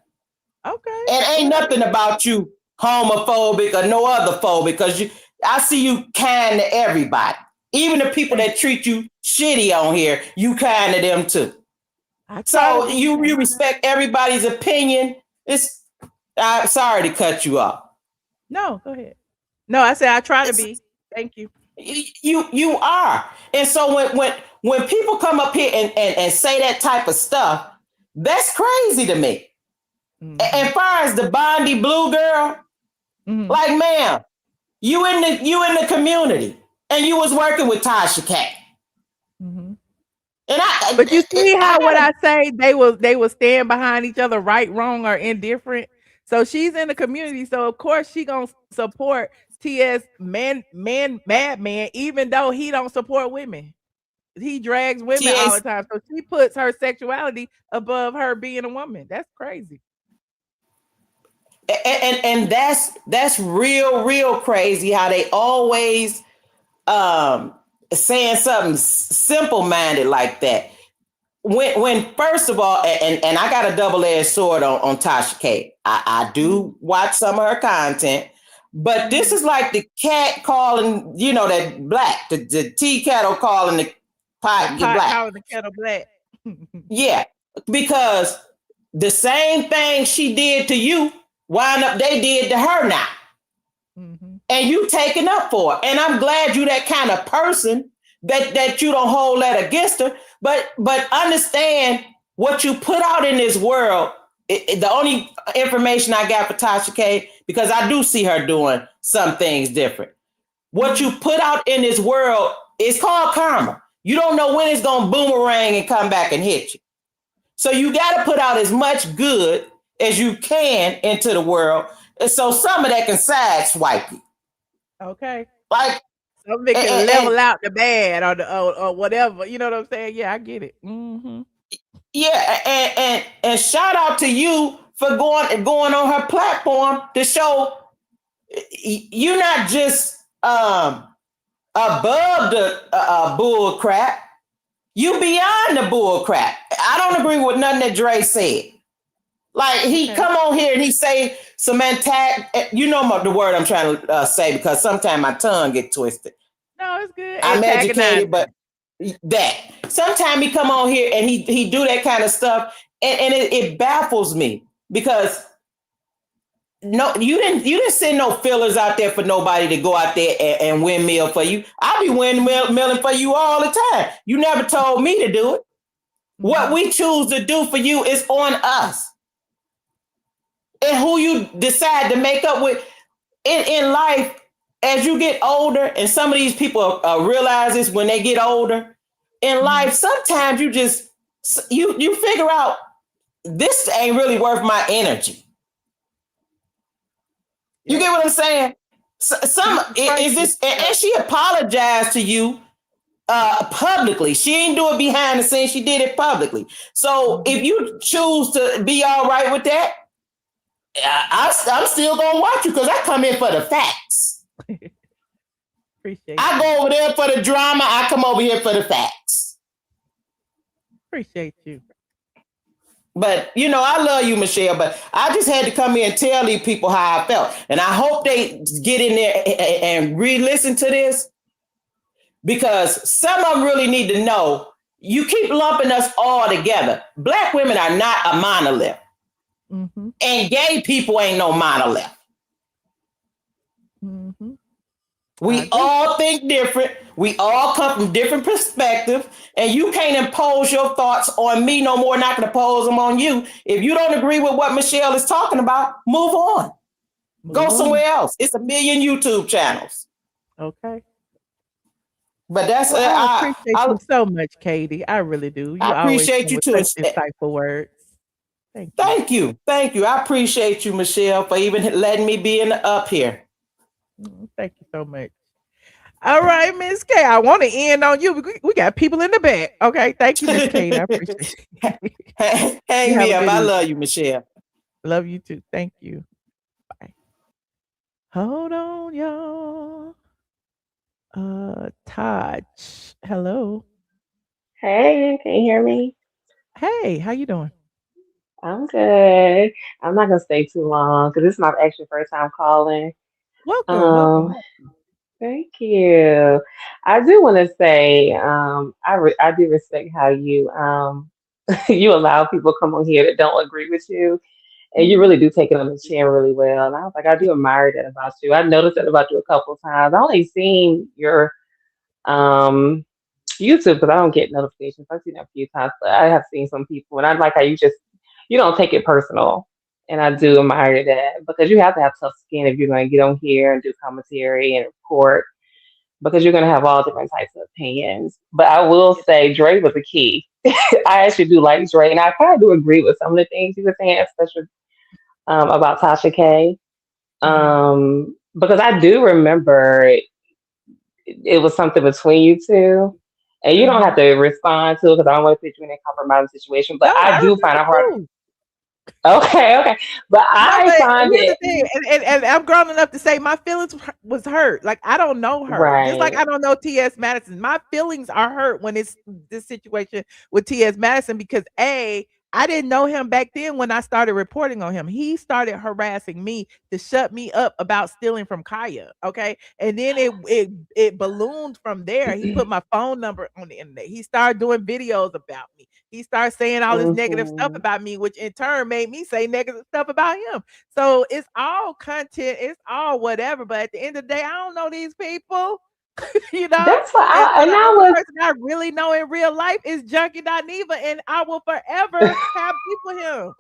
Okay. And ain't nothing about you homophobic or no other phobic, because I see you kind to everybody. Even the people that treat you shitty on here, you kind to them too. So you respect everybody's opinion. I'm sorry to cut you off. No, go ahead. No, I said I try to be. Thank you. You are. And so when people come up here and say that type of stuff, That's crazy to me. As far as the Bondy Blue girl, like, ma'am, you in the community, and you was working with Tasha K. And but you see how what I say, they will stand behind each other, right, wrong, or indifferent. So she's in the community, so of course she gonna support TS madman, even though he don't support women. He drags women all the time. So she puts her sexuality above her being a woman. That's crazy. And that's real crazy how they always saying something simple-minded like that. When first of all, and I got a double-edged sword on Tasha K. I do watch some of her content, but this is like the cat calling, that black, the tea kettle calling the pot black. Calling the kettle black. Yeah, because the same thing she did to you, they did to her now. And you taking up for it. And I'm glad you that kind of person that you don't hold that against her. But understand what you put out in this world. The only information I got for Tasha K, because I do see her doing some things different. What you put out in this world is called karma. You don't know when it's going to boomerang and come back and hit you. So you got to put out as much good as you can into the world. And so some of that can sideswipe you. Okay. Like, something can level out the bad or whatever. You know what I'm saying? Yeah, I get it. Yeah, and shout out to you for going on her platform to show you're not just above the bull crap. You beyond the bull crap. I don't agree with nothing that Dre said. Like, he come on here and he say some you know the word I'm trying to say, because sometimes my tongue get twisted. No, it's good. I'm educated, but that sometimes he come on here and he do that kind of stuff, and it baffles me, because no, you didn't send no fillers out there for nobody to go out there and windmill for you. I'll be windmilling for you all the time. You never told me to do it. What we choose to do for you is on us. And who you decide to make up with in life, as you get older, and some of these people realize this when they get older in life, sometimes you just you figure out this ain't really worth my energy. You get what I'm saying? Is this, and she apologized to you publicly. She didn't do it behind the scenes. She did it publicly. So if you choose to be all right with that, I'm still gonna watch you, because I come in for the facts. Appreciate I go over there for the drama. I come over here for the facts. Appreciate you. But I love you, Michelle. But I just had to come here and tell these people how I felt, and I hope they get in there and re-listen to this, because some of them really need to know. You keep lumping us all together. Black women are not a monolith. And gay people ain't no monolith. We all think different. We all come from different perspectives, and you can't impose your thoughts on me no more than I can impose them on you. If you don't agree with what Michelle is talking about, move on. Go somewhere else. It's a million YouTube channels. Okay. But that's I appreciate you so much, Katie. I really do. I appreciate you too. Insightful words. Thank you. I appreciate you, Michelle, for even letting me be up here. Thank you so much. All right, Miss K. I want to end on you. We got people in the back. Okay. Thank you, Miss K. I appreciate it. Hang me up. I love you, Michelle. Love you too. Thank you. Bye. Hold on, y'all. Taj. Hello. Hey, can you hear me? Hey, how you doing? I'm good. I'm not gonna stay too long because this is my actually first time calling. Welcome. Thank you. I do want to say, I do respect how you you allow people to come on here that don't agree with you, and you really do take it on the chin really well. And I was like, I do admire that about you. I noticed that about you a couple of times. I only seen your YouTube because I don't get notifications. I've seen that a few times, but I have seen some people, and I like how you just you don't take it personal. And I do admire that because you have to have tough skin if you're going to get on here and do commentary and report because you're going to have all different types of opinions. But I will say Dre was the key. I actually do like Dre, and I kind of do agree with some of the things he was saying, especially about Tasha K. Because I do remember it was something between you two. And you don't have to respond to it because I don't want to put you in a compromising situation. But No, I I do find remember it hard. too. Okay. But No, I but find here's the it thing, and I'm grown enough to say my feelings was hurt. Like I don't know her, just like right. I don't know T.S. Madison. My feelings are hurt when it's this situation with T.S. Madison because I didn't know him back then when I started reporting on him. He started harassing me to shut me up about stealing from Kaya. Okay. And then it ballooned from there. He put my phone number on the internet. He started doing videos about me. He started saying all this negative stuff Mhm. about me, which in turn made me say negative stuff about him. So it's all content, it's all whatever. But at the end of the day, I don't know these people. you know. That's what And so and the I only was person I really know in real life is Junkie Neva, and I will forever have beef with him.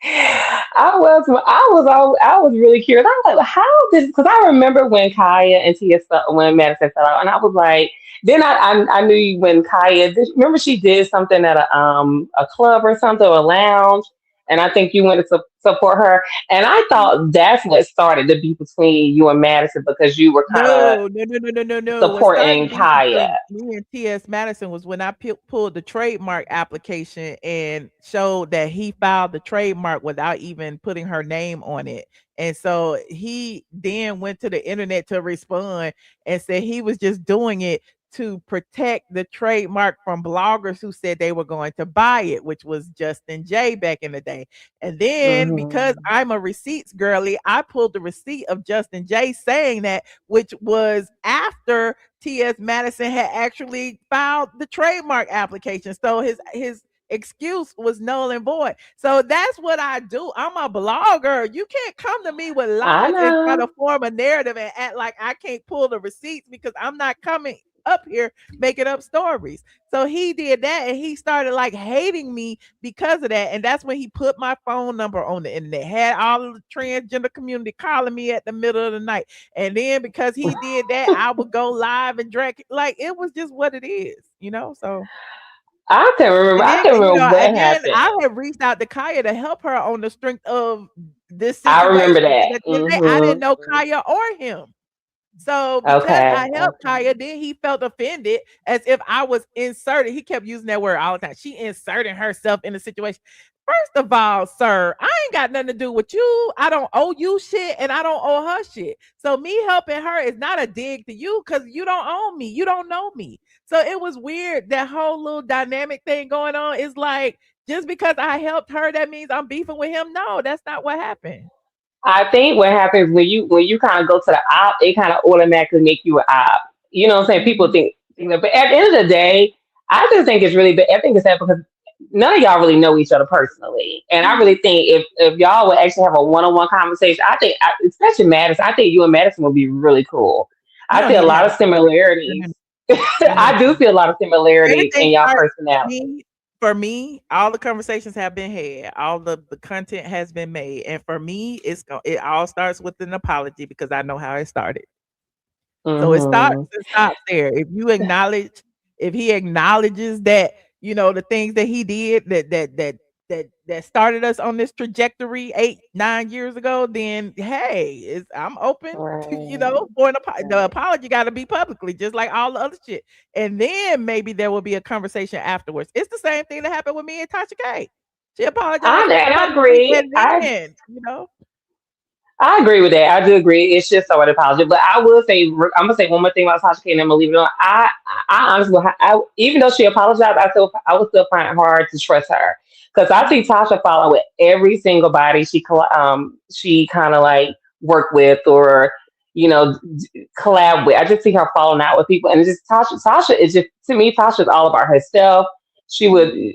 I was really curious. I was like, how did because I remember when Kaya and when Madison fell out, and I was like, then I knew when remember she did something at a club or something or a lounge, and I think you went to support her, and I thought that's what started the beef between you and Madison because you were kind of No. What started the supporting beef Kaya. between me and T.S. Madison was when I pulled the trademark application and showed that he filed the trademark without even putting her name on it. And so he then went to the internet to respond and said he was just doing it to protect the trademark from bloggers who said they were going to buy it, which was Justin J back in the day. And then because Mhm. I'm a receipts girly, I pulled the receipt of Justin J saying that, which was after T.S. Madison had actually filed the trademark application. So his excuse was null and void. So that's what I do. I'm a blogger. You can't come to me with I lies and try to know. form a narrative and act like I can't pull the receipts because I'm not coming up here making up stories. So he did that and he started like hating me because of that. And that's when he put my phone number on the internet, had all of the transgender community calling me at the middle of the night. And then because he did that, I would go live and drag like it was just what it is, you know. So I can't remember. I can't remember what and then happened. I have reached out to Kaya to help her on the strength of this I remember situation that. because at the end of the day, I didn't Hmm. know Kaya or him. So because Okay. I helped Kaya, then he felt offended as if I was inserted. He kept using that word all the time. She inserting herself in the situation. First of all, sir, I ain't got nothing to do with you. I don't owe you shit and I don't owe her shit. So me helping her is not a dig to you because you don't own me. You don't know me. So it was weird. That whole little dynamic thing going on is like just because I helped her, that means I'm beefing with him. No, that's not what happened. I think what happens when you kind of go to the op, it kind of automatically make you an op. You know what I'm saying? People Mhm. think that, but at the end of the day, I just think it's really. I think it's sad because none of y'all really know each other personally, and I really Mhm. think if y'all would actually have a one-on-one conversation, I think, especially Madison, I think you and Madison would be really cool. We I don't see a need to lot have of a conversation. similarities. No, no, I do no. see a lot of similarities Everything in y'all started personality. me for me, all the conversations have been had. All the content has been made. And for me, it all starts with an apology because I know how it started. So Hmm. it stops there. If he acknowledges that, the things that he did that started us on this trajectory 8, 9 years ago, then hey, I'm open to, Right. for the Right. apology gotta be publicly, just like all the other shit. And then maybe there will be a conversation afterwards. It's the same thing that happened with me and Tasha K. She apologized And I publicly agree. and then. I agree with that. I do agree. It's just so apology. But I will say, I'm gonna say one more thing about Tasha K, and I'm gonna leave it on. I honestly, even though she apologized, I would still find it hard to trust her because I see Mhm. Tasha follow with every single body she kind of like work with or collab with. I just see her falling out with people, and it's just Tasha. Tasha is just to me. Tasha is all about herself. She would. Mhm.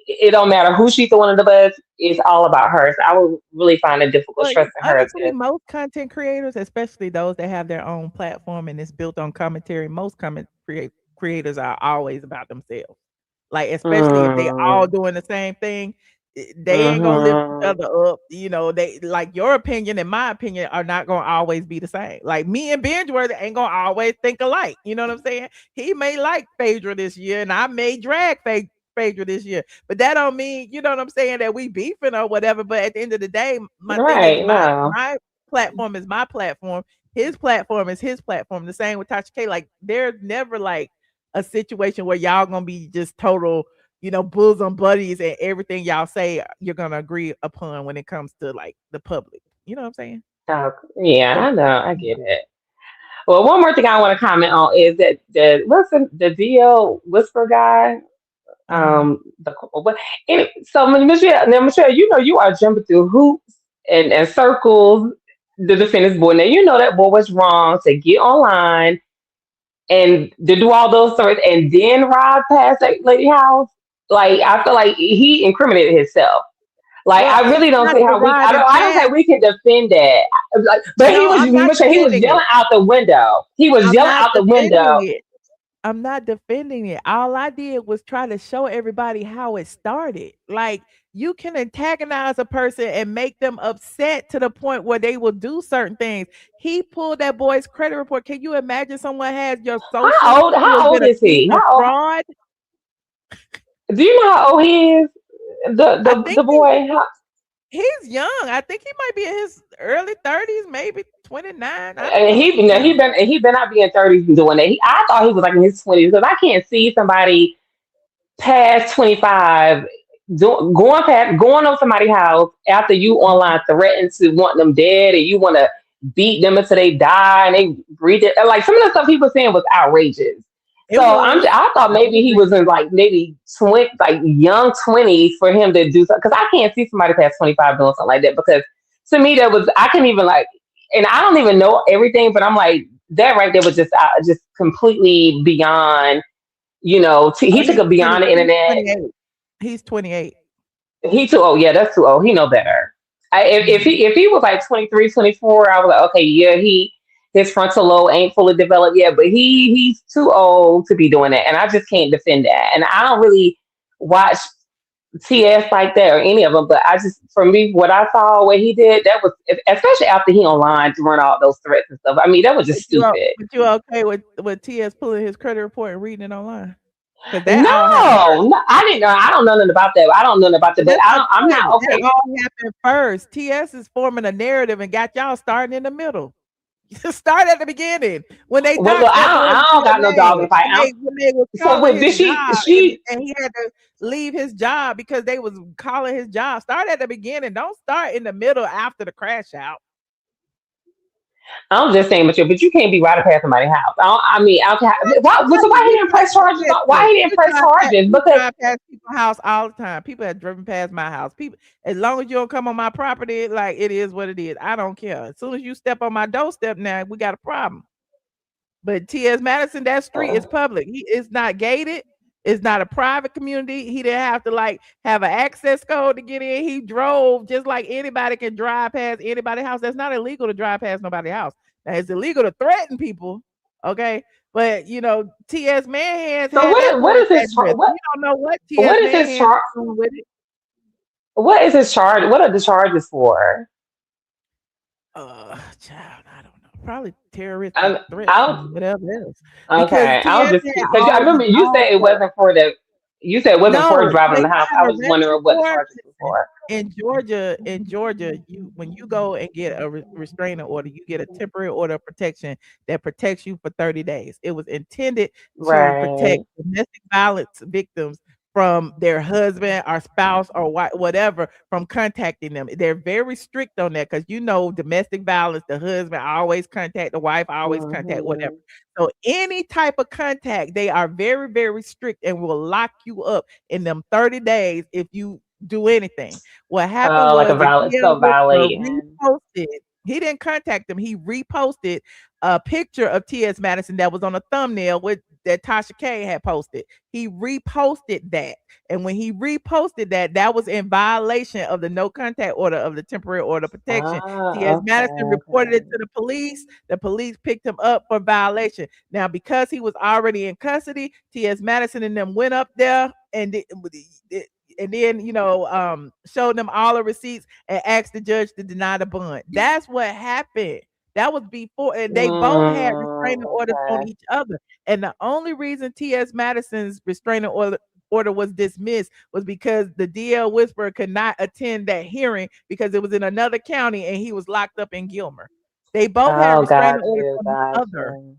It don't matter who she's throwing under the bus. It's all about her. So I would really find it difficult Well, trusting her honestly, to. most content creators, especially those that have their own platform and it's built on commentary, most creators are always about themselves. Like, especially if they all Mm, doing the same thing. They ain't gonna lift each Mhm. other up. You know, they like your opinion and my opinion are not gonna always be the same. Like me and Benjworthy ain't gonna always think alike. You know what I'm saying? He may like Phaedra this year, and I may drag Phaedra this year. But that don't mean, you know what I'm saying, that we beefing or whatever. But at the end of the day, my thing is Right, no. my platform is my platform. His platform is his platform. The same with Tasha K. Like there's never like a situation where y'all gonna be just total, you know, bosom buddies and everything y'all say you're gonna agree upon when it comes to like the public. You know what I'm saying? Oh, yeah, So I know. I get it. Well, one more thing I want to comment on is that the DL Whisper guy. mhm. But so Michelle, now Michelle, you know you are jumping through hoops and circles the defendant's boy. Now you know that boy was wrong to get online and to do all those things and then ride past that lady house. Like I feel like he incriminated himself. Like Well, I it's really don't not see the how we. riding I don't think past. we can defend that. Like, but he No, was I'm not Michelle. He was defending it. yelling out the window. He was I'm yelling not out the defending window. it. I'm not defending it. All I did was try to show everybody how it started. Like you can antagonize a person and make them upset to the point where they will do certain things. He pulled that boy's credit report. Can you imagine someone has your social who has How old been is accused he? of fraud? Do you know how old he is? The I the think the boy. he's young. I think he might be in his early 30s, maybe 29. I don't And know. he He's no, young. he been not be in 30s and doing that. I thought he was like in his 20s because I can't see somebody past 25 going over somebody's house after you online threatened to want them dead and you want to beat them until they die and they breathe it. Like some of the stuff he was saying was outrageous. So It was. I thought I maybe he agree. was in like maybe 20, like young 20s for him to do something because I can't see somebody past 25 doing something like that because to me that was I couldn't even like and I don't even know everything but I'm like that right there was just completely beyond Oh, he took it beyond the he's internet. 28. He's 28. He too old. Yeah, that's too old. He know better. Mhm. If he was like 23, 24, I was like, okay, yeah, his frontal lobe ain't fully developed yet, but he's too old to be doing that, and I just can't defend that. And I don't really watch TS like that or any of them, but I just for me, what I saw, what he did, that was especially after he online to run all those threats and stuff. I mean, that was just stupid. But you okay with TS pulling his credit report and reading it online? Because that all happened first. No, I didn't know. I don't know nothing about that. I don't know nothing about that, But but that's what I'm I'm not saying. That okay. all happened first. TS is forming a narrative and got y'all starting in the middle. Start at the beginning when they Well, look, doxed that boy's I don't real got no dog in name. the fight. When they was So calling wait, his did job she and he had to leave his job because they was calling his job. Start at the beginning. Don't start in the middle after the crash out. I'm just saying, but you can't be riding past somebody's house. I mean, okay, why? How So why he you didn't press charges? Why listen, he didn't press charges? you Because drive past people's house all the time. People have driven past my house. People, as long as you don't come on my property, like it is what it is. I don't care. As soon as you step on my doorstep, now we got a problem. But T.S. Madison, that street is public. He is not gated. It's not a private community. He didn't have to like have an access code to get in. He drove just like anybody can drive past anybody's house. That's not illegal to drive past nobody's house. Now it's illegal to threaten people. Okay. But you know, T.S. Manhands so had that what boy's is his address. We don't know what T.S. what is his Manhands charge? is doing with it. What is his charge? What are the charges for? Child, I don't know. Probably terroristic I'm, threats I'll and whatever else. Because okay. I was T.S. just had because I remember you all said it the wasn't for the. You said it wasn't for no, driving in they the house. got I an was arrest wondering what the report. charges were for. In Georgia, you when you go and get a restraining order, you get a temporary order of protection that protects you for 30 days. It was intended to protect Right. domestic violence victims from their husband or spouse or whatever from contacting them. They're very strict on that because you know domestic violence, the husband always contact the wife, always contact whatever. Mhm. So any type of contact, they are very, very strict and will lock you up in them 30 days if you do anything. What happened Like a was the violent, DL so Whisperer violating. reposted. He didn't contact them. He reposted a picture of T.S. Madison that was on a thumbnail with that Tasha K had posted. He reposted that. And when he reposted that, that was in violation of the no contact order of the temporary order of protection. T.S. Madison Okay. reported it to the police. The police picked him up for violation. Now, because he was already in custody, T.S. Madison and them went up there and and then showed them all the receipts and asked the judge to deny the bond. That's what happened. That was before, and they both had restraining orders on Okay. each other. And the only reason T.S. Madison's restraining order was dismissed was because the DL Whisperer could not attend that hearing because it was in another county and he was locked up in Gilmer. They both had Oh, restraining got orders you, on each got other. you.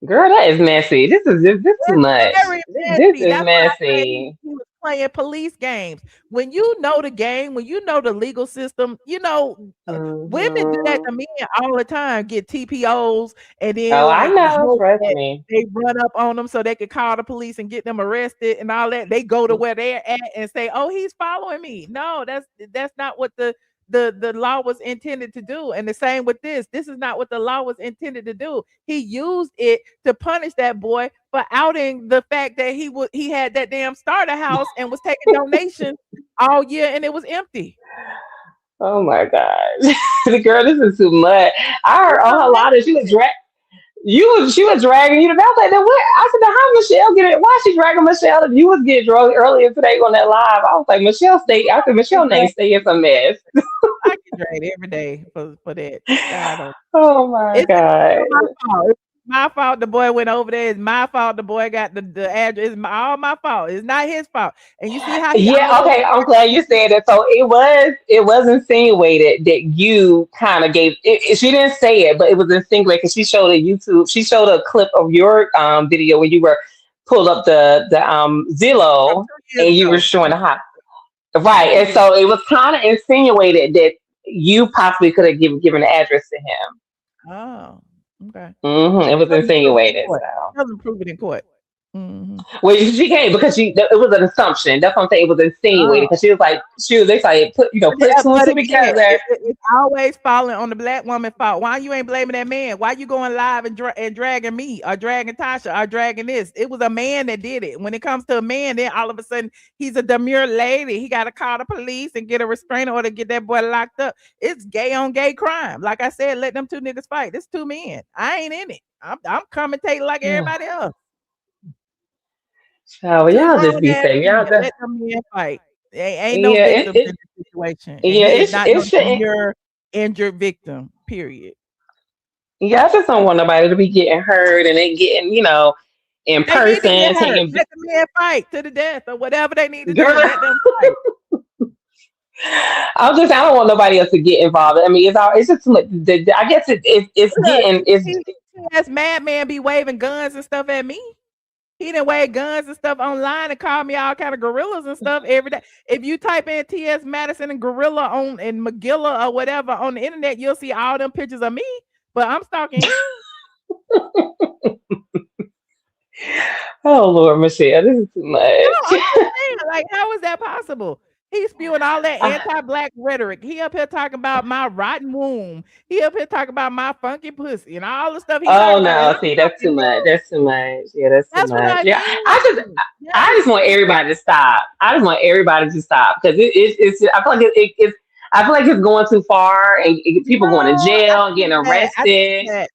Girl, that is messy. This too It's much. very This messy. is That's why I say messy. he was playing police games. When you know the game, when you know the legal system, women do that Hmm. to men all the time, get TPOs, and then Oh, I like know. hope Trust that me. they run up on them so they could call the police and get them arrested and all that. They go to where they're at and say, "Oh, he's following me." No, that's not what the law was intended to do. And the same with this. This is not what the law was intended to do. He used it to punish that boy for outing the fact that he had that damn starter house and was taking donations all year and it was empty. Oh my God. The girl, this is too much. I heard It's on a her line that she was dragging you to bed. I was like, "Then what?" I said, "Now how Michelle get it? Why she dragging Michelle? If you was getting drugged earlier today on that live." I was like, "Michelle stay." I said, "Michelle name stay in some mess." I get dragged every day for that. I don't. Oh my It's God. my fault. It's my fault the boy went over there. It's my fault the boy got the address. It's all my fault. It's not his fault. And you see how he Yeah, always okay. I'm glad you said that. So it was insinuated that you kind of gave she didn't say it, but it was insinuated because she showed a clip of your video where you were pulled up the from Zillow 2 years and you were ago. showing the hot From right. 2 And years so it was kind of insinuated that you possibly could have given the address to him. Oh, okay. It was Doesn't prove it in insinuated. court. So Doesn't prove it in court. Mhm. well, she can't because it was an assumption. That's what I'm saying. It was insinuated Oh. because they like put two and But two again, together. it's always falling on the black woman fault. Why you ain't blaming that man? Why you going live and dragging me or dragging Tasha or dragging this? It was a man that did it. When it comes to a man, then all of a sudden he's a demure lady. He got to call the police and get a restraining order to get that boy locked up. It's gay on gay crime. Like I said, let them two niggas fight. It's two men. I ain't in it. I'm commentating like everybody else. So Two y'all just grown be ass safe. men. Y'all just, Let them men fight. Ain't no yeah, victims in this situation, and yeah, he is not it no shouldn't. demure injured victim. Period. Yeah, I just don't want nobody to be getting hurt and they getting, in They need to get person hurt. taking. Let the men fight to the death or whatever they need to do. Girl, Let them fight. I don't want nobody else to get involved. I mean, it's just too much. I guess it's Look, getting it's. as madman be waving guns and stuff at me. He done wave guns and stuff online and call me all kind of gorillas and stuff every day. If you type in T.S. Madison and gorilla on and McGilla or whatever on the internet, you'll see all them pictures of me. But I'm stalking him. Oh Lord, Michelle, this is too No, I'm much. just saying, like, how is that possible? He's spewing all that I- anti-black rhetoric. He up here talking about my rotten womb. He up here talking about my funky pussy and all the stuff he oh talking about. And no, I'm see, that's too talking much. him. That's too much. Yeah, that's too That's what much. I Yeah, mean. I just want everybody to stop. I just want everybody to stop because it's. I feel like it's. I feel like it's going too far and people going to No, jail and getting I think arrested. that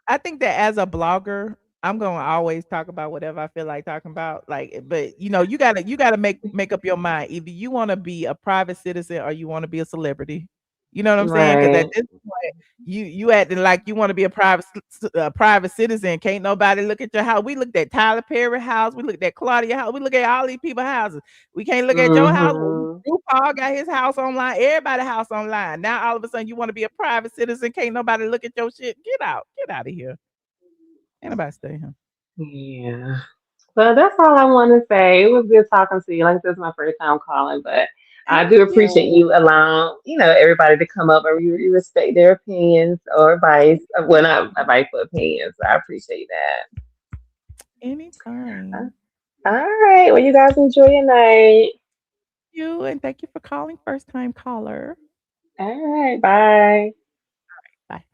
I think that as a blogger, I'm gonna always talk about whatever I feel like talking about. Like, but you gotta make up your mind. Either you want to be a private citizen or you want to be a celebrity. You know what I'm saying? Because at Right. this point, you acting like you want to be a private citizen. Can't nobody look at your house. We looked at Tyler Perry house. We looked at Claudia house. We look at all these people's houses. We can't look at your house. Hmm. RuPaul got his house online. Everybody house online. Now all of a sudden you want to be a private citizen. Can't nobody look at your shit. Get out. Get out of here. Ain't nobody stay here. Yeah. So that's all I want to say. It was good talking to you. Like this is my first time calling, but I Thank do appreciate you. you allowing, everybody to come up and you respect their opinions or advice. Well, not advice, but opinions. So I appreciate that. Anytime. All right. Well, you guys enjoy your night. You and thank you for calling, first time caller. All right. Bye. Bye.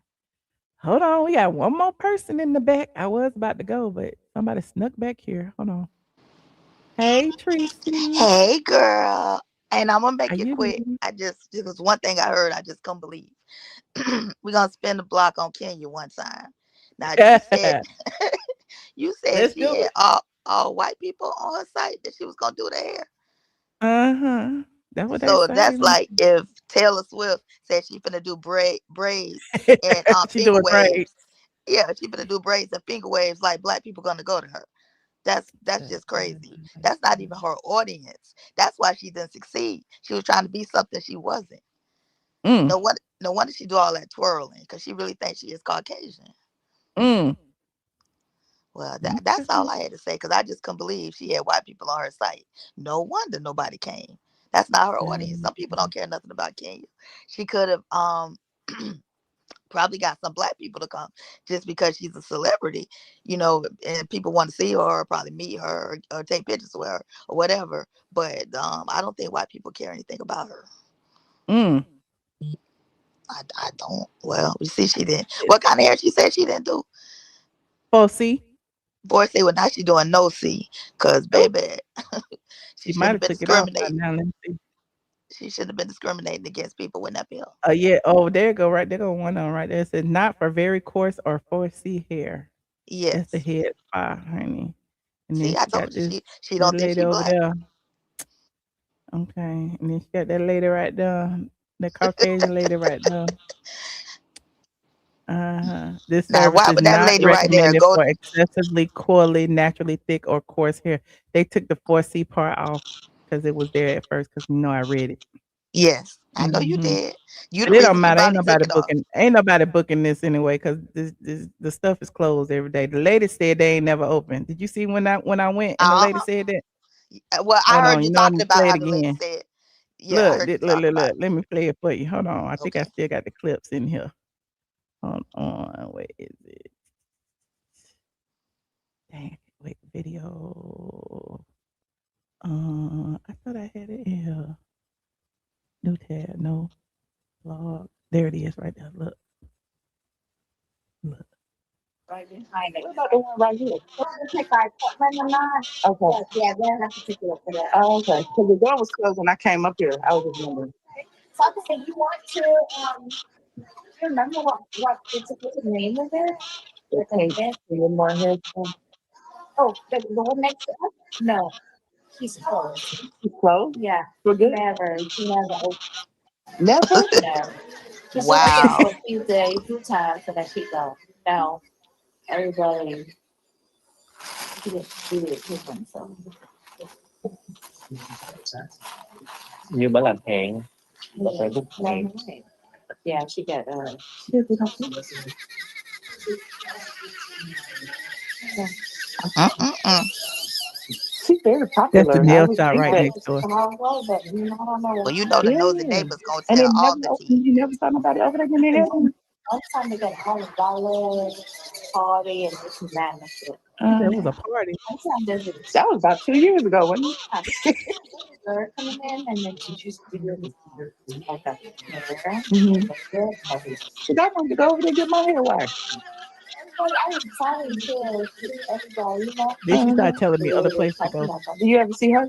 Hold on, we got one more person in the back. I was about to go, but somebody snuck back here. Hold on. Hey, Tracy. Hey, girl. And I'm gonna How make it you quick. doing? There was one thing I heard I just couldn't believe. We're gonna spin the block on Kenya one time. Now you said you said Let's she do had it. all white people on her site that she was gonna do the hair. That's what they So say. that's like if Taylor Swift said she finna do braids and She finger doing great. waves. Yeah, she finna do braids and finger waves. Like black people gonna go to her. That's just crazy. That's not even her audience. That's why she didn't succeed. She was trying to be something she wasn't. Mm. No wonder she do all that twirling because she really thinks she is Caucasian. Mm. Well, that's all I had to say because I just couldn't believe she had white people on her site. No wonder nobody came. That's not her audience. Some people don't care nothing about Kenya. She could have probably got some black people to come just because she's a celebrity, and people want to see her or probably meet her or take pictures with her or whatever. But I don't think white people care anything about her. Mm. I don't. Well, you see, she didn't. What kind of hair she said she didn't do? 4C. 4C. Well, now she doing no C, cause baby, she She might shouldn't have have been took it off by discriminating. now. Let me see. She shouldn't have been discriminating against people with that pill. Yeah. Oh, there you go. Right there, go one on right there. It says not for very coarse or 4C hair. That's the Yes. head spa, honey. And then See, I she got told you this she that don't think lady she over black. there. Okay. And then she got that lady right there. The Caucasian lady right there. This Now, service why is would that not lady right there recommended go? for excessively coily, naturally thick, or coarse hair. They took the 4C part off because it was there at first. Because I read it. Yes, I know you Mm-hmm. did. You the But it don't reason she matter. Ain't probably took nobody it off. booking. Ain't nobody booking this anyway. Because the stuff is closed every day. The lady said they ain't never open. Did you see when I went and the lady Uh-huh. said that? Well, I Hold heard on. you You know I'm talking gonna about play it how the lady again. said. Yeah, I Look, heard you look, talking look, about look. Let me play it for you. Hold on. I think I Okay. still got the clips in here. Hold on. Where is it? Dang. Wait. Video. I thought I had it in here. New tab. No. Log. There it is right there. Look. Look. Right behind it. What about the one right here? Take our appointment or not? Okay. Yeah, we'll have to pick it up for that. Oh, okay. Because the door was closed when I came up here. I was just wondering. So I said, you want to, do you remember what the name of it? Okay. One more here. Oh, the one next to us? No. She's closed. She's closed? Yeah. For good? Never. She never opened. Never? No. She's been here for Wow. a few days, few times, and then she goes. No. Everybody. She didn't do it different, so. Như bà làm hẹn và phải book hẹn. Yeah, she got She's very That's the popular. I nail would shop think right that. next door. But you know, I don't know. Well, the nosy Yeah. neighbors gonna And tell it all never the tea. opened. You never saw nobody over there when they had one. All the time they got $100 party and this and that and shit. There was a party. That was about 2 years ago, wasn't it? They're coming in and then she just do okay. Cause I wanted to go over there and get my hair waxed. Everybody, I was excited to see everybody, you know. Then she started telling me other places to go. Do you ever see her?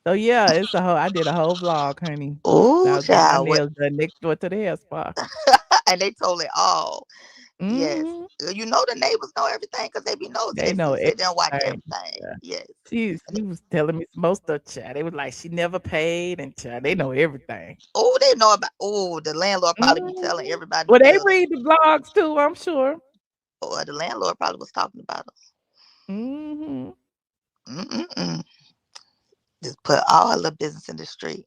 So yeah, it's a whole. I did a whole vlog, honey. I Oh, was getting my child. nails done next door to the hair spa. And they told it all. Yes. Mm-hmm. The neighbors know everything because they be nosy. They They know sit there and watch everything. everything. Yeah. Yes. She was telling me most of the child. They was like she never paid, and child, they know everything. Oh, they know about. Oh, the landlord probably be Mm-hmm. telling everybody Well, the they building. read the blogs too. I'm sure. Or the landlord probably was talking about Mm-hmm. them. Mm-mm-mm. Just put all the business in the street.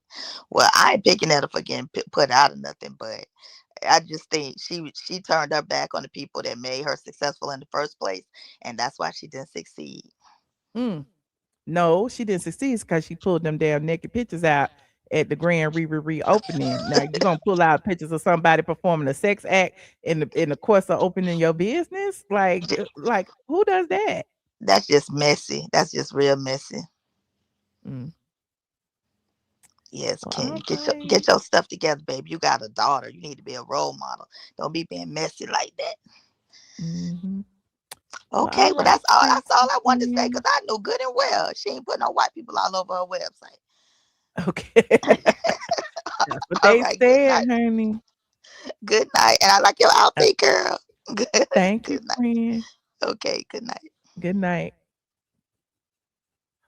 Well, I ain't picking at her for getting put out of nothing, but I just think she turned her back on the people that made her successful in the first place, and that's why she didn't succeed. Mm. No, she didn't succeed because she pulled them damn naked pictures out at the grand reopening. Now you gonna pull out pictures of somebody performing a sex act in the course of opening your business? Like who does that? That's just messy. That's just real messy. Mm. Yes, Well, Ken, all get right. your stuff together, baby. You got a daughter. You need to be a role model. Don't be being messy like that. Mm-hmm. Well, Okay, all well right, that's all I wanted to say because Stacey. I knew good and well she ain't putting no white people all over her website. Okay. That's what All they right, good said, night. honey. Good night. And I like your Uh, outfit, girl. Good, Thank you, good night. friend. Okay, good night. Good night.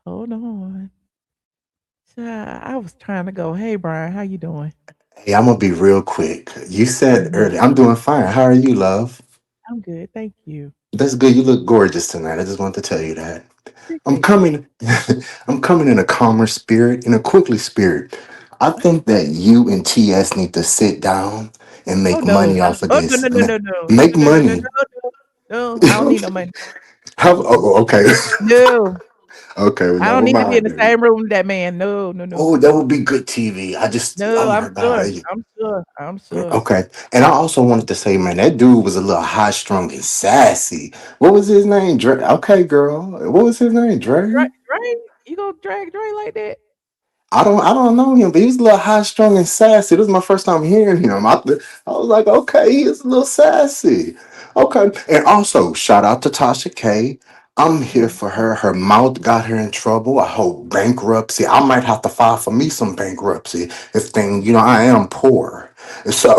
Hold on. I was trying to go. Hey, Brian, how you doing? Hey, I'm gonna be real quick. You said Mhm. earlier, I'm doing fine. How are you, love? I'm good, thank you. That's good. You look gorgeous tonight. I just want to tell you that. I'm Appreciate that. coming. I'm coming in a calmer spirit, in a quickly spirit. I think that you and TS need to sit down and Oh make no. money off of Oh no this. no no no no no Make no no no no money. no no. I don't need no money. Okay. No, Okay, well, I don't never need to be in mind the then. same room with that man. No no no Oh, that would be good TV. I just, no. oh I'm my sure. God. I'm sure. I'm sure. Okay. And I also wanted to say, man, that dude was a little high strung and sassy. What was his name? Dre. Okay, girl. What was his name? Dre? Dre, you gonna drag Dre like that? I don't know him, but he's a little high strung and sassy. This is my first time hearing him. I was like, okay, he's a little sassy. Okay. And also, shout out to Tasha K. I'm here for her. Her mouth got her in trouble. I hope bankruptcy. I might have to file for me some bankruptcy if things, I am poor. So,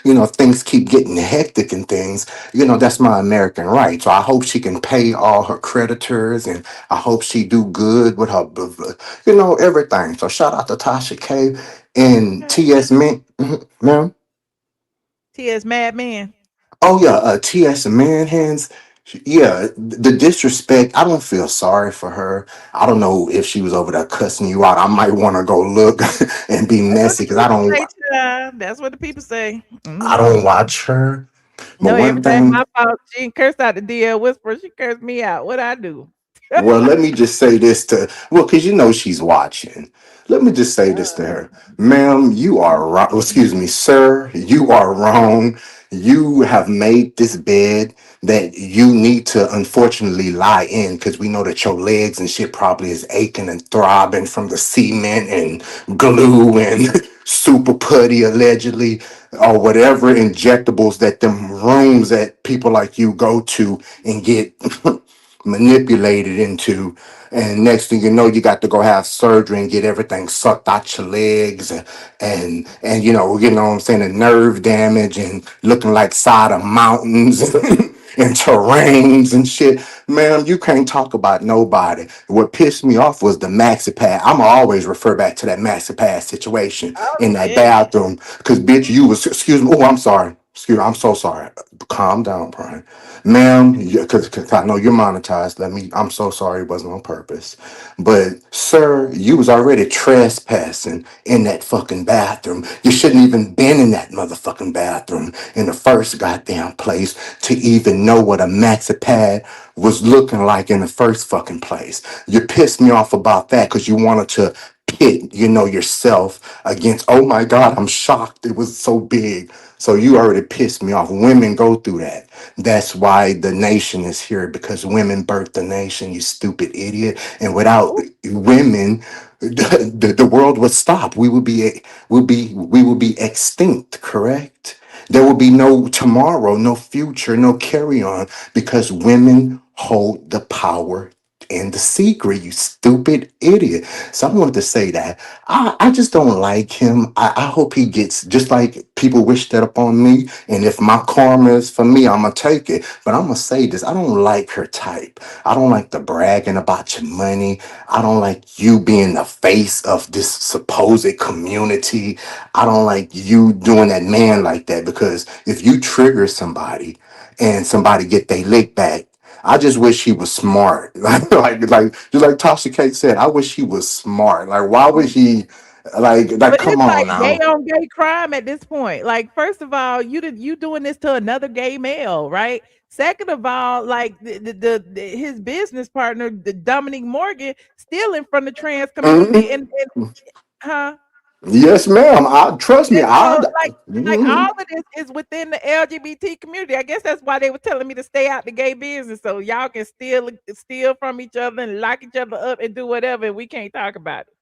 if things keep getting hectic and things, that's my American right. So I hope she can pay all her creditors and I hope she do good with her, everything. So shout out to Tasha K and Okay. TS Man, ma'am. T.S. Madman. Oh yeah, TS Manhands. Yeah, the disrespect. I don't feel sorry for her. I don't know if she was over there cussing you out. I might want to go look and be That's what messy the because I people don't. say, child. That's what the people say. I Hmm. don't watch her. But No, one everything thing. my fault. She didn't curse out the DL Whisperer. She cursed me out. What I do? Well, let me just say this to, because she's watching. Let me just say this to her. Ma'am, you are wrong. Excuse me, sir, you are wrong. You have made this bed that you need to unfortunately lie in because we know that your legs and shit probably is aching and throbbing from the cement and glue and super putty allegedly or whatever injectables that them rooms that people like you go to and get manipulated into, and next thing you know you got to go have surgery and get everything sucked out your legs and what I'm saying, the nerve damage and looking like side of mountains and terrains and shit. Ma'am, you can't talk about nobody. What pissed me off was the maxi pad. I'ma always refer back to that maxi pad situation Oh in that yeah. bathroom because bitch, you was, excuse me, oh, I'm sorry, excuse me, I'm so sorry. Calm down, Brian. Ma'am, because I know you're monetized. I'm so sorry it wasn't on purpose. But, sir, you was already trespassing in that fucking bathroom. You shouldn't even been in that motherfucking bathroom in the first goddamn place to even know what a maxi pad was looking like in the first fucking place. You pissed me off about that because you wanted to pit, yourself against, oh my God, I'm shocked. It was so big. So you already pissed me off. Women go through that. That's why the nation is here because women birthed the nation, you stupid idiot. And without women, the world would stop. We would be extinct, correct? There will be no tomorrow, no future, no carry on because women hold the power and the secret, you stupid idiot. So I wanted to say that. I just don't like him. I hope he gets, just like people wish that upon me. And if my karma is for me, I'm going to take it. But I'm going to say this. I don't like her type. I don't like the bragging about your money. I don't like you being the face of this supposed community. I don't like you doing that man like that because if you trigger somebody and somebody get their lick back, I just wish he was smart. like just like Tasha K said, I wish he was smart. Like, why would he like But come it's on like gay now? on gay crime at this point. Like, first of all, you doing this to another gay male, right? Second of all, like his business partner, the Dominique Morgan, stealing from the trans community, Mhm. and huh? Yes, ma'am. I trust me. And so, I like mhm. all of this is within the LGBT community. I guess that's why they were telling me to stay out the gay business, so y'all can steal from each other and lock each other up and do whatever, and we can't talk about it.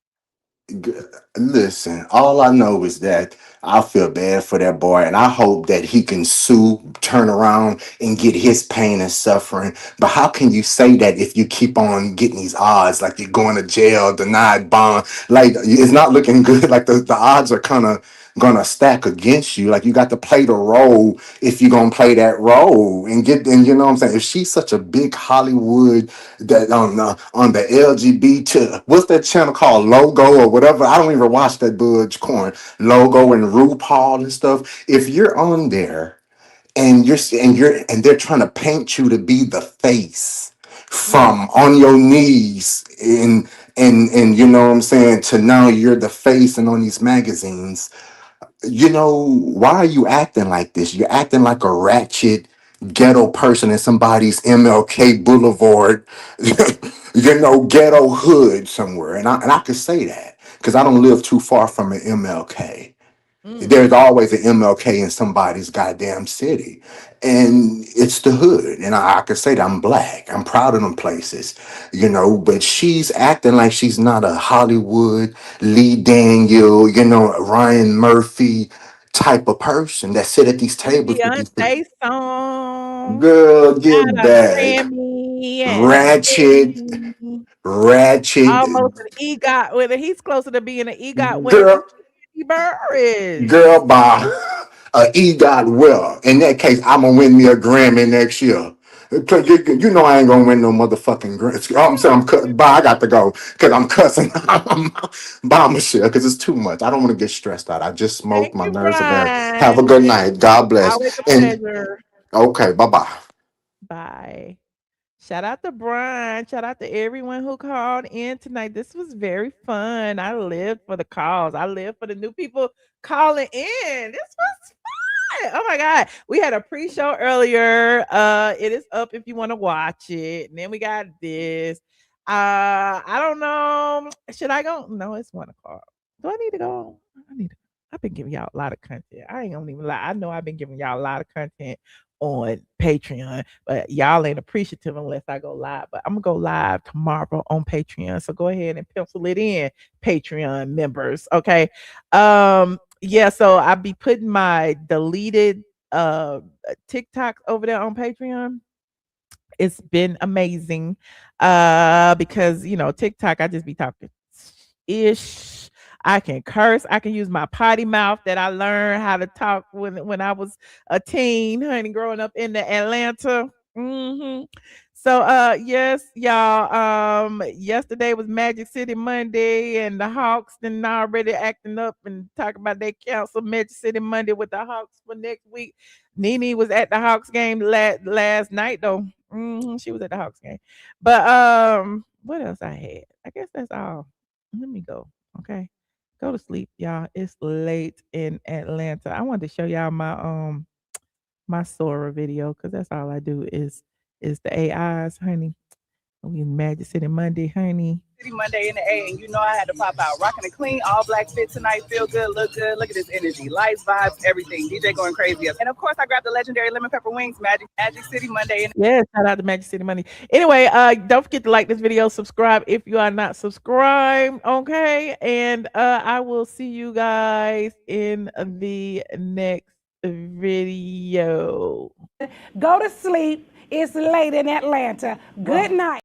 G- Listen, all I know is that I feel bad for that boy, and I hope that he can sue, turn around, and get his pain and suffering. But how can you say that if you keep on getting these odds, like you're going to jail, denied bond? Like it's not looking good. Like the odds are kind of gonna stack against you. Like you got to play the role if you're gonna play that role and you know what I'm saying. If she's such a big Hollywood that on the LGBT, what's that channel called, Logo or whatever? I don't even watch that Budge Corn, Logo and RuPaul and stuff. If you're on there and they're trying to paint you to be the face from on your knees and you know what I'm saying, to now you're the face and on these magazines, you know, why are you acting like this? You're acting like a ratchet ghetto person in somebody's MLK Boulevard, you know, ghetto hood somewhere. And I could say that because I don't live too far from an MLK. There's always an MLK in somebody's goddamn city. And it's the hood. And I could say that I'm black. I'm proud of them places, you know, but she's acting like she's not a Hollywood, Lee Daniel, you know, Ryan Murphy type of person that sit at these tables with these people. Beyonce song Girl, got get a back. Grammy and a Ratchet, Emmy. ratchet. Almost an EGOT winner. He's closer to being an EGOT winner than Girl, Katy Burris. Girl, by a EGOT well. In that case, I'm gonna win me a Grammy next year. 'Cause you know I ain't gonna win no motherfucking Grammy. I'm saying I got to go because I'm cussing Bombshell because it's too much. I don't want to get stressed out. I just smoked. Thank My you, nerves are bad. Have a Brian. good night. God bless. Always a And pleasure. okay, bye bye. Bye. Shout out to Brian. Shout out to everyone who called in tonight. This was very fun. I lived for the calls. I lived for the new people calling in. This was fun. Oh my God. We had a pre-show earlier. It is up if you want to watch it. And then we got this. I don't know. Should I go? No, it's 1 o'clock. Do I need to go? I need to. I've been giving y'all a lot of content. I ain't gonna even lie. I know I've been giving y'all a lot of content on Patreon, but y'all ain't appreciative unless I go live. But I'm gonna go live tomorrow on Patreon. So go ahead and pencil it in, Patreon members. Okay. Yeah, so I'll be putting my deleted TikToks over there on Patreon. It's been amazing. Because you know, TikTok, I just be talking ish. I can curse. I can use my potty mouth that I learned how to talk when I was a teen, honey, growing up in the Atlanta. So yes, y'all. Yesterday was Magic City Monday, and the Hawks then already acting up and talking about they cancel Magic City Monday with the Hawks for next week. Nene was at the Hawks game last night though. She was at the Hawks game. But what else I had? I guess that's all. Let me go. Okay. Go to sleep, y'all. It's late in Atlanta. I wanted to show y'all my Sora video because that's all I do is the AIs, honey. We in Magic City Monday, honey. City Monday in the A, and you know I had to pop out. Rocking a clean, all black fit tonight. Feel good, look good. Look at this energy. Lights, vibes, everything. DJ going crazy. And of course, I grabbed the legendary lemon pepper wings. Magic City Monday in Yeah, shout out to Magic City Money. Anyway, don't forget to like this video, subscribe if you are not subscribed. Okay. And I will see you guys in the next video. Go to sleep. It's late in Atlanta. Good night.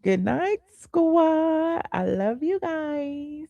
Good night, squad. I love you guys.